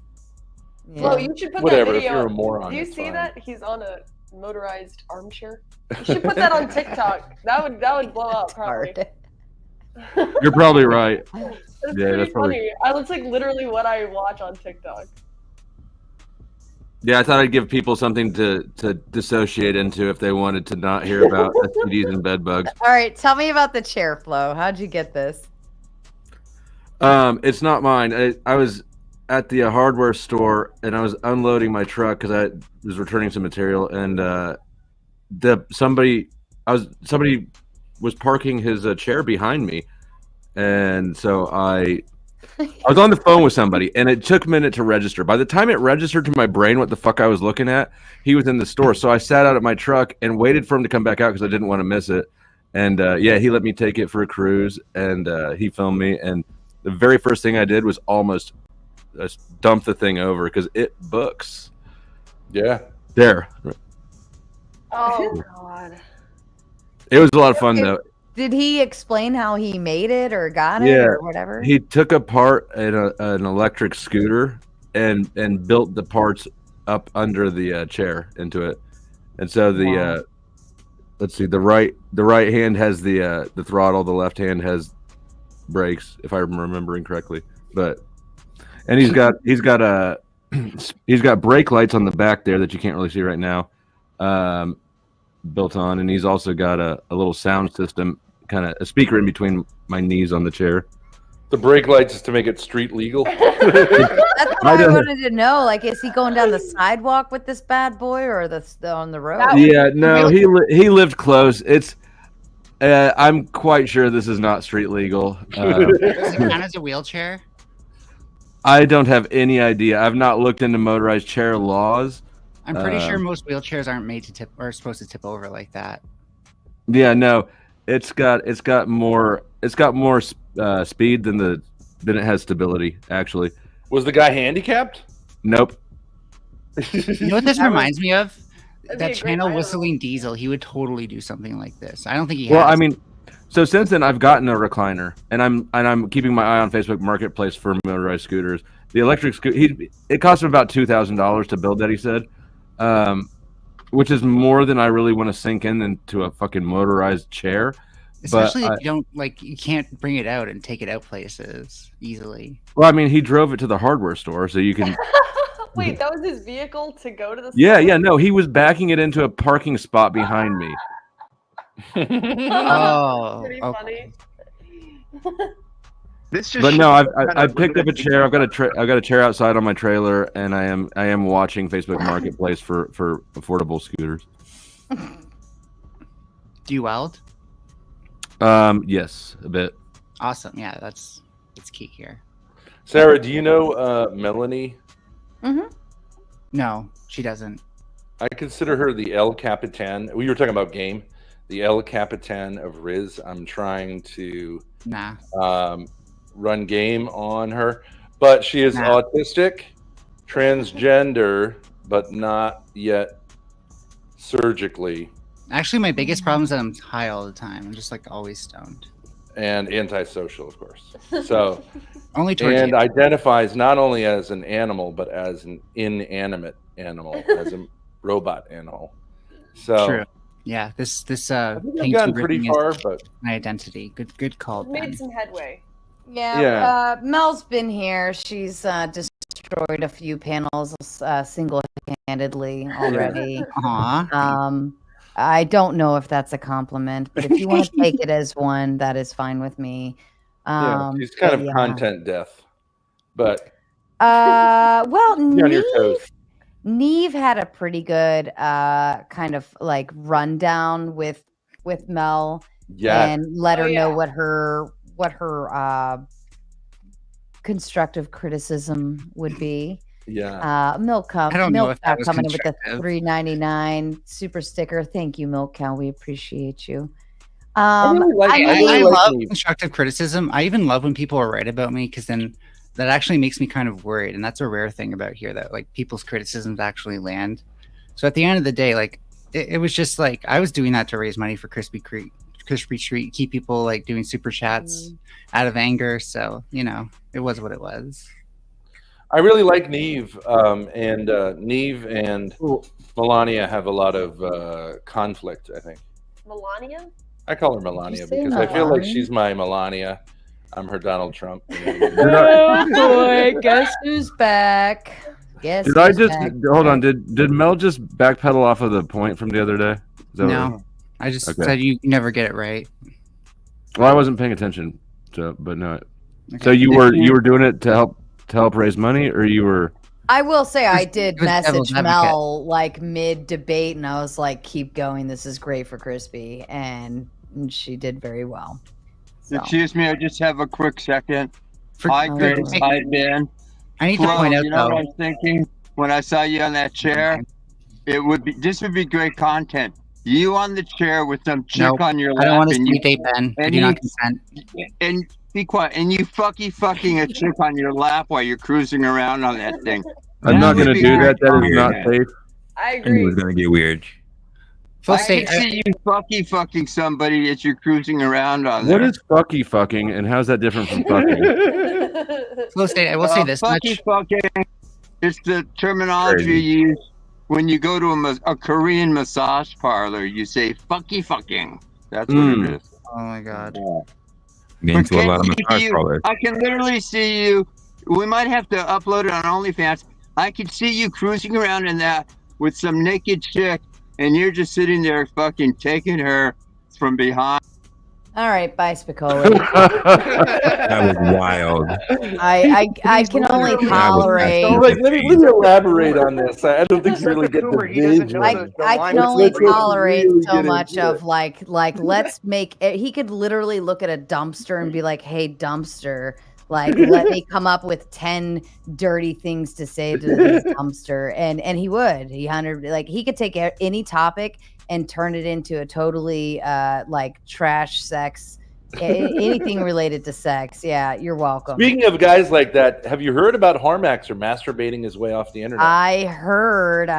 Flo, you should put Whatever. that If video. you're a moron, Do you it's see fine. that? He's on a motorized armchair. You should put that on TikTok. That would blow up probably. You're probably right. That's Yeah, pretty that's probably. funny. That's like literally what I watch on TikTok. Yeah, I thought I'd give people something to dissociate into if they wanted to not hear about STDs and bed bugs. All right, tell me about the chair, Flo. How'd you get this? It's not mine. I was at the hardware store and I was unloading my truck because I was returning some material, and somebody was parking his chair behind me, and so I was on the phone with somebody, and it took a minute to register. By the time it registered to my brain what the fuck I was looking at, he was in the store. So I sat out at my truck and waited for him to come back out because I didn't want to miss it. And he let me take it for a cruise, and he filmed me. And the very first thing I did was almost dump the thing over because it books. Yeah. There. Oh God. It was a lot of fun though. Did he explain how he made it or got it Yeah, or whatever? he took apart an electric scooter and built the parts up under the chair into it. And so the let's see, the right hand has the throttle, the left hand has brakes, if I'm remembering correctly. And he's got he's got brake lights on the back there that you can't really see right now, built on, and he's also got a little sound system, kind of a speaker in between my knees on the chair. The brake lights is to make it street legal. That's what I wanted to know. Like, is he going down the sidewalk with this bad boy, or on the road? Yeah, no, he lived close. It's I'm quite sure this is not street legal. Does it count as a wheelchair? I don't have any idea. I've not looked into motorized chair laws. I'm pretty sure most wheelchairs aren't made to tip or supposed to tip over like that. Yeah, no, it's got more speed than it has stability. Actually, was the guy handicapped? Nope. You know what this reminds me of? That channel Whistling Diesel. He would totally do something like this. I don't think he. Well, has. I mean, so since then I've gotten a recliner, and I'm keeping my eye on Facebook Marketplace for motorized scooters. The electric scooter, it cost him about $2,000 to build that. He said, which is more than I really want to sink into a fucking motorized chair. Especially if you don't you can't bring it out and take it out places easily. Well, I mean, he drove it to the hardware store, so you can. Wait, that was his vehicle to go to the Yeah, store? yeah, no, he was backing it into a parking spot behind me. Oh, pretty funny. This just But no, shows I've picked up a chair. I've got a chair outside on my trailer, and I am watching Facebook Marketplace for affordable scooters. Do you weld? Yes, a bit. Awesome. Yeah, it's key here. Sarah, do you know Melanie? Mm-hmm. No, she doesn't. I consider her the El Capitan. We were talking about game. The El Capitan of Riz. I'm trying to run game on her, but she is autistic, transgender, but not yet surgically. Actually, my biggest problem is that I'm high all the time. I'm just always stoned. And antisocial, of course. So only towards and you. identifies not only as an animal but as an inanimate animal, as a robot animal. So True. Yeah, this I think I've gotten pretty far, but my identity. Good call. Made Ben. some headway. Yeah. Mel's been here. She's destroyed a few panels single-handedly already. Aw. I don't know if that's a compliment, but if you want to take it as one, that is fine with me. she's kind of content death, but well, you're on your toes. Neve had a pretty good kind of rundown with Mel, and let her know what her constructive criticism would be. Milk Cow. I don't know Milk if that Cow was coming in with the constructive. $3.99 super sticker. Thank you, Milk Cow. We appreciate you. I I love constructive criticism. I even love when people are right about me, because then that actually makes me kind of worried, and that's a rare thing about here, that people's criticisms actually land. So at the end of the day, it was just I was doing that to raise money for Krispy Treat, keep people doing super chats out of anger. So it was what it was. I really like Neve, and Neve and Melania have a lot of conflict, I think. Melania? I call her Melania say because I feel like Melania? she's my Melania. I'm her Donald Trump. Oh boy, guess who's back? Guess Did I who's just back? hold on? Did Mel just backpedal off of the point from the other day? Is that No, what- I just Okay. said you never get it right. Well, I wasn't paying attention, but no. Okay. So you were doing it to help raise money, or you were? I will say I did was devil's message advocate. Mel mid debate, and I was like, "Keep going. This is great for Krispy," and she did very well. So. Excuse me, I just have a quick second. For- Hi, Chris. Hey, Hi, Ben. I need to Flo, point out you know though. what I was thinking when I saw you on that chair? This would be great content. You on the chair with some chick Nope. on your I lap. don't want to and see you, date Ben. I and do not you- consent. And be quiet. And you fucking a chick on your lap while you're cruising around on that thing. I'm not That going would to be do great that. That is not content. safe. I I knew it agree. was gonna get weird. I can see you fucking somebody as you're cruising around on there. What is fucking, and how's that different from fucking? Flow State, I will say this much. Fucking. It's the terminology Crazy. you use when you go to a Korean massage parlor. You say fucking. That's what it is. Oh my god. Get into a lot of But massage you- parlors. I can literally see you. We might have to upload it on OnlyFans. I can see you cruising around in that with some naked chick, and you're just sitting there fucking taking her from behind. All right, bye, Spicoli. That was wild. I can only tolerate. So, like, let me elaborate on this. I don't think you really get the vision. I can only tolerate so much of like let's make it. He could literally look at a dumpster and be like, "Hey, dumpster, like let me come up with 10 dirty things to say to this dumpster," and he would. He could take any topic and turn it into a totally like trash sex, anything related to sex. Yeah, you're welcome. Speaking of guys like that, have you heard about Harmaxer masturbating his way off the internet? I heard.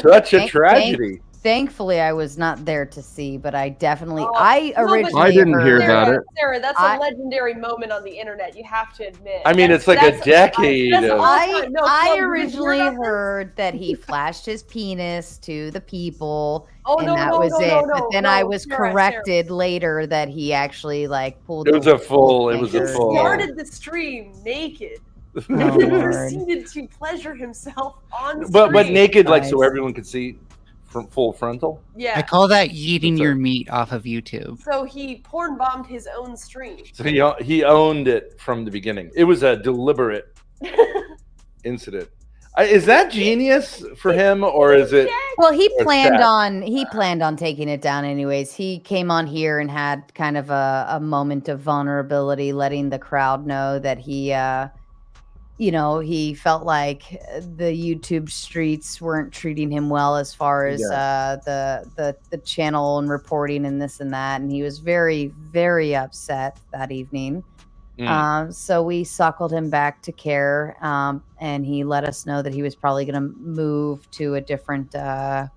Such a tragedy. Thankfully, I was not there to see, but I definitely. I originally. I didn't hear heard, about it. Sarah, that's a legendary moment on the internet. You have to admit. I mean, it's like a decade of. I originally heard that he flashed his penis to the people, and that was it. But then I was corrected later that he actually like pulled. It was a full. It was a full. Started the stream naked. Oh, and he Lord. proceeded to pleasure himself on stream. But naked, like so everyone could see from full frontal. Yeah. I call that eating your meat off of YouTube. So he porn bombed his own stream. So he owned it from the beginning. It was a deliberate incident. Is that genius for him, or is it? Well, he or planned sad? on taking it down anyways. He came on here and had kind of a moment of vulnerability, letting the crowd know that he he felt like the YouTube streets weren't treating him well as far as the channel and reporting and this and that, and he was very, very upset that evening. So we suckled him back to care, and he let us know that he was probably going to move to a different platform.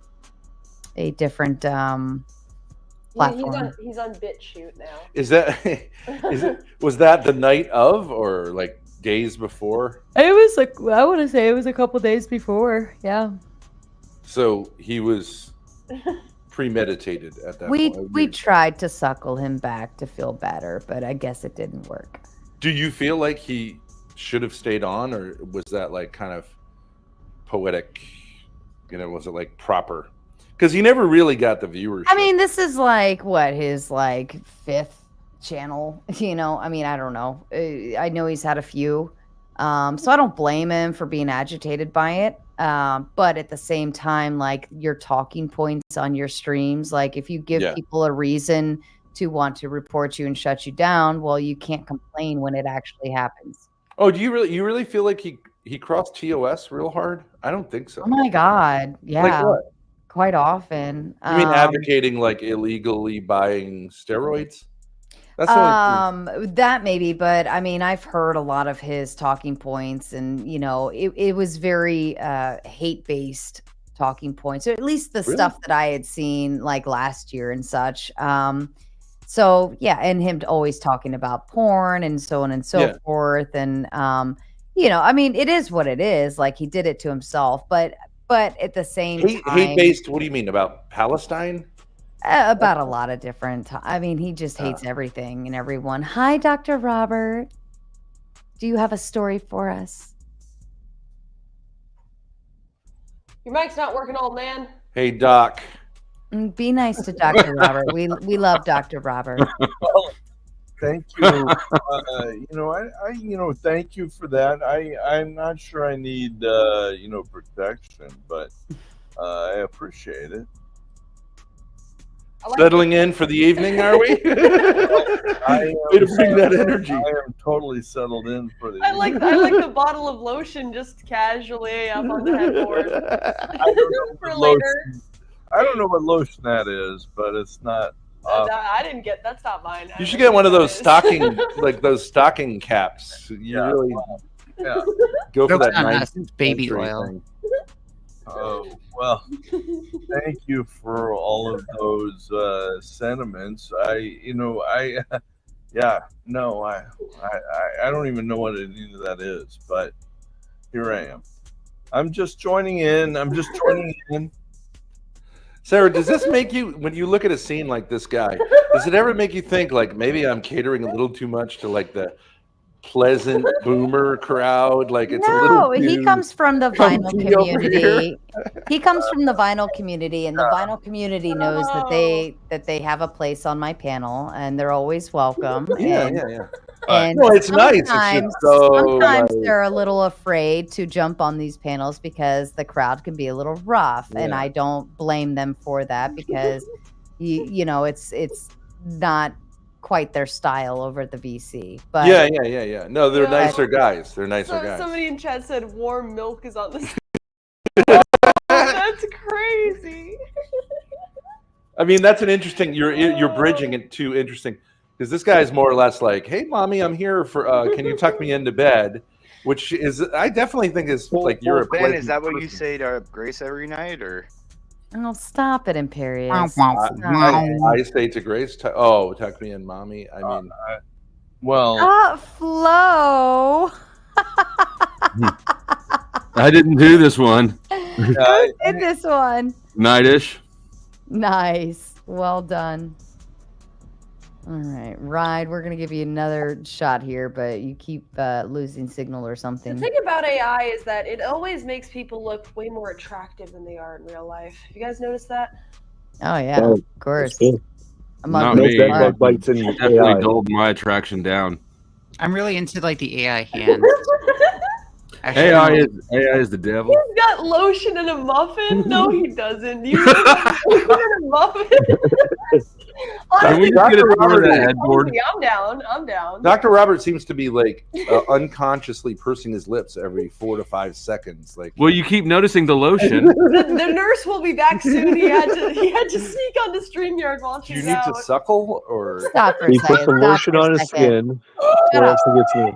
He's on BitChute now. Was that the night of, or like days before? It was like, I want to say it was a couple days before. Yeah. So he was premeditated at that point. We tried to suckle him back to feel better, but I guess it didn't work. Do you feel like he should have stayed on, or was that like kind of poetic? Was it like proper? Because he never really got the viewership. I mean, this is like his like 5th channel. I mean, I don't know. I know he's had a few, so I don't blame him for being agitated by it. But at the same time, like your talking points on your streams, like if you give people a reason to want to report you and shut you down, well, you can't complain when it actually happens. Oh, do you really feel like he crossed TOS real hard? I don't think so. Oh my God. Yeah. Like what? Quite often. You mean advocating like illegally buying steroids? That's the only thing. That maybe, but I mean, I've heard a lot of his talking points, and it was very hate-based talking points, or at least the stuff that I had seen like last year and such. So yeah, and him always talking about porn and so on and so forth, and I mean, it is what it is. Like he did it to himself, but at the same time, hate-based. What do you mean about Palestine? About a lot of different. I mean, he just hates everything and everyone. Hi, Dr. Robert. Do you have a story for us? Your mic's not working, old man. Hey, Doc. Be nice to Dr. Robert. We love Dr. Robert. Well, thank you. I thank you for that. I'm not sure I need protection, but I appreciate it. Settling in for the evening, are we? Way to bring that energy. I am totally settled in for the I like the bottle of lotion just casually up on the headboard. For later. I don't know what lotion that is, but it's not. I didn't get. That's not mine. You should get one of those stocking, like those stocking caps. You really go for that nice baby century oil. thing. Oh, well, thank you for all of those sentiments. Yeah, no, I don't even know what any of that is, but here I am. I'm just joining in. Sarah, does this make you, when you look at a scene like this guy, does it ever make you think like maybe I'm catering a little too much to like the pleasant boomer crowd? Like it's a little No, he too comes from the vinyl comfy over community. here? He comes from the vinyl community, and the vinyl community knows that they have a place on my panel, and they're always welcome. Yeah, and, yeah. And No, it's nice. It's just sometimes, so, sometimes like- they're a little afraid to jump on these panels because the crowd can be a little rough, and Yeah. I don't blame them for that because you know it's not quite their style over at the VC. But yeah. No, they're Yeah. nicer guys. They're nicer So, guys. somebody in chat said warm milk is on the. That's crazy. I mean, that's an interesting. You're bridging it to interesting because this guy is more or less like, "Hey, mommy, I'm here for. Can you tuck me into bed?" Which is, I definitely think is like you're a Ben, pleasant is that what you person. say to Grace every night, or? oh, stop it, Imperious. I say to Grace, tuck me in, mommy. I mean, Flo. I didn't do this one. Who did this one? Nightish. Nice. Well done. All right, Ride, we're going to give you another shot here, but you keep losing signal or The something. thing about AI is that it always makes people look way more attractive than they are in real life. You guys notice that? Oh, yeah, of course. Not me. Definitely dulled my attraction down. I'm really into like the AI hands. Actually, AI is the devil. He's got lotion in a muffin? No, he doesn't. You really got lotion in a muffin? Can we just get a tour of that headboard? I'm down. Dr. Robert seems to be like unconsciously pursing his lips every 4 to 5 seconds. Like, well, you keep noticing the lotion. The nurse will be back soon. He had to sneak on the StreamYard while do you she's need out. to suckle or? Stop for a He second. put some Stop lotion for a on his second. skin. Shut Or up. else he gets me.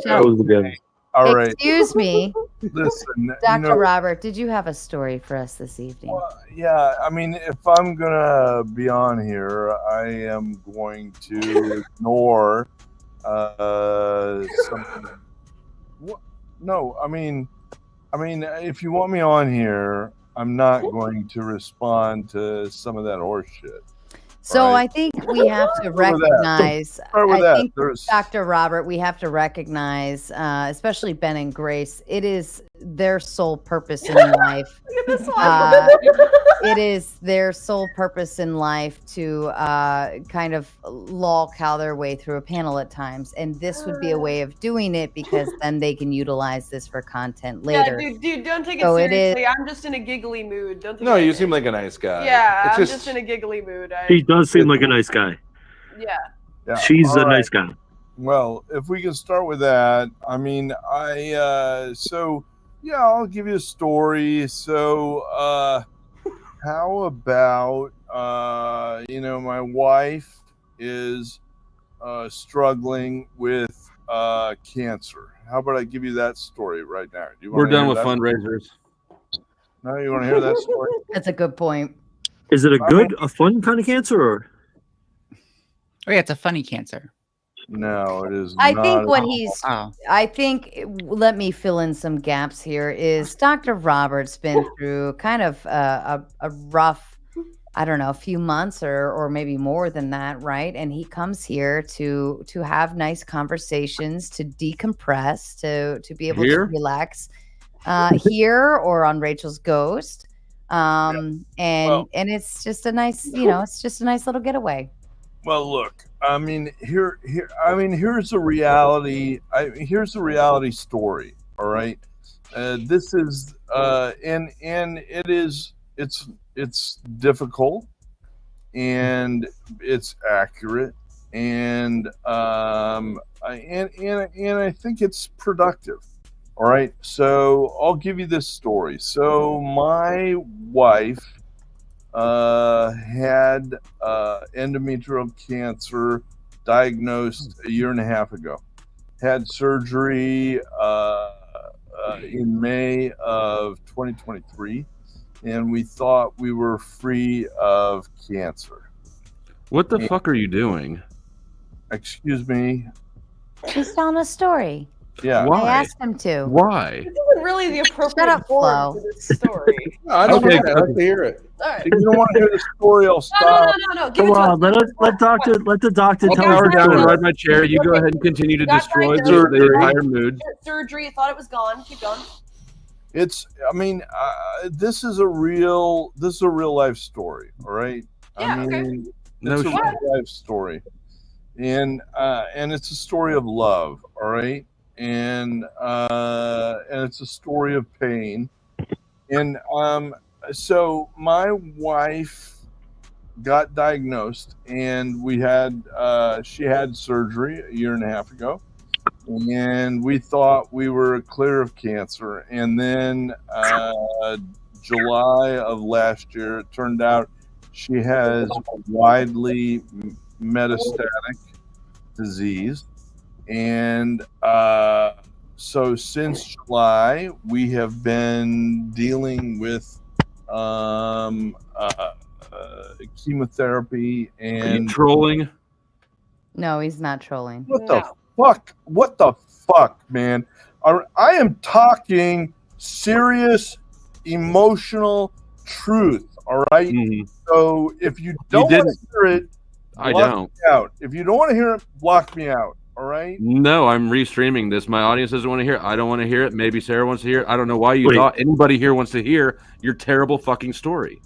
Shut up. Goes again. All right. Excuse me. Listen, Dr. Robert, did you have a story for us this evening? Yeah, I mean, if I'm gonna be on here, I am going to ignore something. What? No, I mean, if you want me on here, I'm not going to respond to some of that horse shit. So right? I think we have to Start with that. recognize, Start with I that. think, There's- Dr. Robert, we have to recognize, especially Ben and Grace, it is their sole purpose in life. Look at this one. It is their sole purpose in life to kind of lolcow their way through a panel at times. And this would be a way of doing it because then they can utilize this for content later. Yeah, dude, don't take it So it is- seriously. I'm just in a giggly mood. Don't take No, it you seem like a nice guy. Yeah, It's I'm just in a giggly mood. He does seem like a nice guy. Yeah. Yeah, She's all a right. nice guy. Well, if we can start with that, I mean, I'll give you a story. So, how about, my wife is struggling with cancer. How about I give you that story right now? Do you We're wanna done hear with that? fundraisers. No, you want to hear that story? That's a good point. Is it a fun kind of cancer or? Oh yeah, it's a funny cancer. No, it is I not. think what at all. he's, I think, let me fill in some gaps here, is Dr. Robert's been through kind of a rough, I don't know, a few months or maybe more than that, right? And he comes here to have nice conversations, to decompress, to be able Here? to relax here or on Rachel's Ghost. And it's just a nice, it's just a nice little getaway. Well, look, I mean, here's the reality. Here's the reality story. All right, this is, and it's difficult, and it's accurate, and I think it's productive. All right, so I'll give you this story. So my wife had endometrial cancer diagnosed a year and a half ago. Had surgery in May of 2023. and we thought we were free of cancer. What the fuck are you doing? Excuse me. He's telling a story. Yeah. I asked him to. Why? This isn't really the appropriate Shut up, forum Flo. for this story. I don't Okay, know. I'd like to hear it. All right. If you don't want to hear the story, I'll stop. No. Give Come it to on, us. let the doctor I'll tell power us the down and story. ride my chair. You go ahead and continue to Got destroy diagnosed. the entire mood. Surgery. Thought it was gone. Keep going. It's. I mean, this is a real life story. All right. Yeah, I okay. mean, No it's a shit. real life story, and it's a story of love. All right, and it's a story of pain, and so my wife got diagnosed, and she had surgery a year and a half ago, and we thought we were clear of cancer, and then July of last year, it turned out she has widely metastatic disease, and so since July we have been dealing with chemotherapy Are you and trolling? No, he's not trolling. what the fuck? What the fuck, man? I am talking serious, emotional truth. All right. So if you don't want didn't- to hear it, I block don't. me out. If you don't want to hear it, block me out. All right. No, I'm restreaming this. My audience doesn't want to hear it. I don't want to hear it. Maybe Sarah wants to hear it. I don't know why you Wait. thought anybody here wants to hear your terrible fucking story.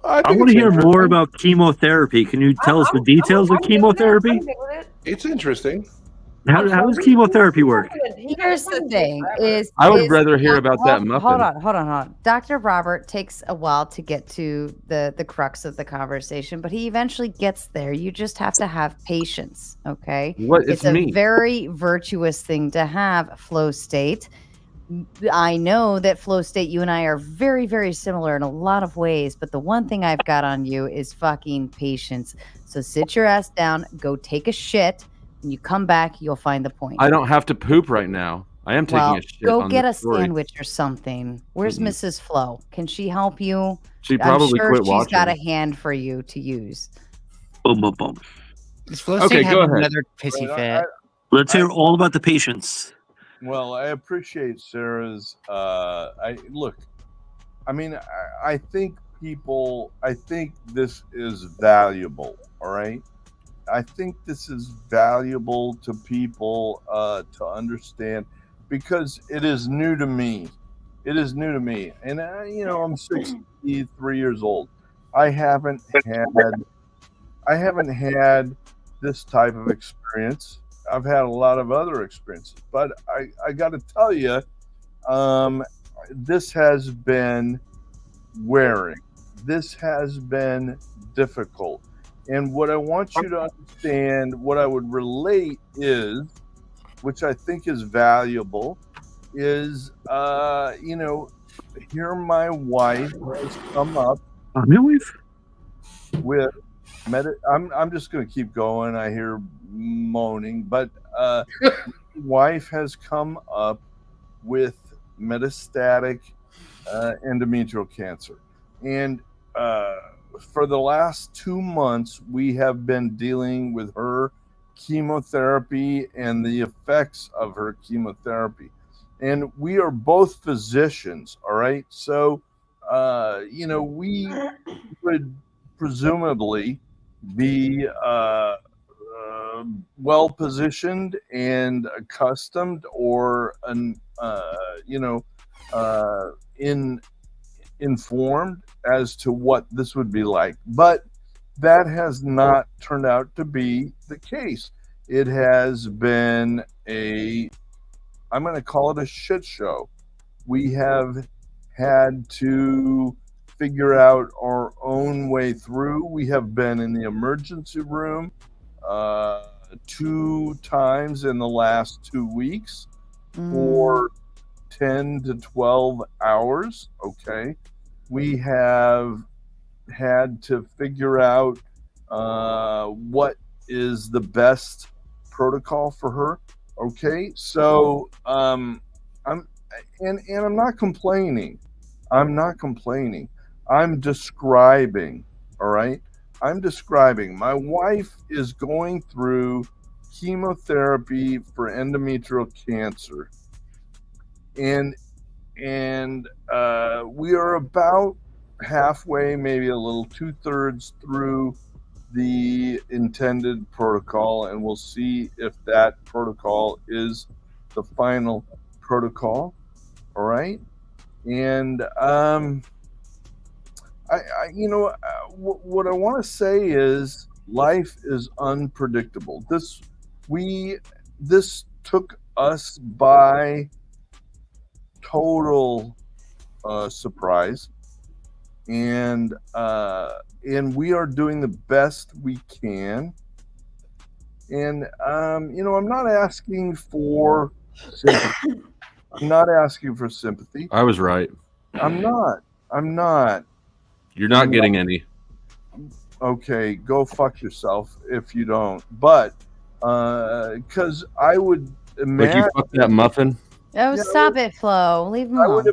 I want to hear more about chemotherapy. Can you tell us the details of chemotherapy? It's interesting. How does chemotherapy work? Here's the thing: I would rather hear about that muffin. Hold on. Dr. Robert takes a while to get to the crux of the conversation, but he eventually gets there. You just have to have patience, okay? It's a me. very virtuous thing to have, flow state. I know that flow state, you and I are very, very similar in a lot of ways, but the one thing I've got on you is fucking patience. So sit your ass down, go take a shit. When you come back, you'll find the point. I don't have to poop right now. I am taking Well, a shit. go on get the a story. sandwich or something. Where's Mrs. Flo? Can she help you? She I'm probably sure quit she's got a watching. hand for you to use. Boom, boom, boom. Does Flow Okay, State have go ahead. another pissy fit? Let's hear all about the patients. Well, I appreciate Sarah's. I mean, I think this is valuable. All right. I think this is valuable to people to understand because it is new to me. It is new to me, and I'm 63 years old. I haven't had this type of experience. I've had a lot of other experiences, but I got to tell you, this has been wearing. This has been difficult. And what I want you to understand, what I would relate is, which I think is valuable, is, here my wife has come up with I'm just going to keep going. I hear moaning, but wife has come up with metastatic endometrial cancer, and for the last 2 months we have been dealing with her chemotherapy and the effects of her chemotherapy, and we are both physicians. All right, so we would presumably be well positioned and accustomed or informed as to what this would be like, but that has not turned out to be the case. It has been I'm going to call it a shit show. We have had to figure out our own way through. We have been in the emergency room 2 times in the last 2 weeks for 10 to 12 hours. Okay. We have had to figure out what is the best protocol for her. Okay. So I'm not complaining. I'm not complaining. I'm describing, all right? I'm describing. My wife is going through chemotherapy for endometrial cancer. And we are about halfway, maybe a little 2/3 through the intended protocol, and we'll see if that protocol is the final protocol. All right. And what I want to say is life is unpredictable. This took us by total surprise, and we are doing the best we can. And I'm not asking for sympathy. I'm not asking for sympathy. I was right. I'm not. You're not getting any. Okay, go fuck yourself if you don't. But because I would imagine, Like you fucked that muffin. Oh, stop it, Flo. Leave him I alone. would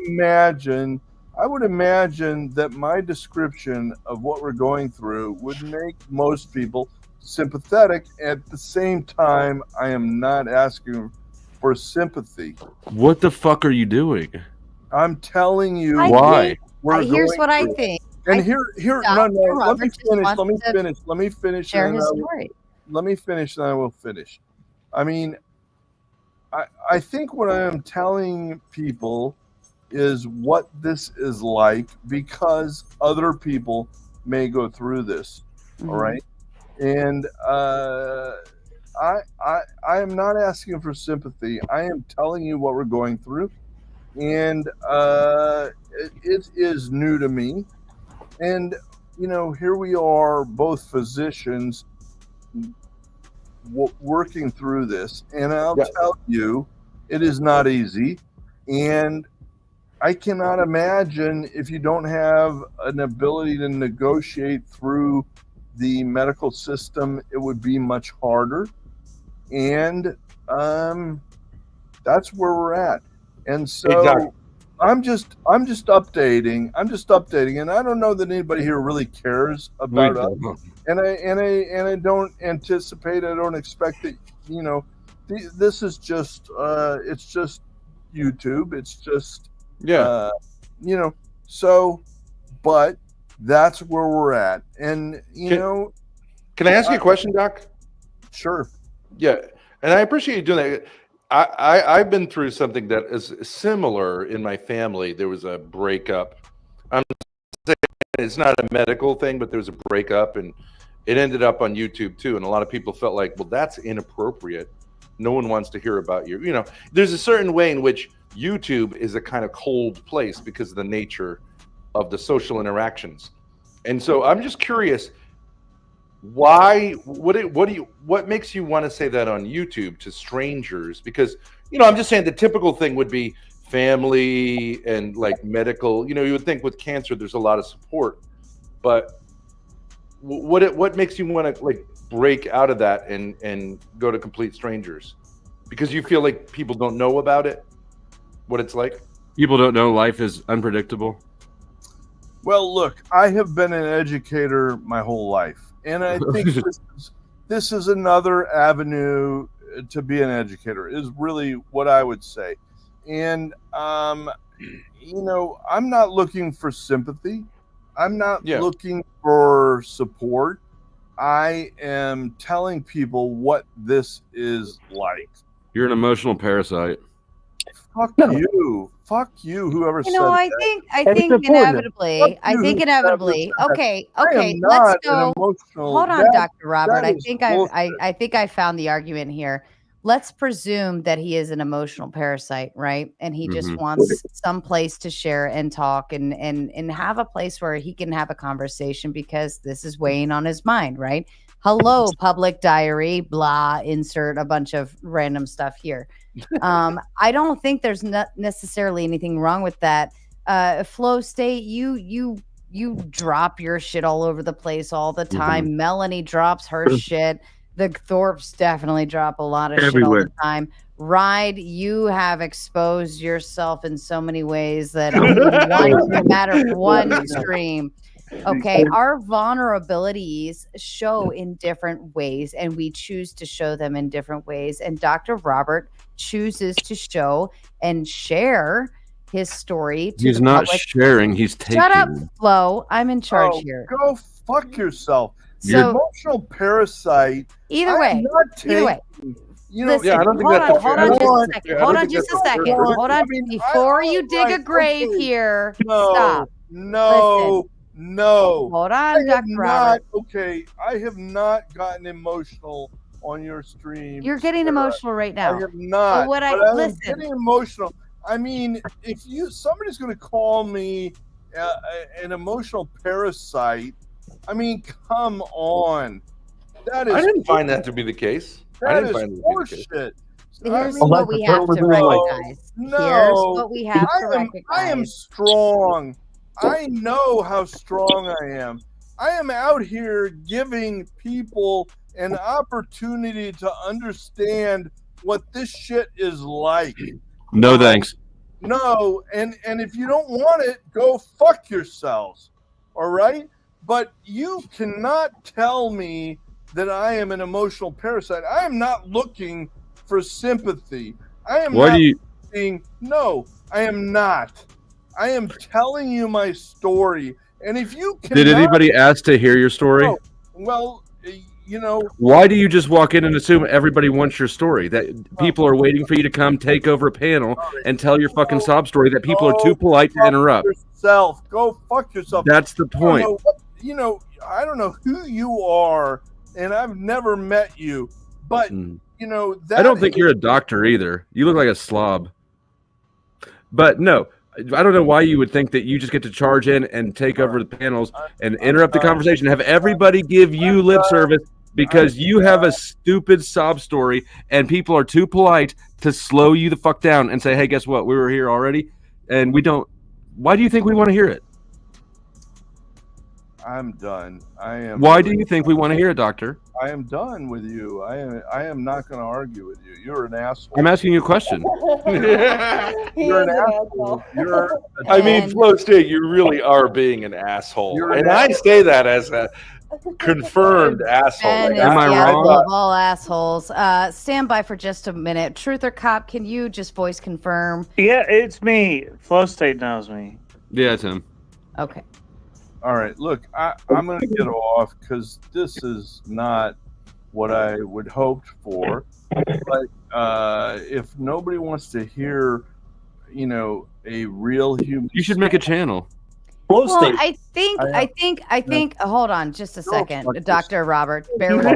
imagine that my description of what we're going through would make most people sympathetic. At the same time, I am not asking for sympathy. What the fuck are you doing? I'm telling you why. Here's what I think. And here, no. Let me finish. Let me finish. Share and his I will- story. Let me finish, and I will finish. I mean, I think what I am telling people is what this is like, because other people may go through this. All right, and I am not asking for sympathy. I am telling you what we're going through, and it is new to me. And here we are, both physicians, working through this, and I'll tell you, it is not easy. And I cannot imagine, if you don't have an ability to negotiate through the medical system, it would be much harder. And that's where we're at. And so Exactly. I'm just updating. And I don't know that anybody here really cares about us. And I don't anticipate, I don't expect that, this is just it's just YouTube. It's just so, but that's where we're at. And Can I ask you a question, Doc? Sure. Yeah, and I appreciate you doing that. I've been through something that is similar in my family. There was a breakup. I'm saying it's not a medical thing, but there was a breakup, and it ended up on YouTube too. And a lot of people felt like, well, that's inappropriate. No one wants to hear about you. There's a certain way in which YouTube is a kind of cold place because of the nature of the social interactions. And so I'm just curious, why? What makes you want to say that on YouTube to strangers? Because I'm just saying the typical thing would be family and like medical. You would think with cancer there's a lot of support, but what makes you want to like break out of that and go to complete strangers? Because you feel like people don't know about it, what it's like. People don't know life is unpredictable. Well, look, I have been an educator my whole life, and I think this is another avenue to be an educator, is really what I would say. And I'm not looking for sympathy. I'm not looking for support. I am telling people what this is like. You're an emotional parasite. Fuck you, whoever said I that. think inevitably. Okay, let's go. Hold on, Dr. Robert. I think I found the argument here. Let's presume that he is an emotional parasite, right? And he just wants some place to share and talk and have a place where he can have a conversation, because this is weighing on his mind, right? Hello, public diary, blah, insert a bunch of random stuff here. I don't think there's not necessarily anything wrong with that. Flow State, you drop your shit all over the place all the time. Melanie drops her shit. The Thorpes definitely drop a lot of shit all the time. Ride, you have exposed yourself in so many ways that one no matter one stream. Okay, our vulnerabilities show in different ways, and we choose to show them in different ways. And Dr. Robert chooses to show and share his story to He's the not public. sharing, he's taking. Shut up, Flo. I'm in charge here. Go fuck yourself. So- You emotional parasite. Either I'm way, not either way. taking- You know, Listen, hold on just a second. Hold on. Before you dig a grave here, stop. No. Hold on, I have Dr. Robert. Okay, I have not gotten emotional on your stream. You're getting emotional right now. I have not. So what but I'm listen. getting emotional. I mean, if somebody's going to call me an emotional parasite, I mean, come on. That is. I didn't find that to be the case. I That didn't is find it to be the case. horseshit. Here's what we have to recognize. No, Here's what we have to recognize. I am strong. I know how strong I am. I am out here giving people an opportunity to understand what this shit is like. No thanks. No, and if you don't want it, go fuck yourselves. All right? But you cannot tell me that I am an emotional parasite. I am not looking for sympathy. I am Why not do you- looking, no, I am not. I am telling you my story. And if you Did cannot- anybody ask to hear your story? No. Well, you know, Why do you just walk in and assume everybody wants your story? That people are waiting for you to come take over a panel and tell your fucking sob story that people are too polite to interrupt. yourself. Go fuck yourself. That's the point. I don't know who you are, and I've never met you, but you know that I don't think you're a doctor either. You look like a slob. But no, I don't know why you would think that you just get to charge in and take over the panels and interrupt the conversation, have everybody give you lip service because you have a stupid sob story and people are too polite to slow you the fuck down and say, hey, guess what? We were here already and we don't. Why do you think we want to hear it? I'm done. I am. Why do you think we want to hear it, doctor? I am done with you. I am not going to argue with you. You're an asshole. I'm asking you a question. You're an asshole. I mean, Flo State, you really are being an asshole. You're an And I say that as a confirmed asshole. Ben Like, is am I the wrong? asshole of all assholes. Stand by for just a minute. Truth or Cop, can you just voice confirm? Yeah, it's me. Flow State knows me. Yeah, it's him. Okay. All right, look, I'm going to get off because this is not what I would hoped for. But if nobody wants to hear, you know, a real human, You should make a channel. Flow Well, State. I think. Hold on, just a second, Dr. Robert. Bear with me.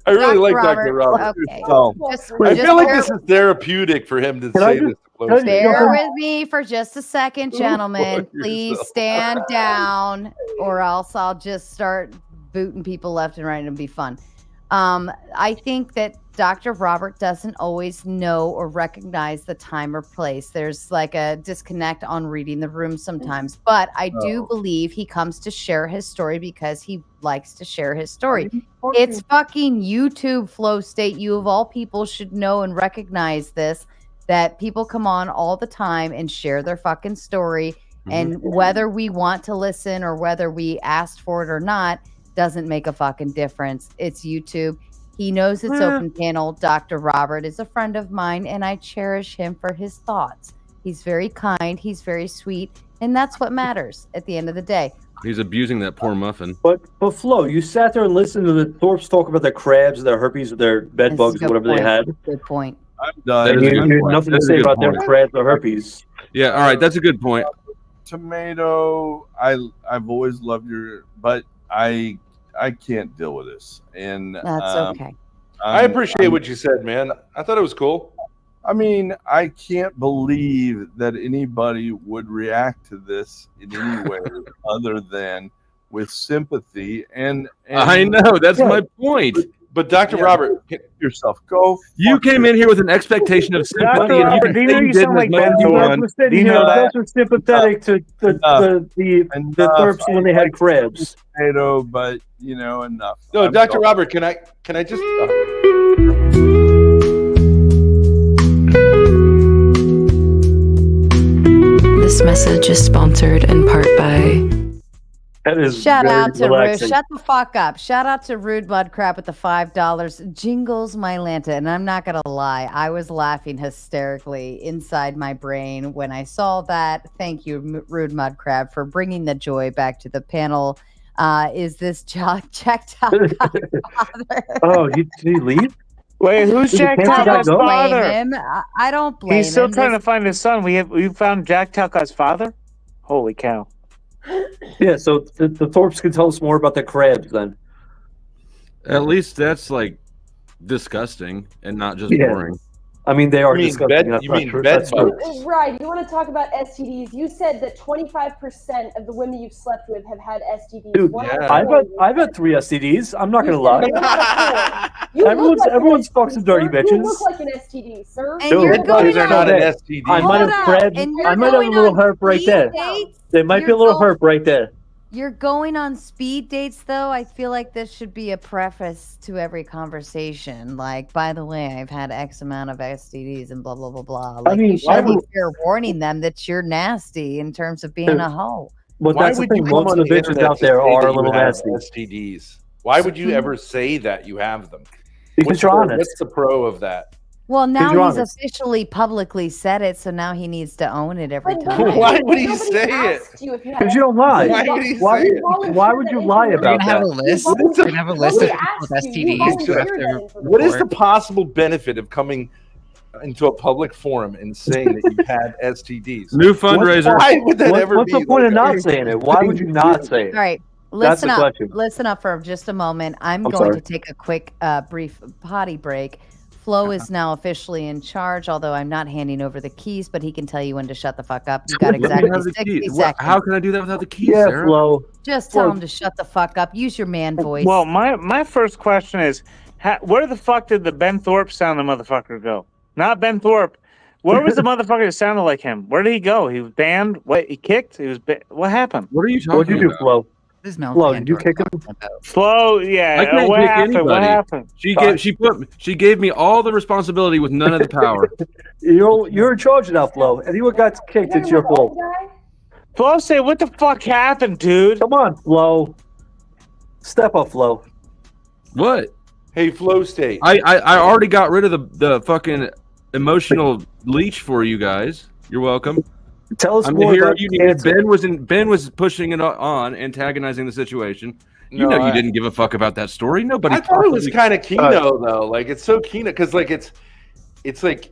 I really like Dr. Robert. Okay. I feel like this is therapeutic for him to say this. to Flo State. Bear with me for just a second, gentlemen. Please stand down, or else I'll just start booting people left and right, and it'll be fun. I think that Dr. Robert doesn't always know or recognize the time or place. There's like a disconnect on reading the room sometimes, but I do believe he comes to share his story because he likes to share his story. It's fucking YouTube, Flow State. You of all people should know and recognize this, that people come on all the time and share their fucking story. And whether we want to listen or whether we asked for it or not, doesn't make a fucking difference. It's YouTube. He knows it's open panel. Dr. Robert is a friend of mine, and I cherish him for his thoughts. He's very kind. He's very sweet. And that's what matters at the end of the day. He's abusing that poor muffin. But Flo, you sat there and listened to the Thorpes talk about their crabs, their herpes, their bed bugs, whatever they had. Good point. I'm done. That is a good You had point. nothing to That's a say good about their point. crabs or herpes. Yeah, all right, that's a good point. Tomato, I've always loved your, but I can't deal with this. And That's okay. I appreciate what you said, man. I thought it was cool. I mean, I can't believe that anybody would react to this in any way other than with sympathy. And I know, that's my point. But Dr. Robert, yourself, go. You came in here with an expectation of sympathy, and you Robert, can you know you did sound like Ben one. was sitting here also sympathetic to the Thorpes when they had crabs. Potato, but you know, enough. No, I'm Dr. going. Robert, can I just This message is sponsored in part by. That is Shout very out to Rude. relaxing. Shut the fuck up. Shout out to Rude Mudcrab with the $5. Jingles my Lanta. And I'm not going to lie. I was laughing hysterically inside my brain when I saw that. Thank you, Rude Mudcrab, for bringing the joy back to the panel. Is this checked out Godfather? Oh, did he leave? Wait, who's Did Jack the Panthers Talcot's go? father? Blame him. I don't blame He's still him. trying to find his son. We found Jack Talcot's father. Holy cow! Yeah, so the Thorpes can tell us more about the crabs then. At least that's like disgusting and not just Yeah. boring. I mean, they are You mean disgusting. bed- That's you not mean true. bed That's true. bugs. Right, you want to talk about STDs? You said that 25% of the women you've slept with have had STDs. Dude, One Yeah. out of I've had 3 STDs. I'm not You gonna said lie. one out of 4. You Everyone's look like everyone's an fucking dirty STD, sir. You bitches. look like an STD, sir. And Dude, you're these going are on, not an Okay. STD. I might Hold have up, crabs. and I you're might have a going little on herp right speed there. dates? There might be You're a little going- herp right there. You're going on speed dates, though. I feel like this should be a preface to every conversation. Like, by the way, I've had X amount of STDs and blah blah blah blah. Like, mean, you why should be would- fair warning them that you're nasty in terms of being Dude, a hoe. But Why that's the would thing. you come Most on of the the bitches internet out to there say are that a you little have nasty. STDs? Why would you ever say that you have them? Because you're honest. What's the pro of that? Well, now you're he's honest. officially publicly said it, so now he needs to own it every But time. nobody- Why would he nobody say asked you if you had Because you don't lie. Why would he Why, say it? why would you lie We're about gonna have that? a list. You We're gonna have a list of Nobody people with asked you. You STDs who have volunteered to that information. What is the report. possible benefit of coming into a public forum and saying that you've had STDs? New fundraiser. Why would that ever What's be? the point of like, not saying it? Why would you not say it? All right, That's listen the up. question. Listen up for just a moment. I'm I'm going sorry. to take a quick, brief potty break. Flo is now officially in charge, although I'm not handing over the keys, but he can tell you when to shut the fuck up. You got Let me exactly have the 60 keys. seconds. How can I do that without the keys, Yeah, Sarah? Flo. Just tell him to shut the fuck up. Use your man voice. Well, my first question is, where the fuck did the Ben Thorpe sounding motherfucker go? Not Ben Thorpe. Where was the motherfucker that sounded like him? Where did he go? He was banned. What? He kicked. He was. What happened? What are you talking What'd you do, about? Flo? This Mel Flo, did you Pandora kick him? talking about. Flo, I yeah. can't What kick happened? What anybody. happened? She gave me all the responsibility with none of the power. You're in charge now, Flo. Anyone got kicked, it's your fault. Flo, say what the fuck happened, dude? Come on, Flo. Step up, Flo. What? Hey, Flow State. I already got rid of the fucking emotional leech for you guys. You're welcome. Tell us I'm more here. about You cancer. Ben was pushing it on, antagonizing the situation. You No, know you I- didn't give a fuck about that story. Nobody. I thought it was possibly- kind of Kino though. Like it's so Kino because like it's like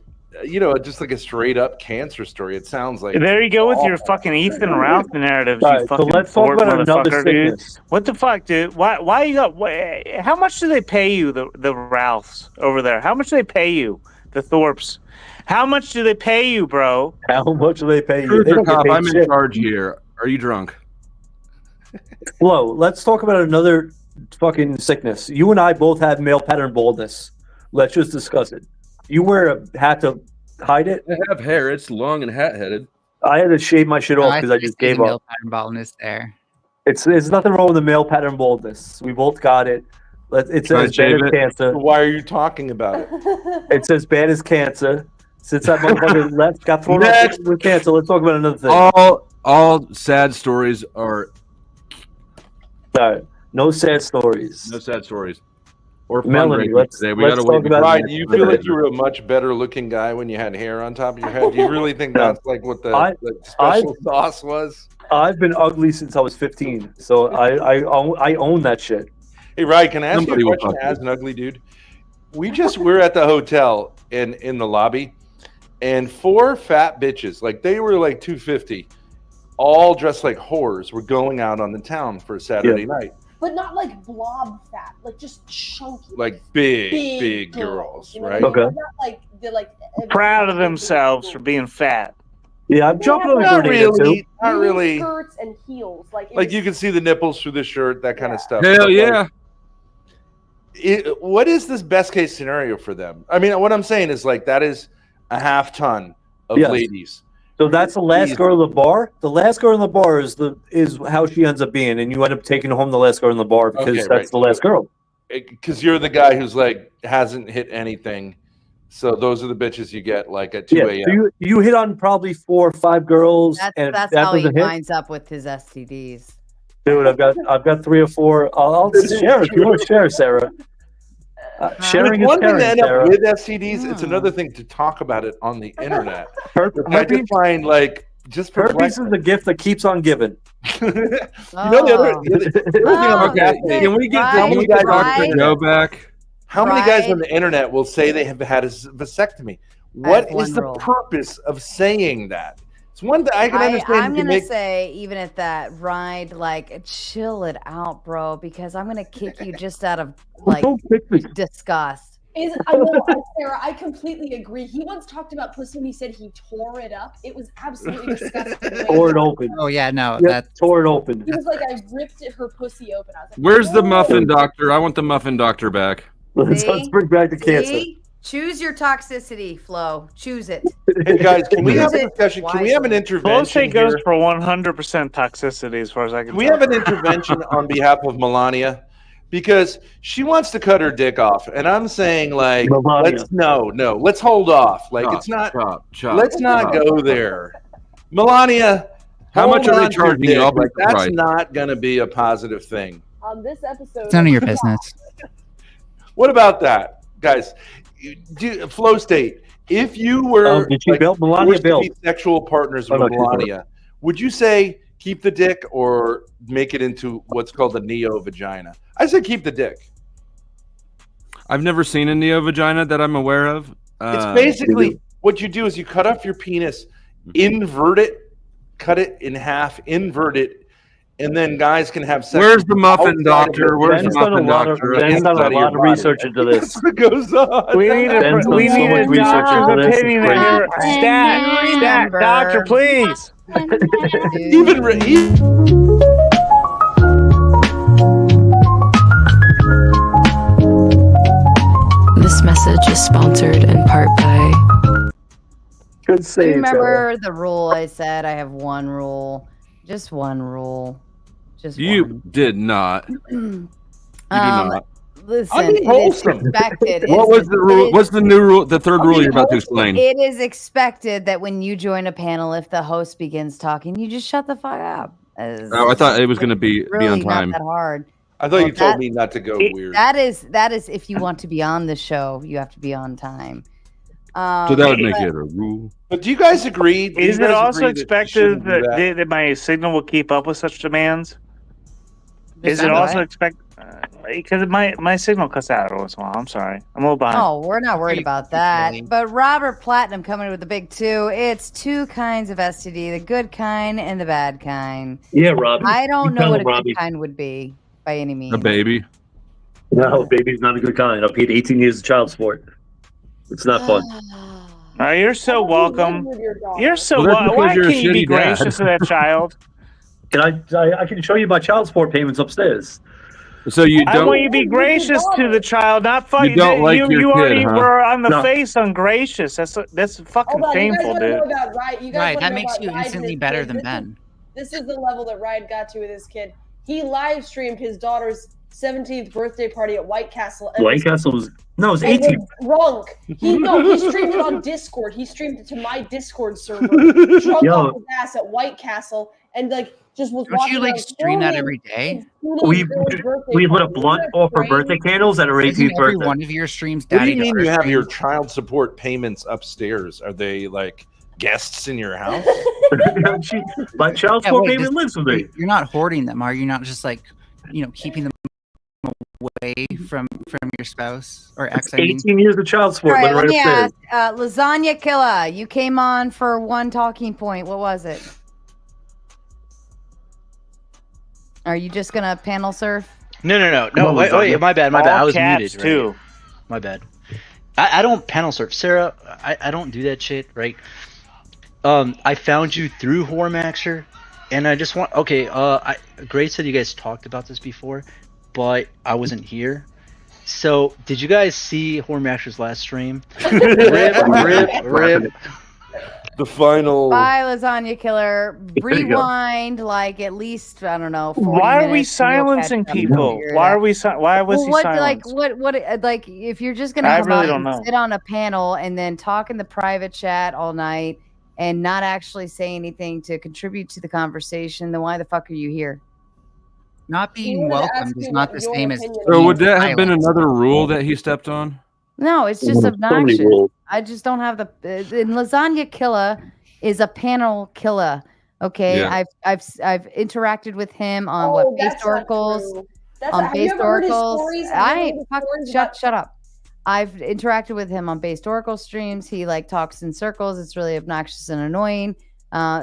just like a straight up cancer story. It sounds like There you go with your awful. fucking Ethan Ralph narratives, All you right, so fucking let's talk Thorpe about another motherfucker, dude. sickness. What the fuck, dude? Why you got? How much do they pay you, the Ralphs over there? How much do they pay you, the Thorpes? How much do they pay you, bro? How much do they pay you? Truth They or don't get cop, paid I'm in shit. charge here. Are you drunk? Flo, let's talk about another fucking sickness. You and I both have male pattern baldness. Let's just discuss it. You wear a hat to hide it. I have hair. It's long and hat-headed. I had to shave my shit off because I just see the gave male up. pattern baldness there. There's nothing wrong with the male pattern baldness. We both got it. It Can I says bad shave as it? cancer. Why are you talking about it? It says bad as cancer. Since that motherfucker left, got thrown off Next. with cancer. Let's talk about another thing. All sad stories are All right. No sad stories. no sad stories. Or Melanie, fundraising let's- today. We let's gotta wait talk about- before Right? the Do you next feel like fundraiser. you were a much better looking guy when you had hair on top of your head? Do you really think No. that's like what the I- special sauce was? I've been ugly since I was 15, so I own that shit. Hey, Ryan, can I ask Somebody you a will question fuck as an ugly dude? We're at the hotel in the lobby, and 4 fat bitches, like they were like 250, all dressed like whores, were going out on the town for a Saturday night. But not like blob fat, like just chunky. Like big girls, you know right? what I mean? Okay. Not like they're like Proud of themselves for being fat. Yeah, I'm jumping on a Not grenade or really, two. not really. skirts and heels, like it Like was- you can see the nipples through the shirt, that kind of stuff. Hell But, like, yeah. what is this best case scenario for them? I mean, what I'm saying is like that is a half ton of Yes. ladies. So that's the last girl in the bar. The last girl in the bar is how she ends up being, and you end up taking home the last girl in the bar because Okay, that's right. the last girl. Because you're the guy who's like hasn't hit anything So those are the bitches you get like at 2 Yeah, a.m. so you hit on probably 4 or 5 girls, and if That's that how he doesn't hit, winds up with his STDs. dude, I've got 3 or 4. I'll share if you want to share, Sarah. But Sharing it's is one thing to caring, end up Sarah. with STDs. It's another thing to talk about it on the internet. I Herpes, just find like just herpes is the gift that keeps on giving. You know the other thing I'm fascinated- Can we get how many guys on the Dr. Joe internet? back? How many guys on the internet will say they have had a vasectomy? What one is the rule. purpose of saying that? It's one that I can understand. I'm if you gonna make- say, even at that ride, like, chill it out, bro, because I'm gonna kick you just out of like disgust. I know, Sarah, I completely agree. He once talked about pussy and he said he tore it up. It was absolutely disgusting. Tore it open. Oh yeah, no, Yeah, that tore it open. He was like, I ripped her pussy open. I was like, Where's the "Oh." muffin doctor? I want the muffin doctor back. Let's bring back the cancer. See? Choose your toxicity, Flo. Choose it. Hey guys, can we have a Choose it discussion? Can we have an wisely. intervention Bullshit goes here? for 100% toxicity, as far as I can Can we tell. have an intervention on behalf of Melania? Because she wants to cut her dick off, and I'm saying like, Melania. let's hold off. Like Chop, it's not. chop, let's not chop. go there. Melania, How much hold are they on to charging your you? dick. I'll pay Like, the that's price. not going to be a positive thing. On this episode, it's none of your business. What about that, guys? Flow state. If you were did she build Melania forced to build? be sexual partners Oh, with no, she's not. Melania, would you say keep the dick or make it into what's called a neo vagina? I say keep the dick. I've never seen a neo vagina that I'm aware of. It's basically what you do is you cut off your penis, invert it, cut it in half, invert it, and then guys can have sex. Where's the muffin outside of doctor? it. Where's the Ben's done a muffin lot of, doctor? Ben's done a Inside of your lot of body. research into this. That's what goes on. We need Ben's a, done we so need much a research into doctor's this. opinion It's here. crazy. Stat, doctor, please. This message is sponsored in part by. Good Do save, you remember the rule I said? I have one rule. Just one rule. Just You one. did not. You do not. Listen, I'm being it is wholesome. expected. What was the rule? What's the new rule? The third rule you're about to explain. It is expected that when you join a panel, if the host begins talking, you just shut the fuck up. Oh, I thought it was going to be really on not time. that hard. I thought you told me not to go weird. That is if you want to be on the show, you have to be on time. So that would make it a rule. But do you guys agree? Do Is you it guys also agree that you expected shouldn't do that, that my signal will keep up with such demands? Is it sound also right. expected? Because my signal cuts out every once in a while. I'm sorry. I'm a little behind. Oh, we're not worried about that. But Robert Platinum coming with the big 2. It's 2 kinds of STD: the good kind and the bad kind. Yeah, Robbie. I don't You know tell what him, a Robbie. good kind would be by any means. A baby. No, baby's not a good kind. I paid 18 years of child support. It's not fun. You're so welcome. You're so Well, that's welcome. Why because you're a can't you be shitty dad. gracious to that child? Can I can show you my child support payments upstairs. So you I want you to be gracious to the child, not fuck. You don't like you your already kid, huh? were on the No. face ungracious. That's fucking Hold on, you guys shameful, want to know dude. about Ryan? You guys Right, wanna that know makes about you Ryan and instantly his better kid? than Ben. This is the level that Ryan got to with his kid. He live streamed his daughter's 17th birthday party at White Castle. and White Castle was no, it was and 18. was drunk. He streamed it on Discord. He streamed it to my Discord server. Drunk Yo. off his ass at White Castle, and like just was Don't watching. you like around stream that filming every day? and shooting We his girl's birthday we lit a party. blunt Isn't that off her strange? birthday candles at her Isn't 18th every birthday. one of your streams What do daddy you mean daughter you have your streams? child support payments upstairs? Are they like guests in your house? My child Yeah, support wait, payment lives with me. You're not hoarding them, are you? Not just like, keeping them away from your spouse or ex. I mean. 18 years of child All support. right, Right, let me upstairs. ask. Lasagna Killer, you came on for one talking point. What was it? Are you just gonna panel surf? No. Come on, Wait, Lasagna. my bad. I All was caps, muted. Right? too. My bad. I don't panel surf, Sarah. I don't do that shit, right? I found you through Hormaxer, and I just want. Okay, Grace said you guys talked about this before, but I wasn't here. So, did you guys see Hormaxer's last stream? Rip. The final. Bye, Lasagna Killer. There you go. Rewind like at least I don't know. 40 Why are we minutes and you'll catch silencing up and people? figure it Why out. are we? Why was Well, he what silenced? like if you're just gonna I come really out don't and know. sit on a panel and then talk in the private chat all night and not actually say anything to contribute to the conversation, then why the fuck are you here? Not being welcomed is not the same as. So would that have been another rule that he stepped on? No, it's just obnoxious. I just don't have the. And Lasagna Killer is a panel killer. Okay, Yeah. I've interacted with him on Based Oracles. On have you Based ever heard his Oracles, stories? Have you ever heard his stories shut up. I've interacted with him on Based Oracle streams. He like talks in circles. It's really obnoxious and annoying.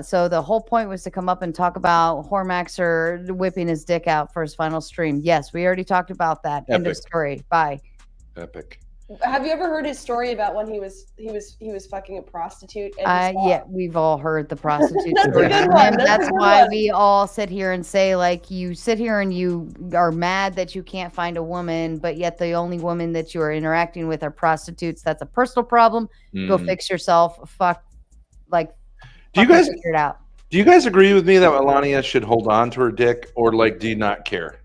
So the whole point was to come up and talk about Hormaxer whipping his dick out for his final stream. Yes, we already talked about that. End of Epic. story. Bye. Epic. Have you ever heard his story about when he was fucking a prostitute? And Yeah, we've all heard the prostitute That's a story good from one. him. That's a That's good why one. we all sit here and say, like, you sit here and you are mad that you can't find a woman, but yet the only women that you are interacting with are prostitutes. That's a personal problem. Go Mm. fix yourself. Fuck, like, Do you fucking guys figure it out? Do you guys agree with me that Melania should hold on to her dick, or like, do you not care?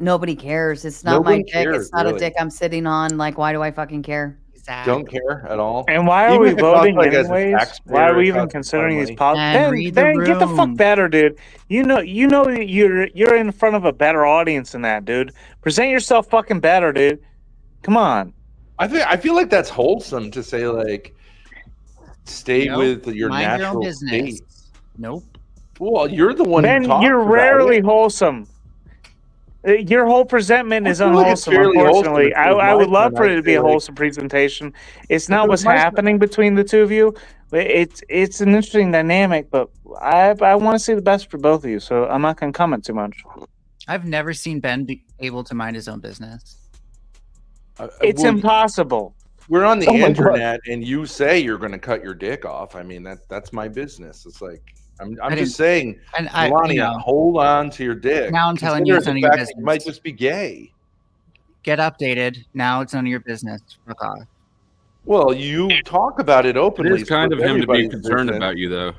Nobody cares. It's not Nobody my dick. cares, It's not really. a dick I'm sitting on. Like, why do I fucking care? Don't care at all. And why are Even we if it costs, voting like, as a anyways? taxpayer, Why are we it even costs considering these money. politics? Ben, get the fuck better, dude. You know that you're in front of a better audience than that, dude. Present yourself fucking better, dude. Come on. I feel like that's wholesome to say, like, stay Nope. with your Mind your own natural business. state. Nope. Well, you're the one Ben, who talks you're about rarely it. wholesome. Your whole presentment I is feel like it's unwholesome, fairly wholesome. unfortunately. If it was I would my love turn, for it I'd to be say, a like- wholesome presentation. It's If not it was what's my turn- happening between the two of you. It's an interesting dynamic, but I want to see the best for both of you, so I'm not going to comment too much. I've never seen Ben be able to mind his own business. It's well, impossible. We're on the Oh my God. internet, and you say you're going to cut your dick off. I mean, that's my business. It's like I'm didn't- just saying, and I- Melania, hold on to your dick. Now I'm telling Consider you it it's the none of your fact that you business. might just be gay. Get updated. Now it's none of your business. Fuck off. Well, you talk about it It openly. is kind so of him to be everybody's concerned business. about you, though.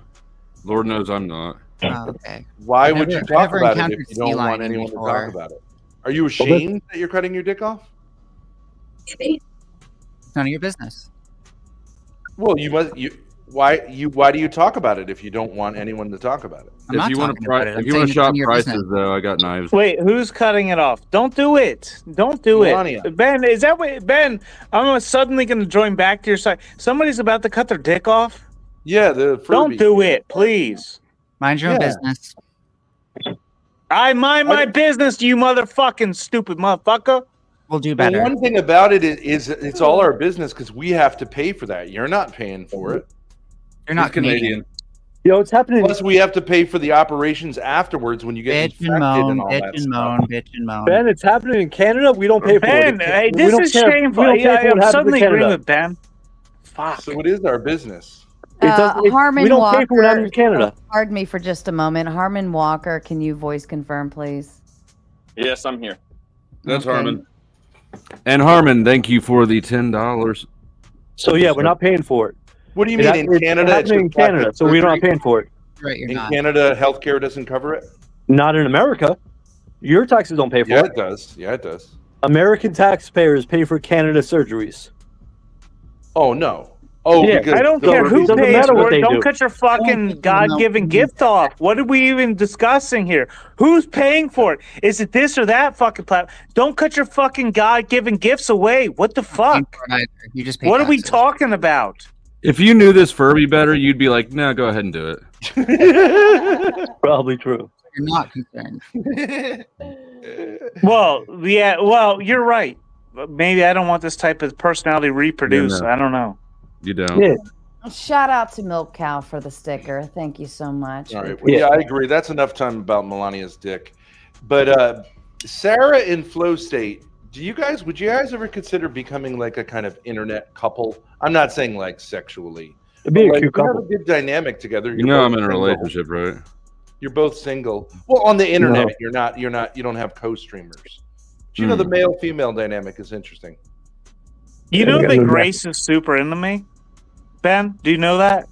Lord knows I'm not. Oh, okay. Why I've would never- you I've talk never about it encountered if you don't sea want lion anyone to before. talk about it? Are you ashamed that you're cutting your dick off? It's none of your business. Well, you must. Why do you talk about it if you don't want anyone to talk about it? I'm not If you want talking about it. I'm to saying it's shop none of your prices, business. though, I got knives. Wait, who's cutting it off? Don't do it. Don't do Melania. it. Ben, is that what Ben? I'm suddenly going to join back to your side. Somebody's about to cut their dick off. Yeah, the Don't Furby. do it, please. Mind your own Yeah. business. I mind my business, you motherfucking stupid motherfucker. We'll do Well, better. one thing about it is it's all our business because we have to pay for that. You're not paying for it. You're not He's Canadian. Yo, it's happening. Plus, we have to pay for the operations afterwards when you get Bitch infected and moan, and all bitch that and stuff. moan, bitch and moan. Ben, it's happening in Canada. We don't pay for Ben, it. hey, We this don't is care- shameful. We don't pay for what I'm happens suddenly in agreeing Canada. with Ben. Fuck. So it is our business. Harmon we don't Walker. pay for what happens in Canada. Pardon me for just a moment. Harmon Walker, can you voice confirm, please? Yes, I'm here. That's Okay. Harmon. And Harmon, thank you for the $10. So yeah, we're not paying for it. What do you It mean hap- in it's Canada? It's happening in just plastic Canada, so we're not surgery? paying for it. Right, you're In not. Canada, healthcare doesn't cover it. Not in America. Your taxes don't pay for Yeah, it. it does. Yeah, it does. American taxpayers pay for Canada surgeries. Oh no. Oh, Yeah, because I don't So care it who doesn't pays matter for what it. they Don't do. cut your fucking God-given gift off. What are we even discussing here? Who's paying for it? Is it this or that fucking platform? Don't cut your fucking God-given gifts away. What the fuck? You just pay What are we taxes. talking about? If you knew this Furby better, you'd be like, no, go ahead and do it. Probably true. You're not concerned. Well, yeah, well, you're right. Maybe I don't want this type of personality reproduced. no. I don't know. You don't. Yeah. Shout out to Milk Cow for the sticker. Thank you so much. All right. Well, yeah, I agree. That's enough time about Melania's dick. But Sarah in Flow State, would you guys ever consider becoming like a kind of internet couple? I'm not saying like sexually. It'd be a Like, cute you have couple. a good dynamic together. You You're know both I'm in a single. relationship, right? You're both single. Well, on the internet, No. you don't have co-streamers. But you know, the male-female dynamic is interesting. You know Yeah, that yeah. Grace is super into me? Ben, do you know that?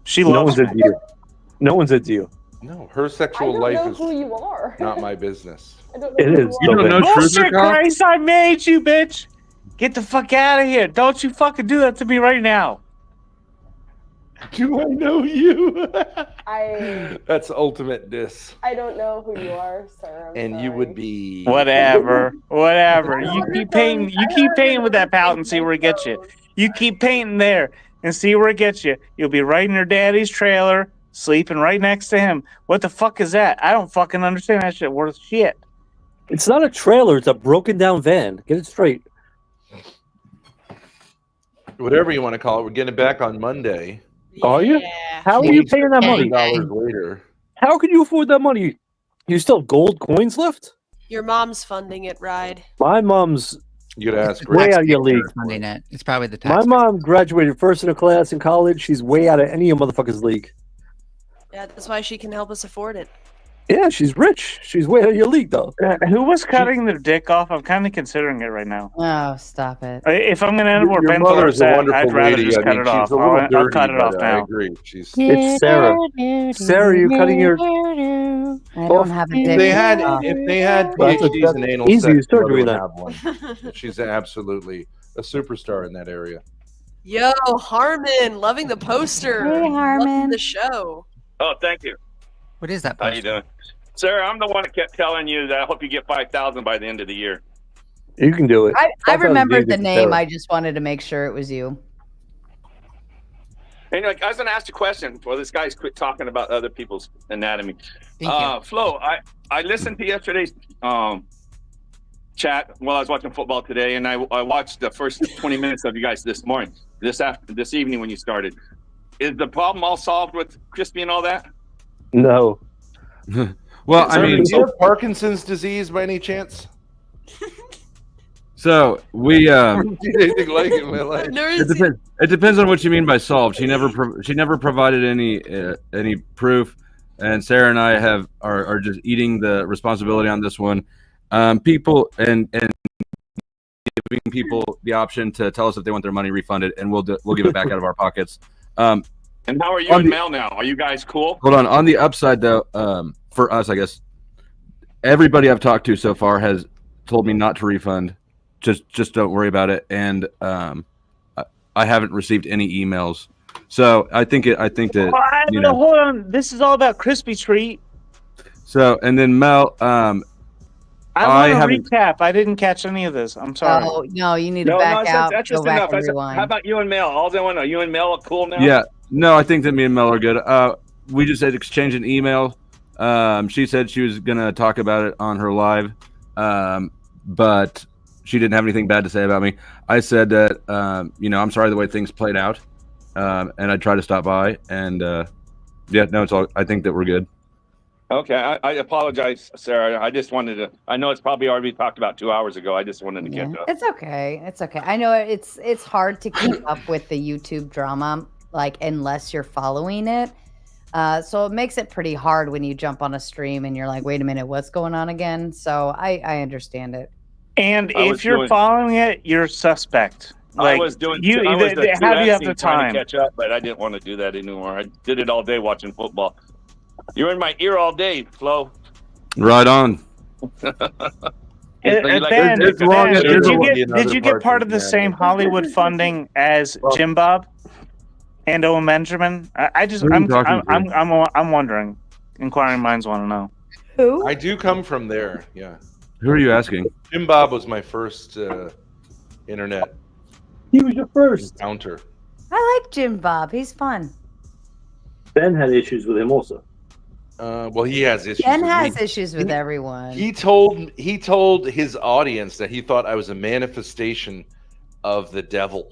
She No loves one me. said to you. No one said to you. No, her I sexual don't life know is who you are. not my business. I don't know It who is. you So are. bad. Bullshit, Grace! I made you, bitch. Get the fuck out of here! Don't you fucking do that to me right now. Do I know you? I That's ultimate diss. don't know who you are, sir. And you would be Whatever. You keep painting. You keep painting with that palette and see where it gets you. You keep painting there and see where it gets you. You'll be right in your daddy's trailer, sleeping right next to him. What the fuck is that? I don't fucking understand that shit worth shit. It's not a trailer. It's a broken down van. Get it straight. whatever you want to call it. We're getting back on Monday. Are you? How are you paying that money? $20 later. How can you afford that money? You still have gold coins left? Your mom's funding it, Ride. My mom's You gotta ask way out of your league. Funding it. It's probably the My tax. mom graduated first in her class in college. She's way out of any of motherfuckers' league. Yeah, that's why she can help us afford it. Yeah, she's rich. She's way out of your league, though. Who was cutting their dick off? I'm kind of considering it right now. Oh, stop it. If I'm gonna end up where Your Ben mother's Thorpe's a at, wonderful I'd rather lady. just I cut mean, it she's off. a little I'll dirty, cut it off but now. I agree. She's It's Sarah. Sarah, you're cutting your. I don't have a dick. If they had PhDs in anal easy sex, your surgery mother then. would have one. She's absolutely a superstar in that area. Yo, Harmon, loving the poster. Hey, Harmon. Loving the show. Oh, thank you. What is that? How you doing, Sarah? I'm the one that kept telling you that I hope you get 5,000 by the end of the year. You can do it. I remembered the name. I just wanted to make sure it was you. And like, I was going to ask a question. Well, this guy's quit talking about other people's anatomy. Flo, I listened to yesterday's chat while I was watching football today, and I watched the first 20 minutes of you guys this morning, this evening when you started. Is the problem all solved with Krispy and all that? No. Well, I mean, do you have Parkinson's disease by any chance? So we Anything like it in my life? it depends on what you mean by solved. She never provided any proof, and Sarah and I are just eating the responsibility on this one. People and giving people the option to tell us if they want their money refunded, and we'll give it back out of our pockets. And how are you and Mel now? Are you guys cool? Hold on. On the upside, though, for us, I guess everybody I've talked to so far has told me not to refund. Just don't worry about it. And I haven't received any emails, so I think that you know. Hold on. This is all about Krispy Treat. So and then Mel, I want to recap. I didn't catch any of this. I'm sorry. Oh no, you need to back out. That's just go back enough. and rewind. How about you and Mel? All I want to know, you and Mel are cool now? Yeah. No, I think that me and Mel are good. We just had exchanged an email. She said she was gonna talk about it on her live, but she didn't have anything bad to say about me. I said that I'm sorry the way things played out, and I'd try to stop by. And it's all. I think that we're good. Okay, I apologize, Sarah. I just wanted to. I know it's probably already talked about 2 hours ago. I just wanted to catch up. It's okay. It's okay. I know it's hard to keep up with the YouTube drama, like unless you're following it. So it makes it pretty hard when you jump on a stream and you're like, wait a minute, what's going on again? So I understand it. And if you're following it, you're suspect. I was doing. How do you have the time? To catch up, but I didn't want to do that anymore. I did it all day watching football. You're in my ear all day, Flo. Right on. Did you get part of the same Hollywood funding as Jim Bob and Owen Benjamin? I'm wondering. Inquiring minds want to know. Who? I do come from there. Yeah. Who are you asking? Jim Bob was my first internet. He was your first encounter. I like Jim Bob. He's fun. Ben had issues with him also. Well, he has issues. Ben with has me. issues with everyone. He told his audience that he thought I was a manifestation of the devil.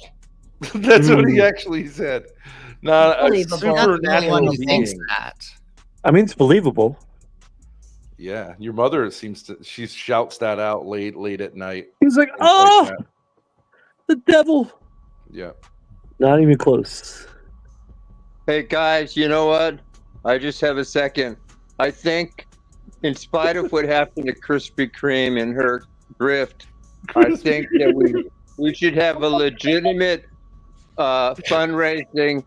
That's what he actually said. Not a supernatural being. I mean, it's believable. Yeah, your mother she shouts that out late at night. He's like, "Oh, the devil." Yeah. Not even close. Hey guys, you know what? I just have a second. I think, in spite of what happened to Krispy Kreme and her grift, I think that we should have a legitimate fundraising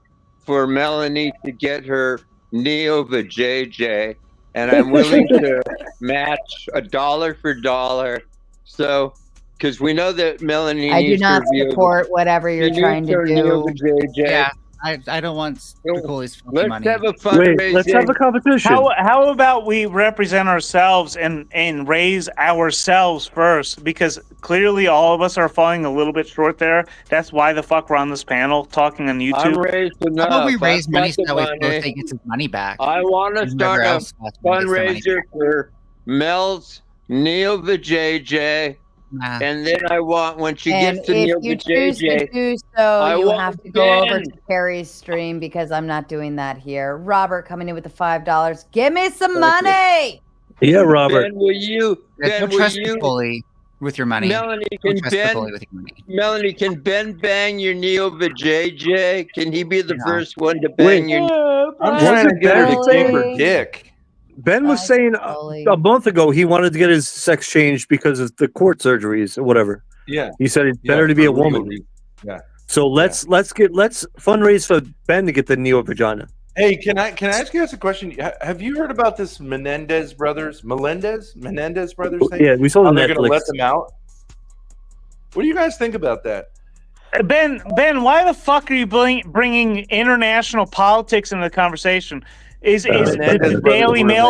for Melanie to get her Neo vajayjay, and I'm willing to match $1 for $1. So, because we know that Melanie I do needs not her Neo support whatever you're trying to do. Yeah, I don't want Spicoli's fucking Let's money. have a Wait, fundraising. let's have a competition. How about we represent ourselves and raise ourselves first? Because clearly all of us are falling a little bit short there. That's why the fuck we're on this panel talking on YouTube. I'm raised How about we enough. raise I've money got so that way the both money. gets his money back? I want to And start whoever a else gets the money fundraiser for Mel's Neo vajayjay. Nah. And then I want, when she And gets to if Neo you choose to vajayjay, do so, I you want have to go over Ben. to Carrie's stream because I'm not doing that here. Robert coming in with the $5. Give me some money. Yeah, Robert. Ben, will you? Yeah, Ben, don't will trust you? Spicoli with your money. Melanie, Don't can trust Ben? Spicoli with your money. Melanie, can Ben bang your Neo vajayjay? Can he be the No. first one to Wait. bang your? I'm Was trying it to get her to Ben keep her saying- dick. Ben was saying a month ago he wanted to get his sex changed because of the court surgeries or whatever. Yeah. He said it's Yeah, better to be for a legal woman. reasons. Yeah. So let's fundraise for Ben to get the neo vagina. Hey, can I ask you guys a question? Have you heard about this Menendez brothers thing? Yeah, we saw How the they're going to Netflix. let them out. What do you guys think about that? Ben, why the fuck are you bringing international politics into the conversation? Is Menendez the brothers Daily were Mail